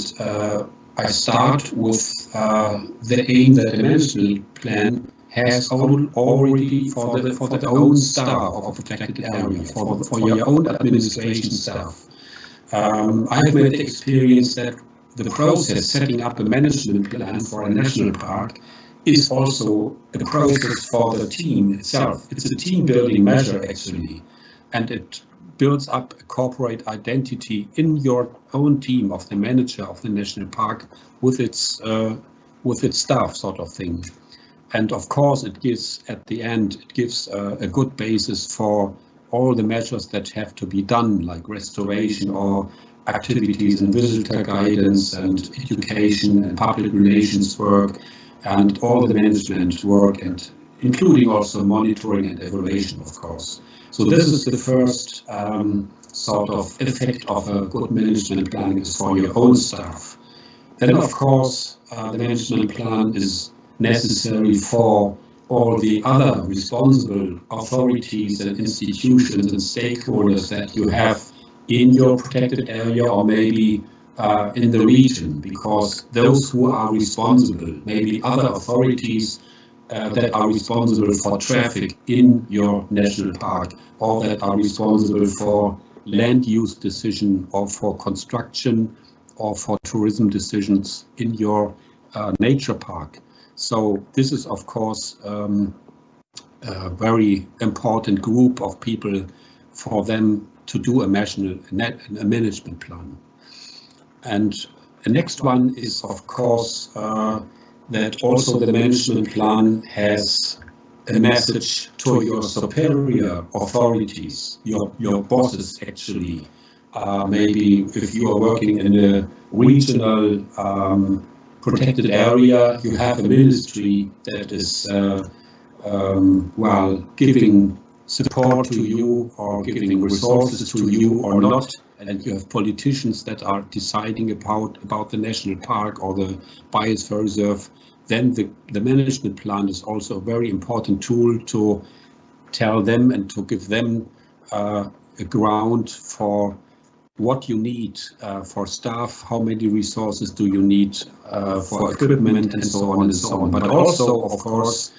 I start with the aim that the management plan has already for the own staff of a protected area, for your own administration staff. I have made the experience that the process setting up a management plan for a national park is also a process for the team itself. It's a team building measure actually, and it builds up a corporate identity in your own team of the manager of the national park with its staff, sort of thing. And of course, it gives at the end a good basis for all the measures that have to be done, like restoration or activities and visitor guidance and education and public relations work and all the management work, and including also monitoring and evaluation, of course. So this is the first sort of effect of a good management plan is for your own staff. Then, of course, the management plan is necessary for all the other responsible authorities and institutions and stakeholders that you have in your protected area or maybe in the region, because those who are responsible, maybe other authorities that are responsible for traffic in your national park, or that are responsible for land use decision or for construction or for tourism decisions in your nature park. So this is, of course, a very important group of people for them to do a management plan. And the next one is, of course, that also the management plan has a message to your superior authorities, your bosses actually. Maybe if you are working in a regional protected area, you have a ministry that is giving support to you or giving resources to you or not, and you have politicians that are deciding about the national park or the biosphere reserve, then the management plan is also a very important tool to tell them and to give them a ground for what you need for staff, how many resources do you need for equipment, and so on and so on. But also, of course,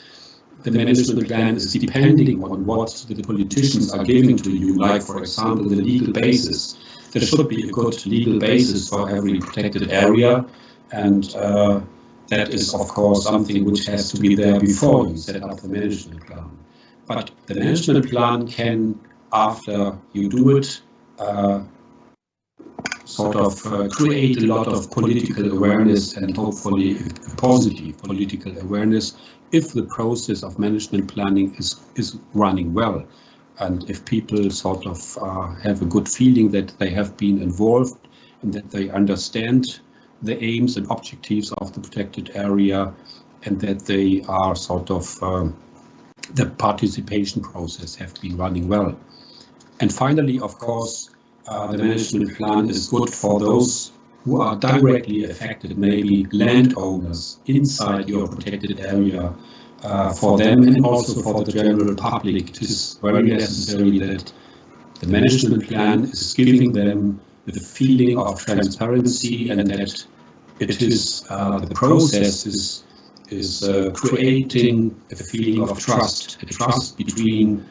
the management plan is depending on what the politicians are giving to you, like, for example, the legal basis. There should be a good legal basis for every protected area, and that is, of course, something which has to be there before you set up the management plan. But the management plan can, after you do it, create a lot of political awareness and hopefully a positive political awareness if the process of management planning is running well, and if people have a good feeling that they have been involved and that they understand the aims and objectives of the protected area, and that they are the participation process have been running well. And finally, of course, the management plan is good for those who are directly affected, maybe landowners inside your protected area. For them and also for the general public, it is very necessary that the management plan is giving them the feeling of transparency, and that it is the process is creating a feeling of trust, a trust between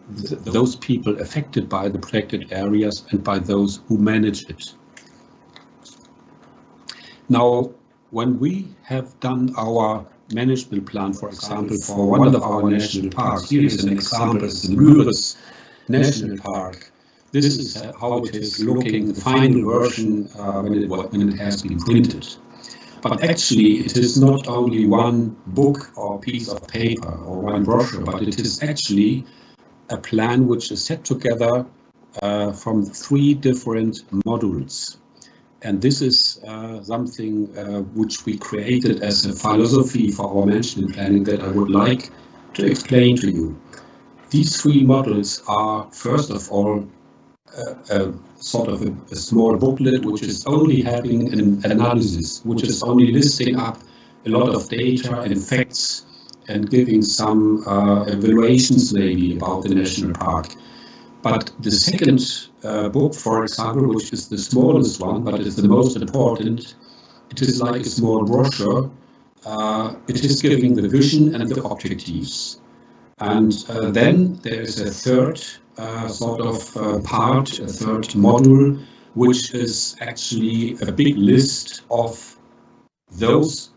those people affected by the protected areas and by those who manage it. Now, when we have done our management plan, for example, for one of our national parks, here is an example, it's the Mures National Park. This is how it is looking, the final version when it has been printed. But actually, it is not only one book or piece of paper or one brochure, but it is actually a plan which is set together from 3 different modules. And this is something which we created as a philosophy for our management planning that I would like to explain to you. These 3 modules are, first of all, sort of a small booklet which is only having an analysis, which is only listing up a lot of data and facts and giving some evaluations maybe about the national park. But the second book, for example, which is the smallest one, but it's the most important, it is like a small brochure. It is giving the vision and the objectives. And then there is a third sort of part, a third module, which is actually a big list of those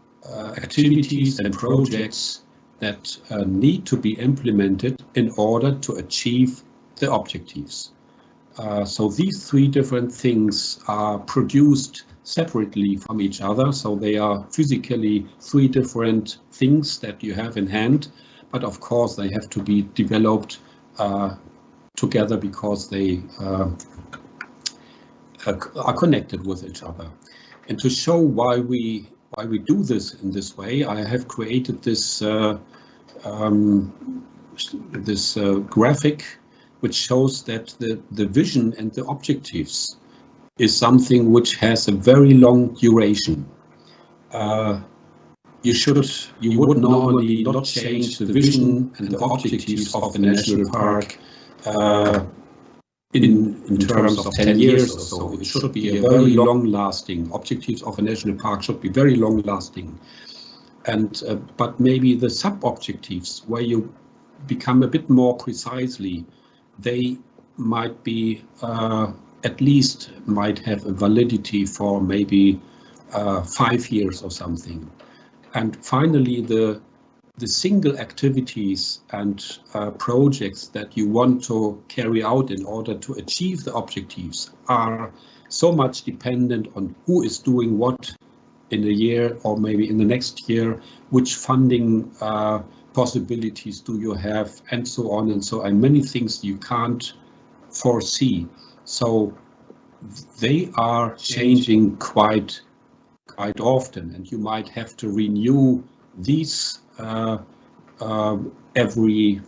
activities and projects that need to be implemented in order to achieve the objectives. So these three different things are produced separately from each other. So they are physically three different things that you have in hand, but of course they have to be developed together because they are connected with each other. And to show why we do this in this way, I have created this graphic which shows that the vision and the objectives is something which has a very long duration. You would normally not change the vision and the objectives of the national park in terms of 10 years or so. It should be a very long-lasting. Objectives of a national park should be very long-lasting. And but maybe the sub-objectives, where you become a bit more precisely, they might be at least might have a validity for maybe 5 years or something. And finally, the single activities and projects that you want to carry out in order to achieve the objectives are so much dependent on who is doing what in a year or maybe in the next year, which funding possibilities do you have, and so on and so on. Many things you can't foresee. So they are changing quite often, and you might have to renew these every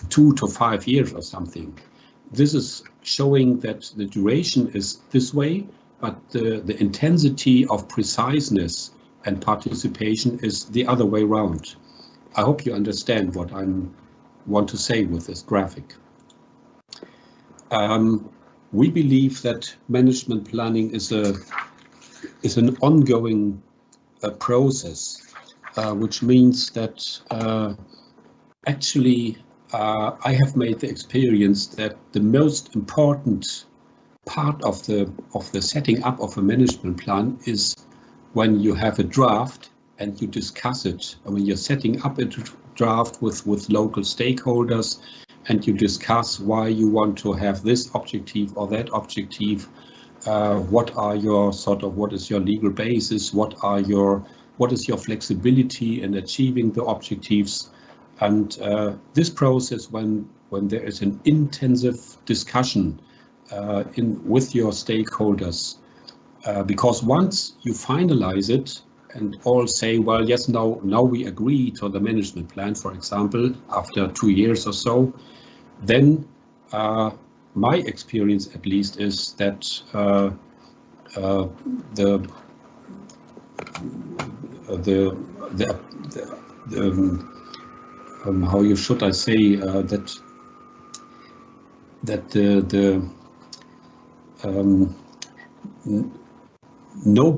2 to 5 years or something. This is showing that the duration is this way, but the intensity of preciseness and participation is the other way around. I hope you understand what I want to say with this graphic. We believe that management planning is an ongoing process, which means that actually I have made the experience that the most important part of the setting up of a management plan is when you have a draft and you discuss it. I mean, you're setting up a draft with local stakeholders, and you discuss why you want to have this objective or that objective. What is your legal basis? What is your flexibility in achieving the objectives? And this process, when there is an intensive discussion with your stakeholders, because once you finalize it and all say, well, yes, now we agree to the management plan, for example, after 2 years or so, then my experience at least is that how should I say no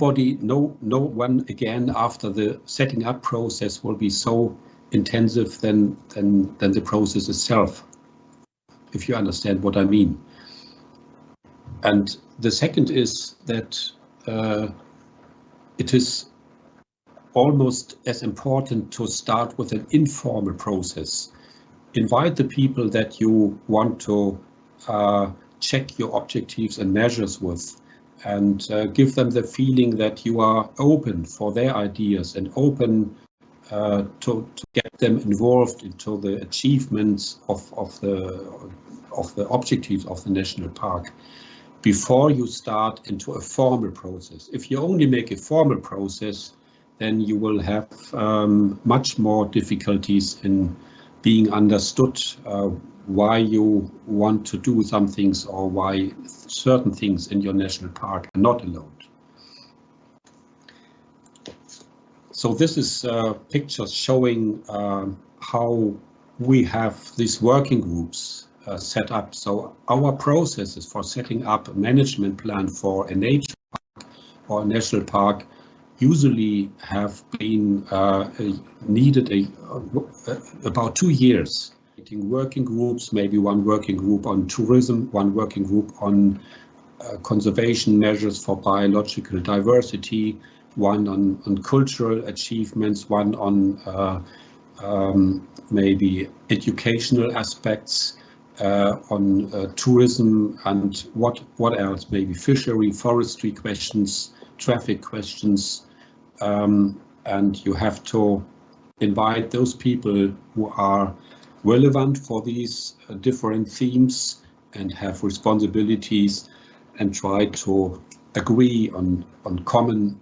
one again after the setting up process will be so intensive than the process itself, if you understand what I mean. And the second is that it is almost as important to start with an informal process. Invite the people that you want to check your objectives and measures with, and give them the feeling that you are open for their ideas and open to get them involved into the achievements of the objectives of the national park before you start into a formal process. If you only make a formal process, then you will have much more difficulties in being understood why you want to do some things or why certain things in your national park are not allowed. So this is pictures showing how we have these working groups set up. So our processes for setting up a management plan for a nature park or a national park usually have been needed about 2 years. Working groups, maybe one working group on tourism, one working group on conservation measures for biological diversity, one on cultural achievements, one on maybe educational aspects, on tourism, and what else, maybe fishery, forestry questions, traffic questions, and you have to invite those people who are relevant for these different themes and have responsibilities, and try to agree on common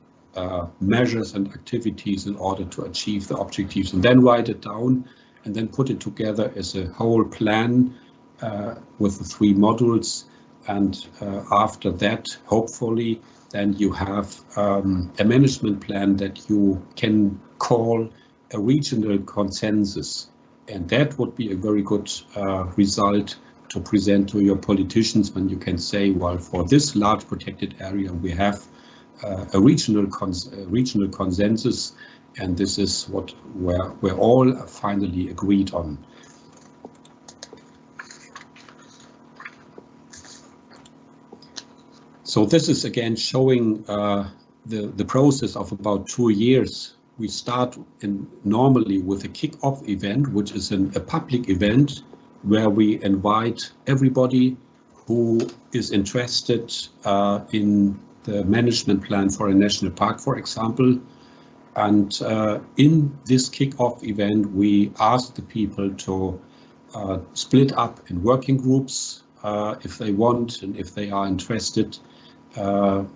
measures and activities in order to achieve the objectives, and then write it down and then put it together as a whole plan with the 3 modules. And after that, hopefully, then you have a management plan that you can call a regional consensus. And that would be a very good result to present to your politicians when you can say, well, for this large protected area, we have a regional consensus, and this is what we're all finally agreed on. So this is again showing the process of about 2 years. We start normally with a kick-off event, which is a public event where we invite everybody who is interested in the management plan for a national park, for example. And in this kick-off event, we ask the people to split up in working groups if they want and if they are interested.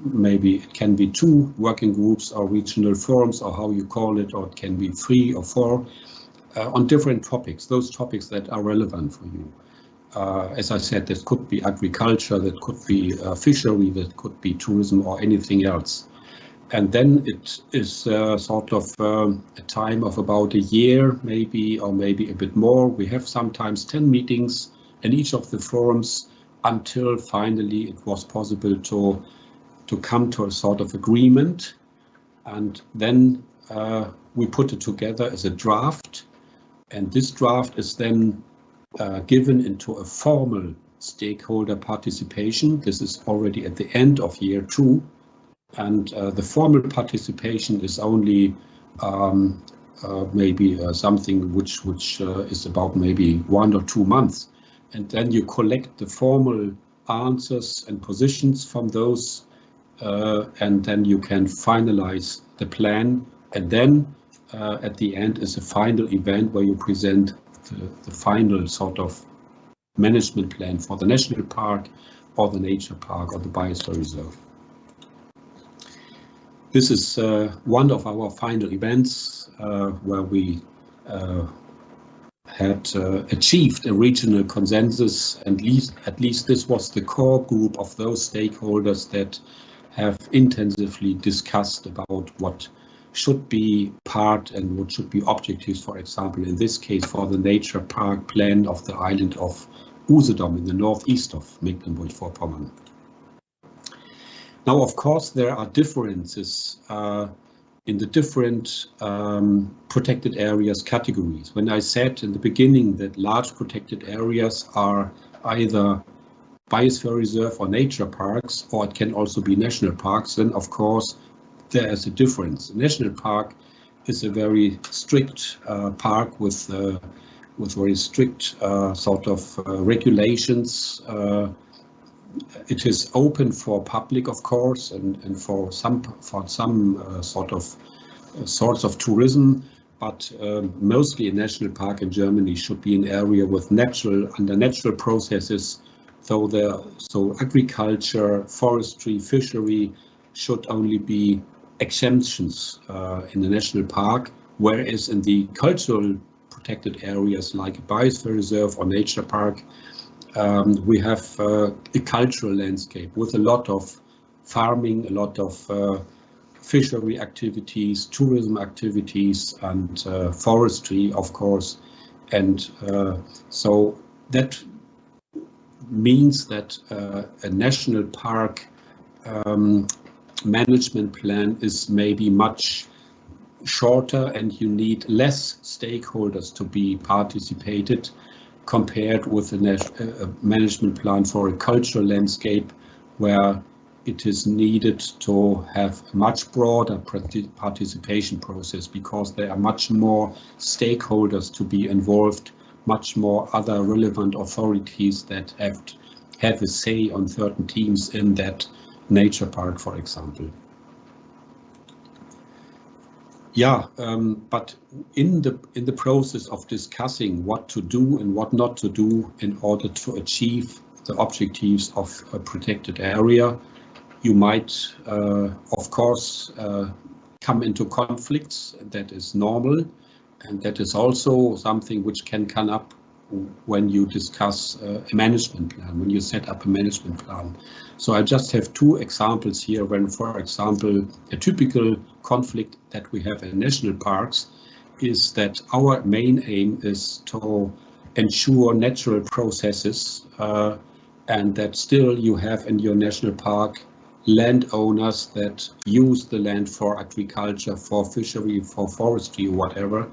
Maybe it can be 2 working groups or regional forums, or how you call it, or it can be 3 or 4 on different topics, those topics that are relevant for you. As I said, this could be agriculture, that could be fishery, that could be tourism, or anything else. And then it is sort of a time of about a year, maybe, or maybe a bit more. We have sometimes 10 meetings in each of the forums until finally it was possible to come to a sort of agreement. And then we put it together as a draft. And this draft is then given into a formal stakeholder participation. This is already at the end of year 2. And the formal participation is only maybe something which is about maybe 1 or 2 months. And then you collect the formal answers and positions from those, and then you can finalize the plan. And then at the end is a final event where you present the final sort of management plan for the national park or the nature park or the biosphere reserve. This is one of our final events where we had achieved a regional consensus, and at least this was the core group of those stakeholders that have intensively discussed about what should be part and what should be objectives, for example, in this case for the nature park plan of the island of Usedom in the northeast of Mecklenburg-Vorpommern. Now, of course, there are differences in the different protected areas categories. When I said in the beginning that large protected areas are either biosphere reserve or nature parks, or it can also be national parks, then of course there is a difference. A national park is a very strict park with very strict sort of regulations. It is open for public, of course, and for some sort of sorts of tourism, but mostly a national park in Germany should be an area with under natural processes. So agriculture, forestry, fishery should only be exemptions in the national park, whereas in the cultural protected areas like a biosphere reserve or nature park. We have a cultural landscape with a lot of farming, a lot of fishery activities, tourism activities, and forestry, of course. And so that means that a national park management plan is maybe much shorter, and you need less stakeholders to be participated compared with a management plan for a cultural landscape, where it is needed to have a much broader participation process, because there are much more stakeholders to be involved, much more other relevant authorities that have a say on certain teams in that nature park, for example. Yeah, but in the process of discussing what to do and what not to do in order to achieve the objectives of a protected area, you might, of course, come into conflicts. That is normal, and that is also something which can come up when you discuss a management plan, when you set up a management plan. So I just have two examples here when, for example, a typical conflict that we have in national parks is that our main aim is to ensure natural processes, and that still you have in your national park landowners that use the land for agriculture, for fishery, for forestry, whatever,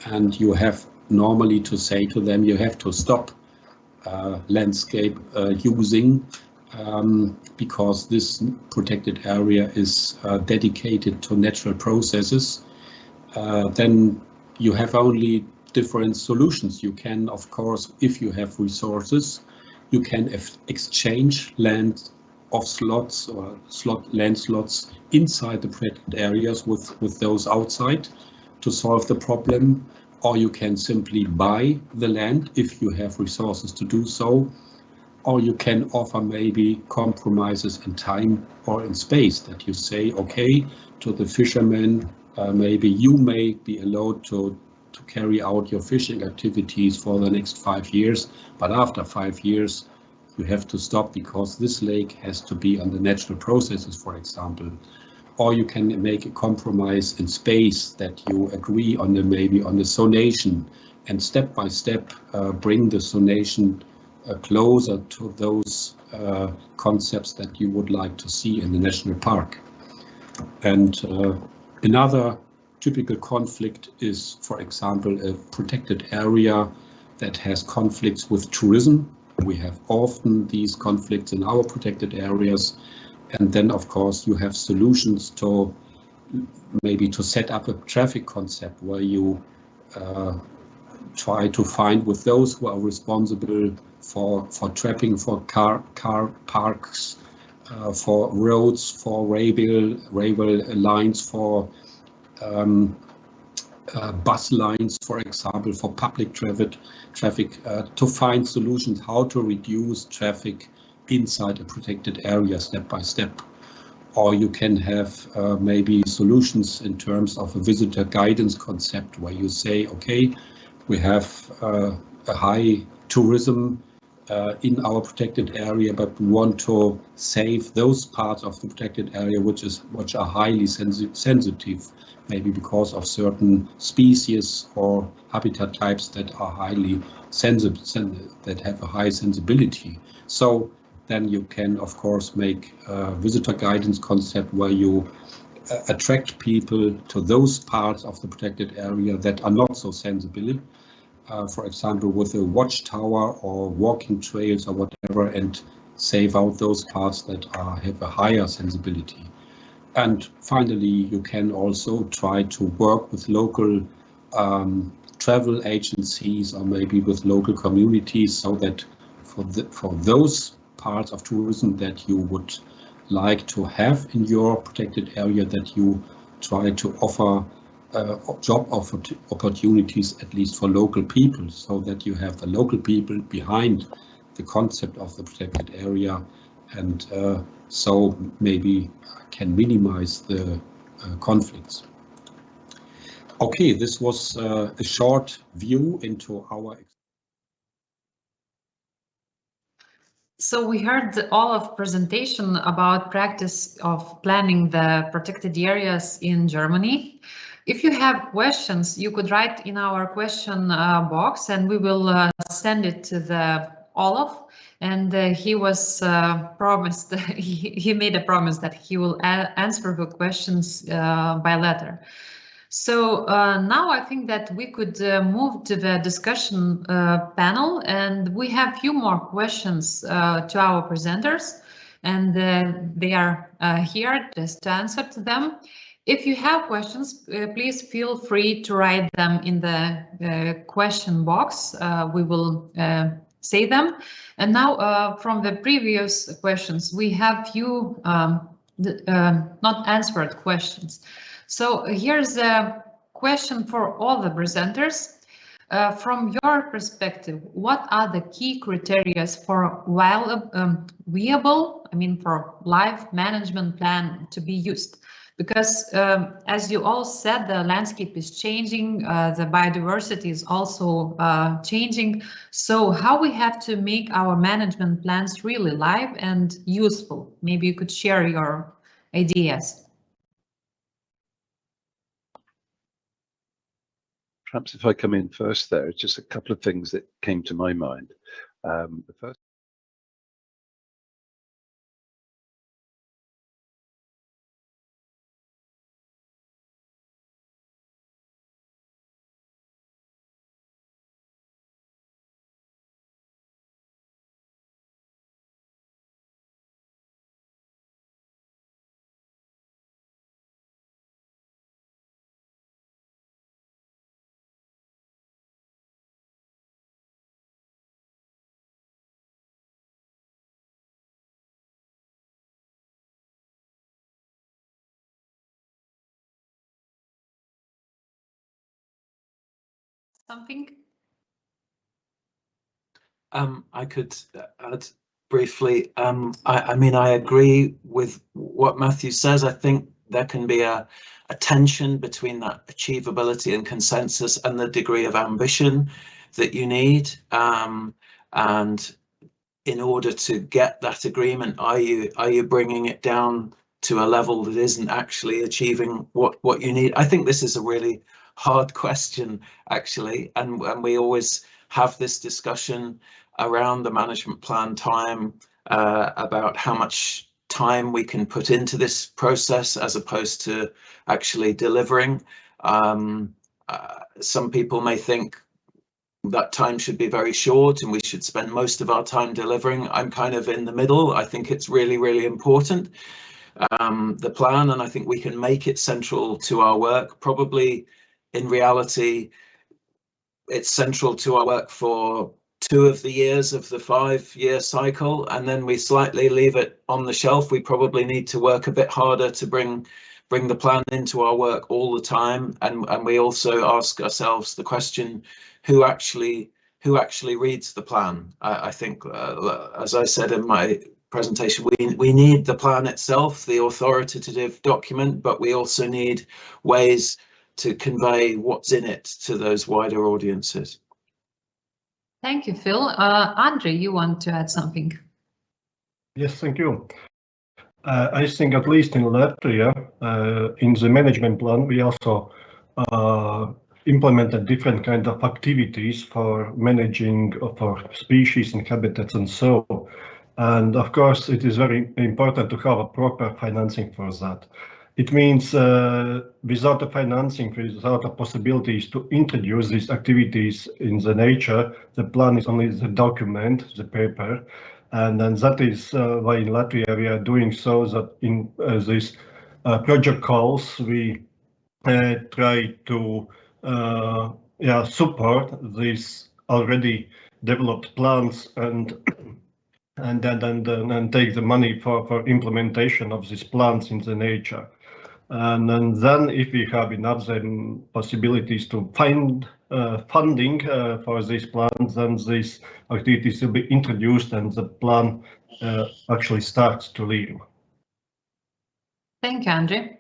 and you have normally to say to them, you have to stop landscape using, because this protected area is dedicated to natural processes. Then you have only different solutions. You can, of course, if you have resources, you can exchange land of slots or land slots inside the protected areas with those outside to solve the problem. Or you can simply buy the land if you have resources to do so, or you can offer maybe compromises in time or in space, that you say, okay, to the fishermen, maybe you may be allowed to carry out your fishing activities for the next 5 years, but after 5 years you have to stop because this lake has to be on the natural processes, for example. Or you can make a compromise in space, that you agree on maybe on the zonation, and step by step bring the zonation closer to those concepts that you would like to see in the national park. And another typical conflict is, for example, a protected area that has conflicts with tourism. We have often these conflicts in our protected areas. And then, of course, you have solutions to maybe to set up a traffic concept where you try to find with those who are responsible for trapping, for car parks, for roads, for railway lines, for bus lines, for example, for public traffic, to find solutions how to reduce traffic inside a protected area step by step. Or you can have maybe solutions in terms of a visitor guidance concept where you say, okay, we have a high tourism in our protected area, but we want to save those parts of the protected area which are highly sensitive, maybe because of certain species or habitat types that are highly sensitive, that have a high sensibility. So then you can, of course, make a visitor guidance concept where you attract people to those parts of the protected area that are not so sensible. For example, with a watchtower or walking trails or whatever, and save out those parts that have a higher sensibility. And finally, you can also try to work with local travel agencies or maybe with local communities, so that for those parts of tourism that you would like to have in your protected area, that you try to offer job opportunities, at least for local people, so that you have the local people behind the concept of the protected area, and so maybe can minimize the conflicts. Okay, this was a short view into our. So we heard all of presentation about practice of planning the protected areas in Germany. If you have questions, you could write in our question box, and we will send it to the Olaf. And he was promised, he made a promise that he will answer the questions by letter. So now I think that we could move to the discussion panel, and we have a few more questions to our presenters, and they are here just to answer to them. If you have questions, please feel free to write them in the question box. We will say them. And now from the previous questions, we have few not answered questions. So here's a question for all the presenters. From your perspective, what are the key criteria for viable, for life management plan to be used? Because as you all said, the landscape is changing, the biodiversity is also changing. So how we have to make our management plans really live and useful? Maybe you could share your ideas. Perhaps if I come in first there, just a couple of things that came to my mind. The first. Something? I could add briefly. I agree with what Matthew says. I think there can be a tension between that achievability and consensus and the degree of ambition that you need. And in order to get that agreement, are you bringing it down to a level that isn't actually achieving what you need? I think this is a really hard question, actually, and we always have this discussion around the management plan time about how much time we can put into this process as opposed to actually delivering. Some people may think that time should be very short and we should spend most of our time delivering. I'm kind of in the middle. I think it's really, really important, the plan, and I think we can make it central to our work. Probably in reality, it's central to our work for 2 of the years of the 5-year cycle, and then we slightly leave it on the shelf. We probably need to work a bit harder to bring the plan into our work all the time, and we also ask ourselves the question, who actually reads the plan? I think, as I said in my presentation, we need the plan itself, the authoritative document, but we also need ways to convey what's in it to those wider audiences. Thank you, Phil. Andre, you want to add something? Yes, thank you. I think at least in Latvia, in the management plan, we also implemented different kinds of activities for managing for species and habitats and so. And of course, it is very important to have a proper financing for that. It means without the financing, without the possibilities to introduce these activities in the nature, the plan is only the document, the paper. And then that is why in Latvia we are doing so that in these project calls, we try to support these already developed plans and then take the money for implementation of these plans in the nature. And then if we have enough possibilities to find funding for these plans, then these activities will be introduced and the plan actually starts to live. Thank you, Andre.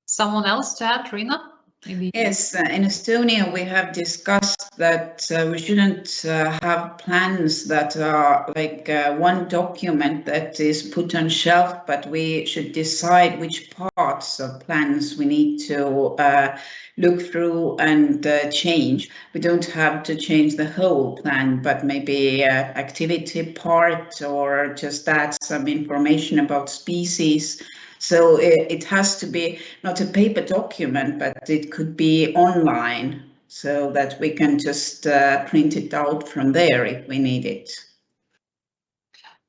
Someone else to add, Rina? Maybe. Yes, in Estonia we have discussed that we shouldn't have plans that are like one document that is put on shelf, but we should decide which parts of plans we need to look through and change. We don't have to change the whole plan, but maybe activity part, or just add some information about species. So it has to be not a paper document, but it could be online, so that we can just print it out from there if we need it.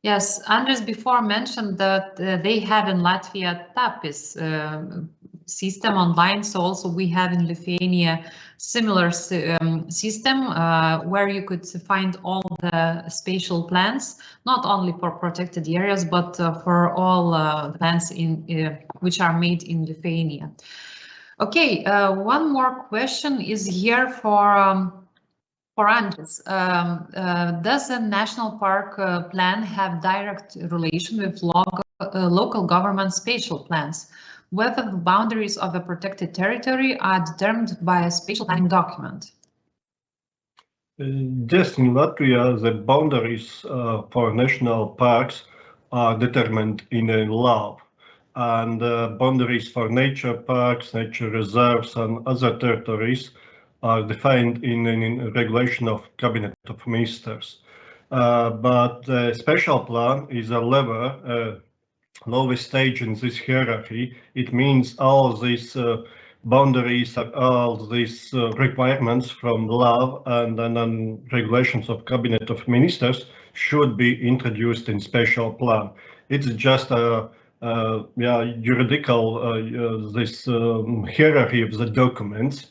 Yes, Andres before mentioned that they have in Latvia TAPIS system online. So also we have in Lithuania similar system where you could find all the spatial plans, not only for protected areas, but for all plans in which are made in Lithuania. Okay, one more question is here for Andres. Does the national park plan have direct relation with local government spatial plans, whether the boundaries of a protected territory are determined by a spatial planning document? Yes, in Latvia, the boundaries for national parks are determined in a law, and boundaries for nature parks, nature reserves, and other territories are defined in regulation of Cabinet of Ministers. But the special plan is a lever, lowest stage in this hierarchy. It means all these boundaries, all these requirements from law and then regulations of Cabinet of Ministers should be introduced in special plan. It's just a juridical this hierarchy of the documents.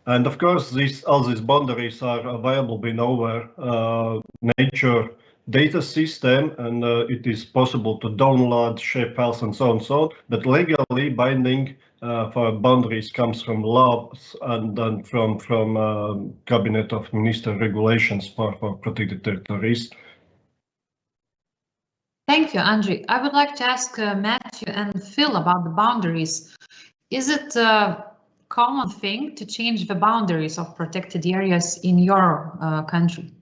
And of course, all these boundaries are available in our nature data system, and it is possible to download shape files and so on. But legally binding for boundaries comes from laws and then from Cabinet of Minister regulations for protected territories. Thank you, Andrei. I would like to ask Matthew and Phil about the boundaries. Is it a common thing to change the boundaries of protected areas in your country?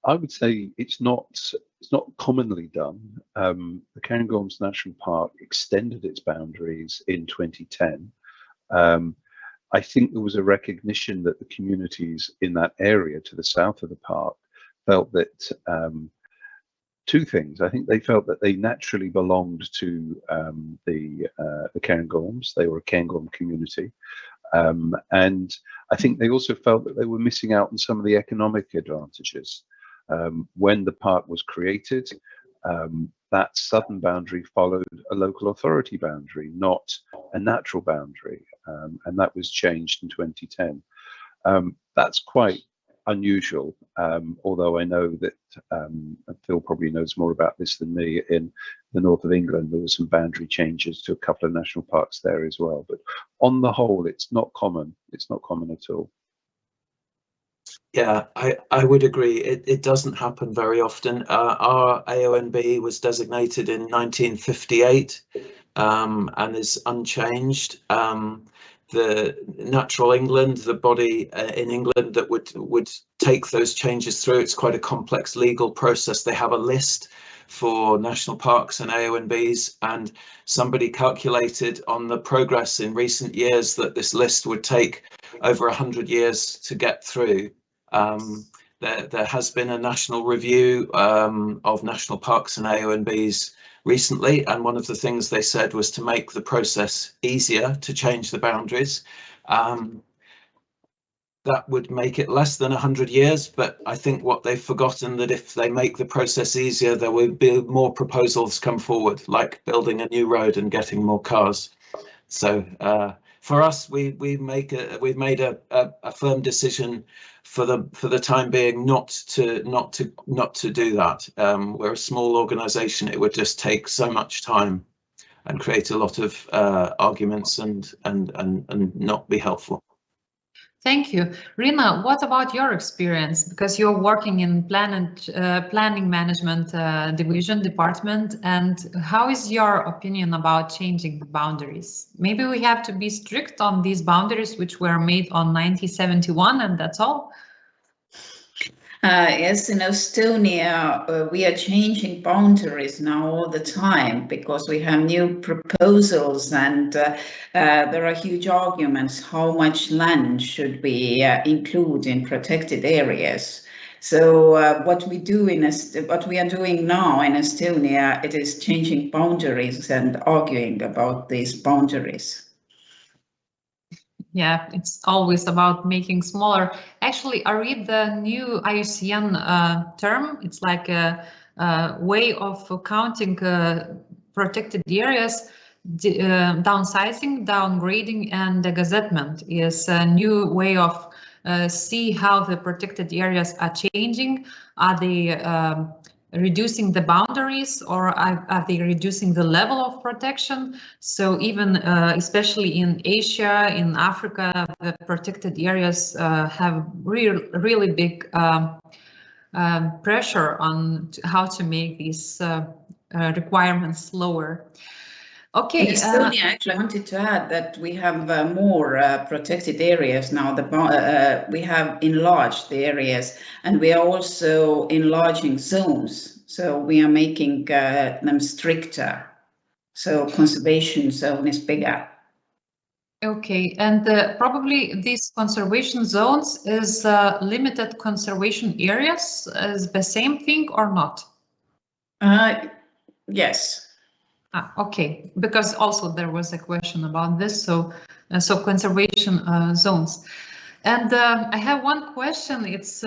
I would say it's not commonly done. The Cairngorms National Park extended its boundaries in 2010. I think there was a recognition that the communities in that area to the south of the park felt that two things. I think they felt that they naturally belonged to the Cairngorms. They were a Cairngorm community. And I think they also felt that they were missing out on some of the economic advantages. When the park was created, that southern boundary followed a local authority boundary, not a natural boundary, and that was changed in 2010. That's quite unusual, although I know that Phil probably knows more about this than me. In the north of England, there were some boundary changes to a couple of national parks there as well. But on the whole, it's not common. It's not common at all. Yeah, I would agree. It doesn't happen very often. Our AONB was designated in 1958 and is unchanged. The Natural England, the body in England that would take those changes through, it's quite a complex legal process. They have a list for national parks and AONBs, and somebody calculated on the progress in recent years that this list would take over 100 years to get through. There has been a national review of national parks and AONBs recently, and one of the things they said was to make the process easier to change the boundaries. That would make it less than 100 years, but I think what they've forgotten that if they make the process easier, there will be more proposals come forward, like building a new road and getting more cars. So for us, we've made a firm decision for the time being not to do that. We're a small organisation; it would just take so much time and create a lot of arguments and not be helpful. Thank you. Rina, what about your experience? Because you're working in planning management department, and how is your opinion about changing the boundaries? Maybe we have to be strict on these boundaries which were made on 1971 and that's all? Yes, in Estonia, we are changing boundaries now all the time because we have new proposals and there are huge arguments how much land should we include in protected areas. So what we are doing now in Estonia, it is changing boundaries and arguing about these boundaries. Yeah, it's always about making smaller. Actually, I read the new IUCN term. It's like a way of counting protected areas. Downsizing, downgrading, and gazettement is a new way of see how the protected areas are changing. Are they reducing the boundaries, or are they reducing the level of protection? So even especially in Asia, in Africa, the protected areas have really big pressure on how to make these requirements lower. Okay. In Estonia, actually, I wanted to add that we have more protected areas now. We have enlarged the areas, and we are also enlarging zones. So we are making them stricter. So conservation zone is bigger. Okay, and probably these conservation zones is limited conservation areas is the same thing or not? Yes. Okay, because also there was a question about this, so conservation zones. And I have one question. It's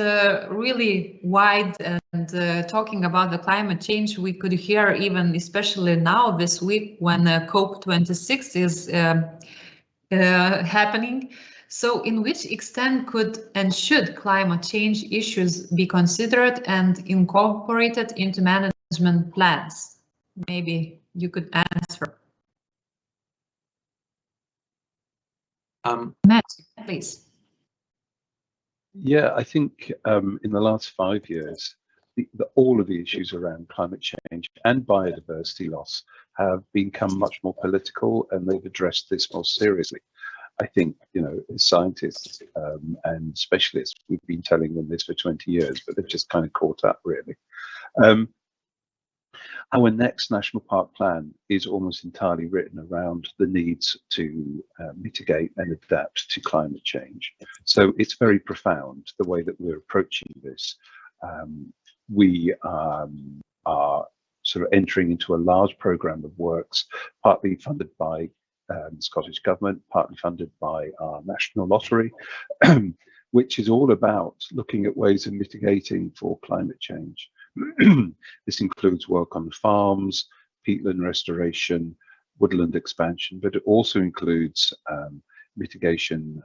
really wide, and talking about the climate change, we could hear even especially now this week when COP26 is happening. So in which extent could and should climate change issues be considered and incorporated into management plans? Maybe you could answer. Matt, please. Yeah, I think in the last 5 years, all of the issues around climate change and biodiversity loss have become much more political, and they've addressed this more seriously. I think, you know, as scientists and specialists, we've been telling them this for 20 years, but they've just kind of caught up, really. Our next national park plan is almost entirely written around the needs to mitigate and adapt to climate change. So it's very profound the way that we're approaching this. We are sort of entering into a large programme of works, partly funded by the Scottish Government, partly funded by our National Lottery, which is all about looking at ways of mitigating for climate change. This includes work on farms, peatland restoration, woodland expansion, but it also includes mitigation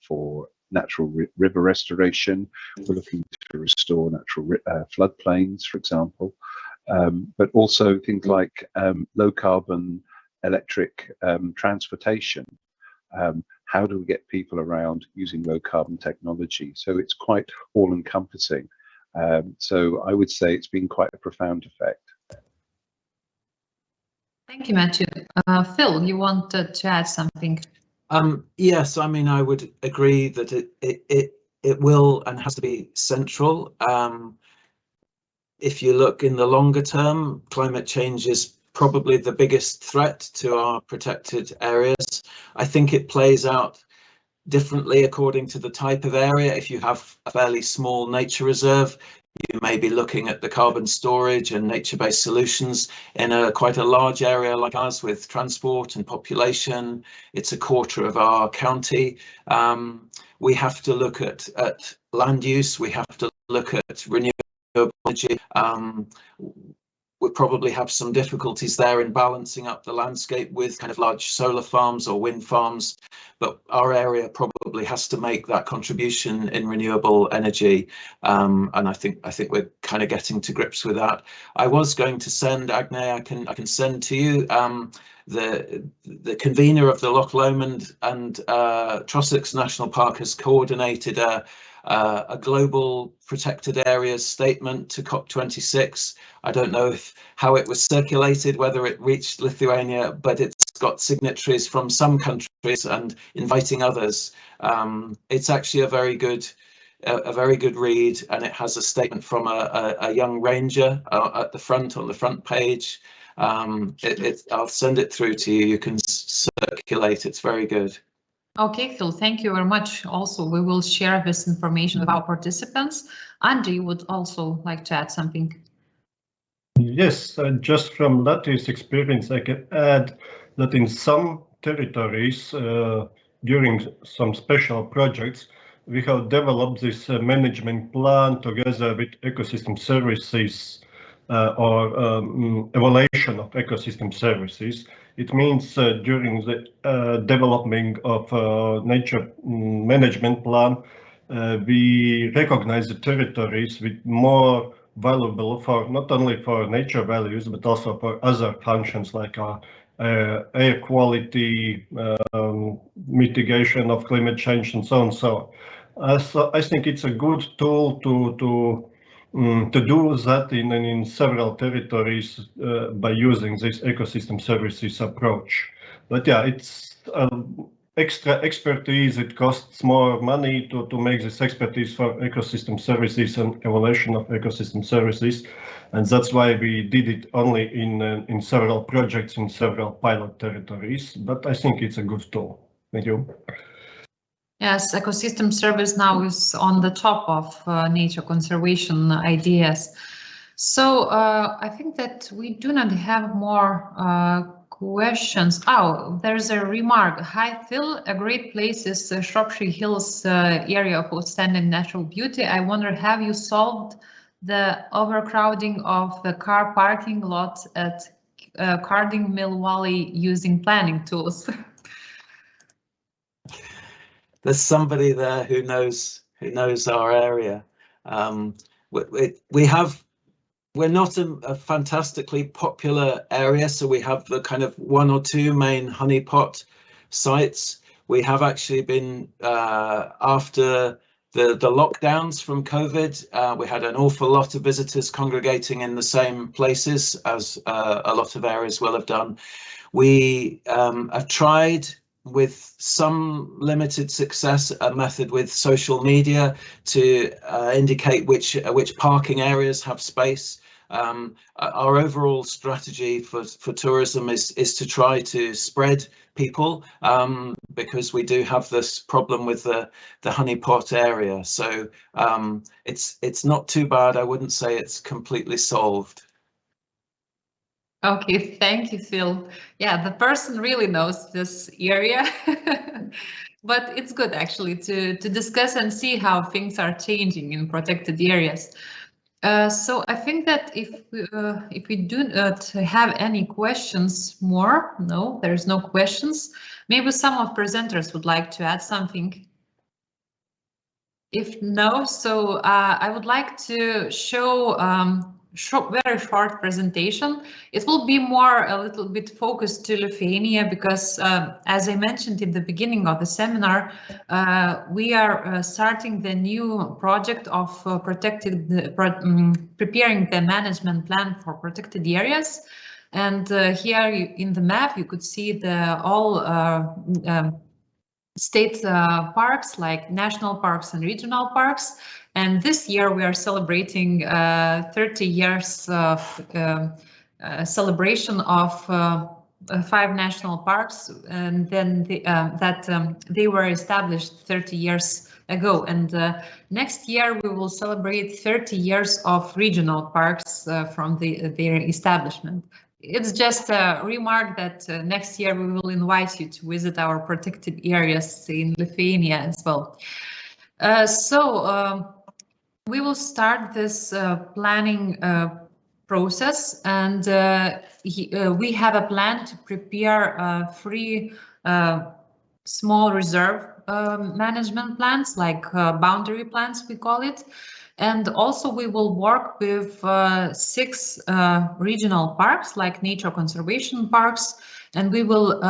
for natural river restoration. We're looking to restore natural floodplains, for example, but also things like low carbon electric transportation. How do we get people around using low carbon technology? So it's quite all encompassing. So I would say it's been quite a profound effect. Thank you, Matthew. Phil, you wanted to add something? Yes, I mean, I would agree that it will and has to be central. If you look in the longer term, climate change is probably the biggest threat to our protected areas. I think it plays out differently according to the type of area. If you have a fairly small nature reserve, you may be looking at the carbon storage and nature-based solutions. In quite a large area like ours with transport and population, it's a quarter of our county. We have to look at land use, we have to look at renewable energy. we probably have some difficulties there in balancing up the landscape with kind of large solar farms or wind farms, but our area probably has to make that contribution in renewable energy, and I think we're kind of getting to grips with that. I was going to send Agne, I can send to you the convener of the Loch Lomond and Trossachs National Park has coordinated a global protected areas statement to COP26. I don't know how it was circulated, whether it reached Lithuania, but it's got signatories from some countries and inviting others. It's actually a very good read, and it has a statement from a young ranger at the front, on the front page. I'll send it through to you. You can circulate. It's very good. Okay, Phil, thank you very much. Also, we will share this information with our participants. Andrew, you would also like to add something? Yes, just from Latvia's experience, I can add that in some territories, during some special projects, we have developed this management plan together with ecosystem services or evaluation of ecosystem services. It means during the development of nature management plan, we recognize the territories with more valuable for not only for nature values, but also for other functions like air quality, mitigation of climate change, and so on. So I think it's a good tool to do that in several territories by using this ecosystem services approach. But yeah, it's extra expertise. It costs more money to make this expertise for ecosystem services and evaluation of ecosystem services, and that's why we did it only in several projects in several pilot territories. But I think it's a good tool. Thank you. Yes, ecosystem service now is on the top of nature conservation ideas. So I think that we do not have more questions. Oh, there's a remark. Hi, Phil. A great place is Shropshire Hills area of outstanding natural beauty. I wonder, have you solved the overcrowding of the car parking lot at Carding Mill Valley using planning tools? There's somebody there who knows our area. We're not a fantastically popular area, so we have the kind of 1 or 2 main honeypot sites. We have actually been after the lockdowns from COVID, we had an awful lot of visitors congregating in the same places as a lot of areas will have done. We have tried, with some limited success, a method with social media to indicate which parking areas have space. Our overall strategy for tourism is to try to spread people, because we do have this problem with the honeypot area. So it's not too bad. I wouldn't say it's completely solved. Okay, thank you, Phil. Yeah, the person really knows this area, but it's good actually to discuss and see how things are changing in protected areas. So I think that if we do not have any questions more, no, there's no questions. Maybe some of presenters would like to add something. If no, so I would like to show very short presentation. It will be a little bit focused to Lithuania because, as I mentioned in the beginning of the seminar, we are starting the new project of preparing the management plan for protected areas. And here in the map, you could see all state parks, like national parks and regional parks. And this year we are celebrating 30 years of celebration of 5 national parks, and then they were established 30 years ago. And next year we will celebrate 30 years of regional parks from their establishment. It's just a remark that next year we will invite you to visit our protected areas in Lithuania as well. So we will start this planning process, and we have a plan to prepare 3 small reserve management plans, like boundary plans we call it. And also we will work with 6 regional parks, like nature conservation parks, and we will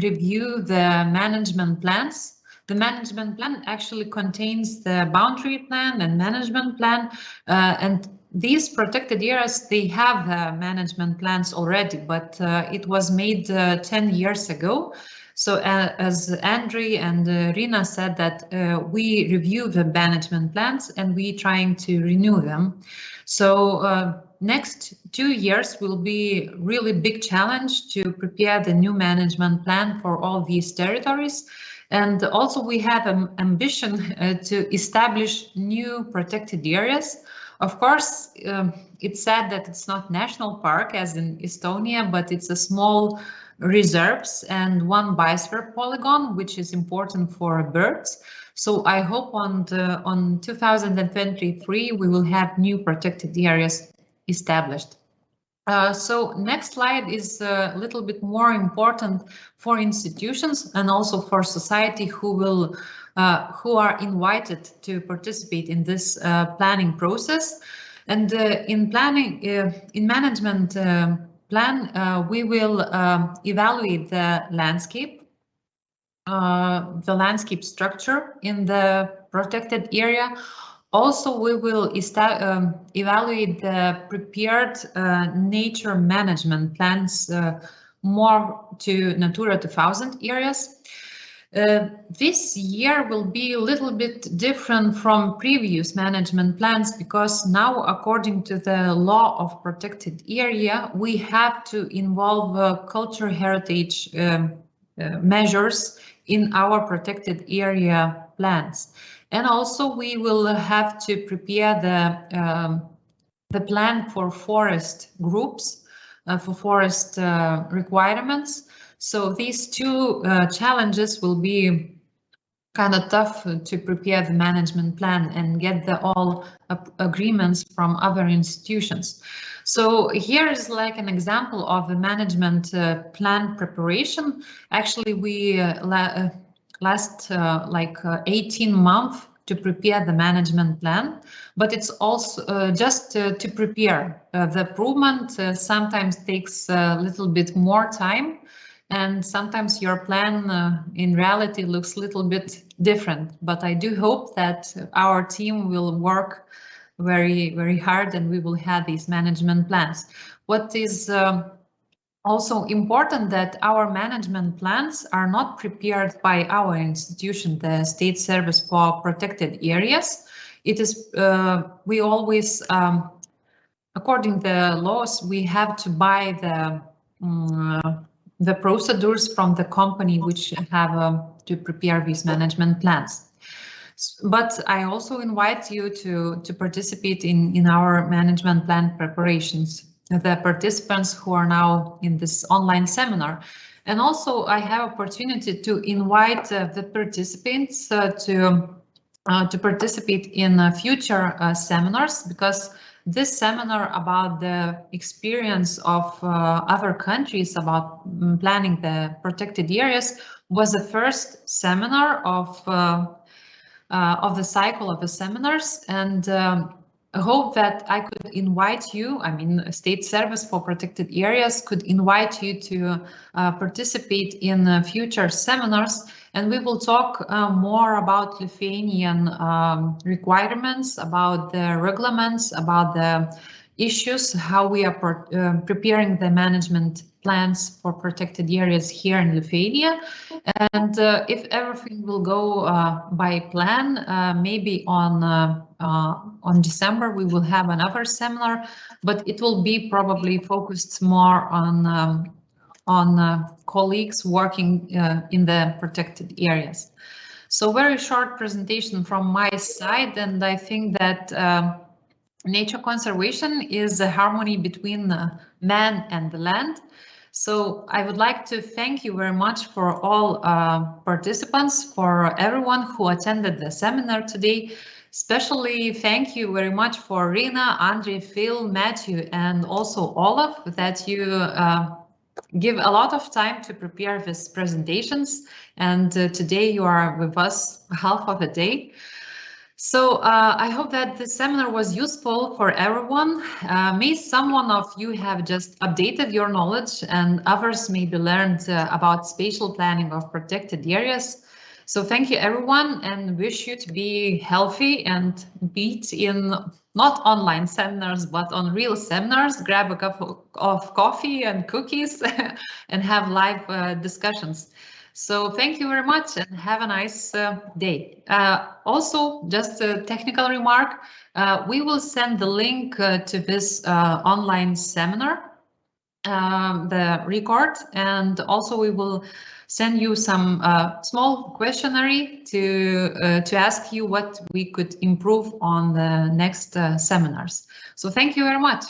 review the management plans. The management plan actually contains the boundary plan and management plan, and these protected areas, they have management plans already, but it was made 10 years ago. So as Andre and Rina said, that we review the management plans and we trying to renew them. So next 2 years will be really big challenge to prepare the new management plan for all these territories. And also we have an ambition to establish new protected areas. Of course, it's sad that it's not national park as in Estonia, but it's a small reserves and 1 biosphere polygon, which is important for birds. So I hope on 2023 we will have new protected areas established. So next slide is a little bit more important for institutions and also for society who are invited to participate in this planning process. And in management plan, we will evaluate the landscape structure in the protected area. Also, we will evaluate the prepared nature management plans more to Natura 2000 areas. This year will be a little bit different from previous management plans, because now, according to the law of protected area, we have to involve cultural heritage measures in our protected area plans. And also we will have to prepare the plan for forest groups, for forest requirements. So these 2 challenges will be kind of tough to prepare the management plan and get all agreements from other institutions. So here is like an example of the management plan preparation. Actually, we last 18 months to prepare the management plan, but it's also just to prepare. The improvement sometimes takes a little bit more time, and sometimes your plan in reality looks a little bit different. But I do hope that our team will work very, very hard and we will have these management plans. What is also important, that our management plans are not prepared by our institution, the State Service for Protected Areas. It is, we always, according to the laws, we have to buy the procedures from the company which have to prepare these management plans. But I also invite you to participate in our management plan preparations, the participants who are now in this online seminar. And also I have opportunity to invite the participants to participate in future seminars, because this seminar about the experience of other countries about planning the protected areas was the first seminar of the cycle of the seminars, and I hope that I could invite you, I mean, State Service for Protected Areas could invite you to participate in future seminars, and we will talk more about Lithuanian requirements, about the regulations, about the issues, how we are preparing the management plans for protected areas here in Lithuania. And if everything will go by plan, maybe on December we will have another seminar, but it will be probably focused more on colleagues working in the protected areas. So very short presentation from my side, and I think that nature conservation is a harmony between man and the land. So I would like to thank you very much for all participants, for everyone who attended the seminar today. Especially thank you very much for Rina, Andre, Phil, Matthew, and also Olaf, that you give a lot of time to prepare these presentations. And today you are with us half of a day. So I hope that this seminar was useful for everyone. May someone of you have just updated your knowledge, and others maybe learned about spatial planning of protected areas. So thank you everyone, and wish you to be healthy and meet in not online seminars, but on real seminars. Grab a cup of coffee and cookies and have live discussions. So thank you very much and have a nice day. Also, just a technical remark, we will send the link to this online seminar, the record, and also we will send you some small questionnaire to ask you what we could improve on the next seminars. So thank you very much.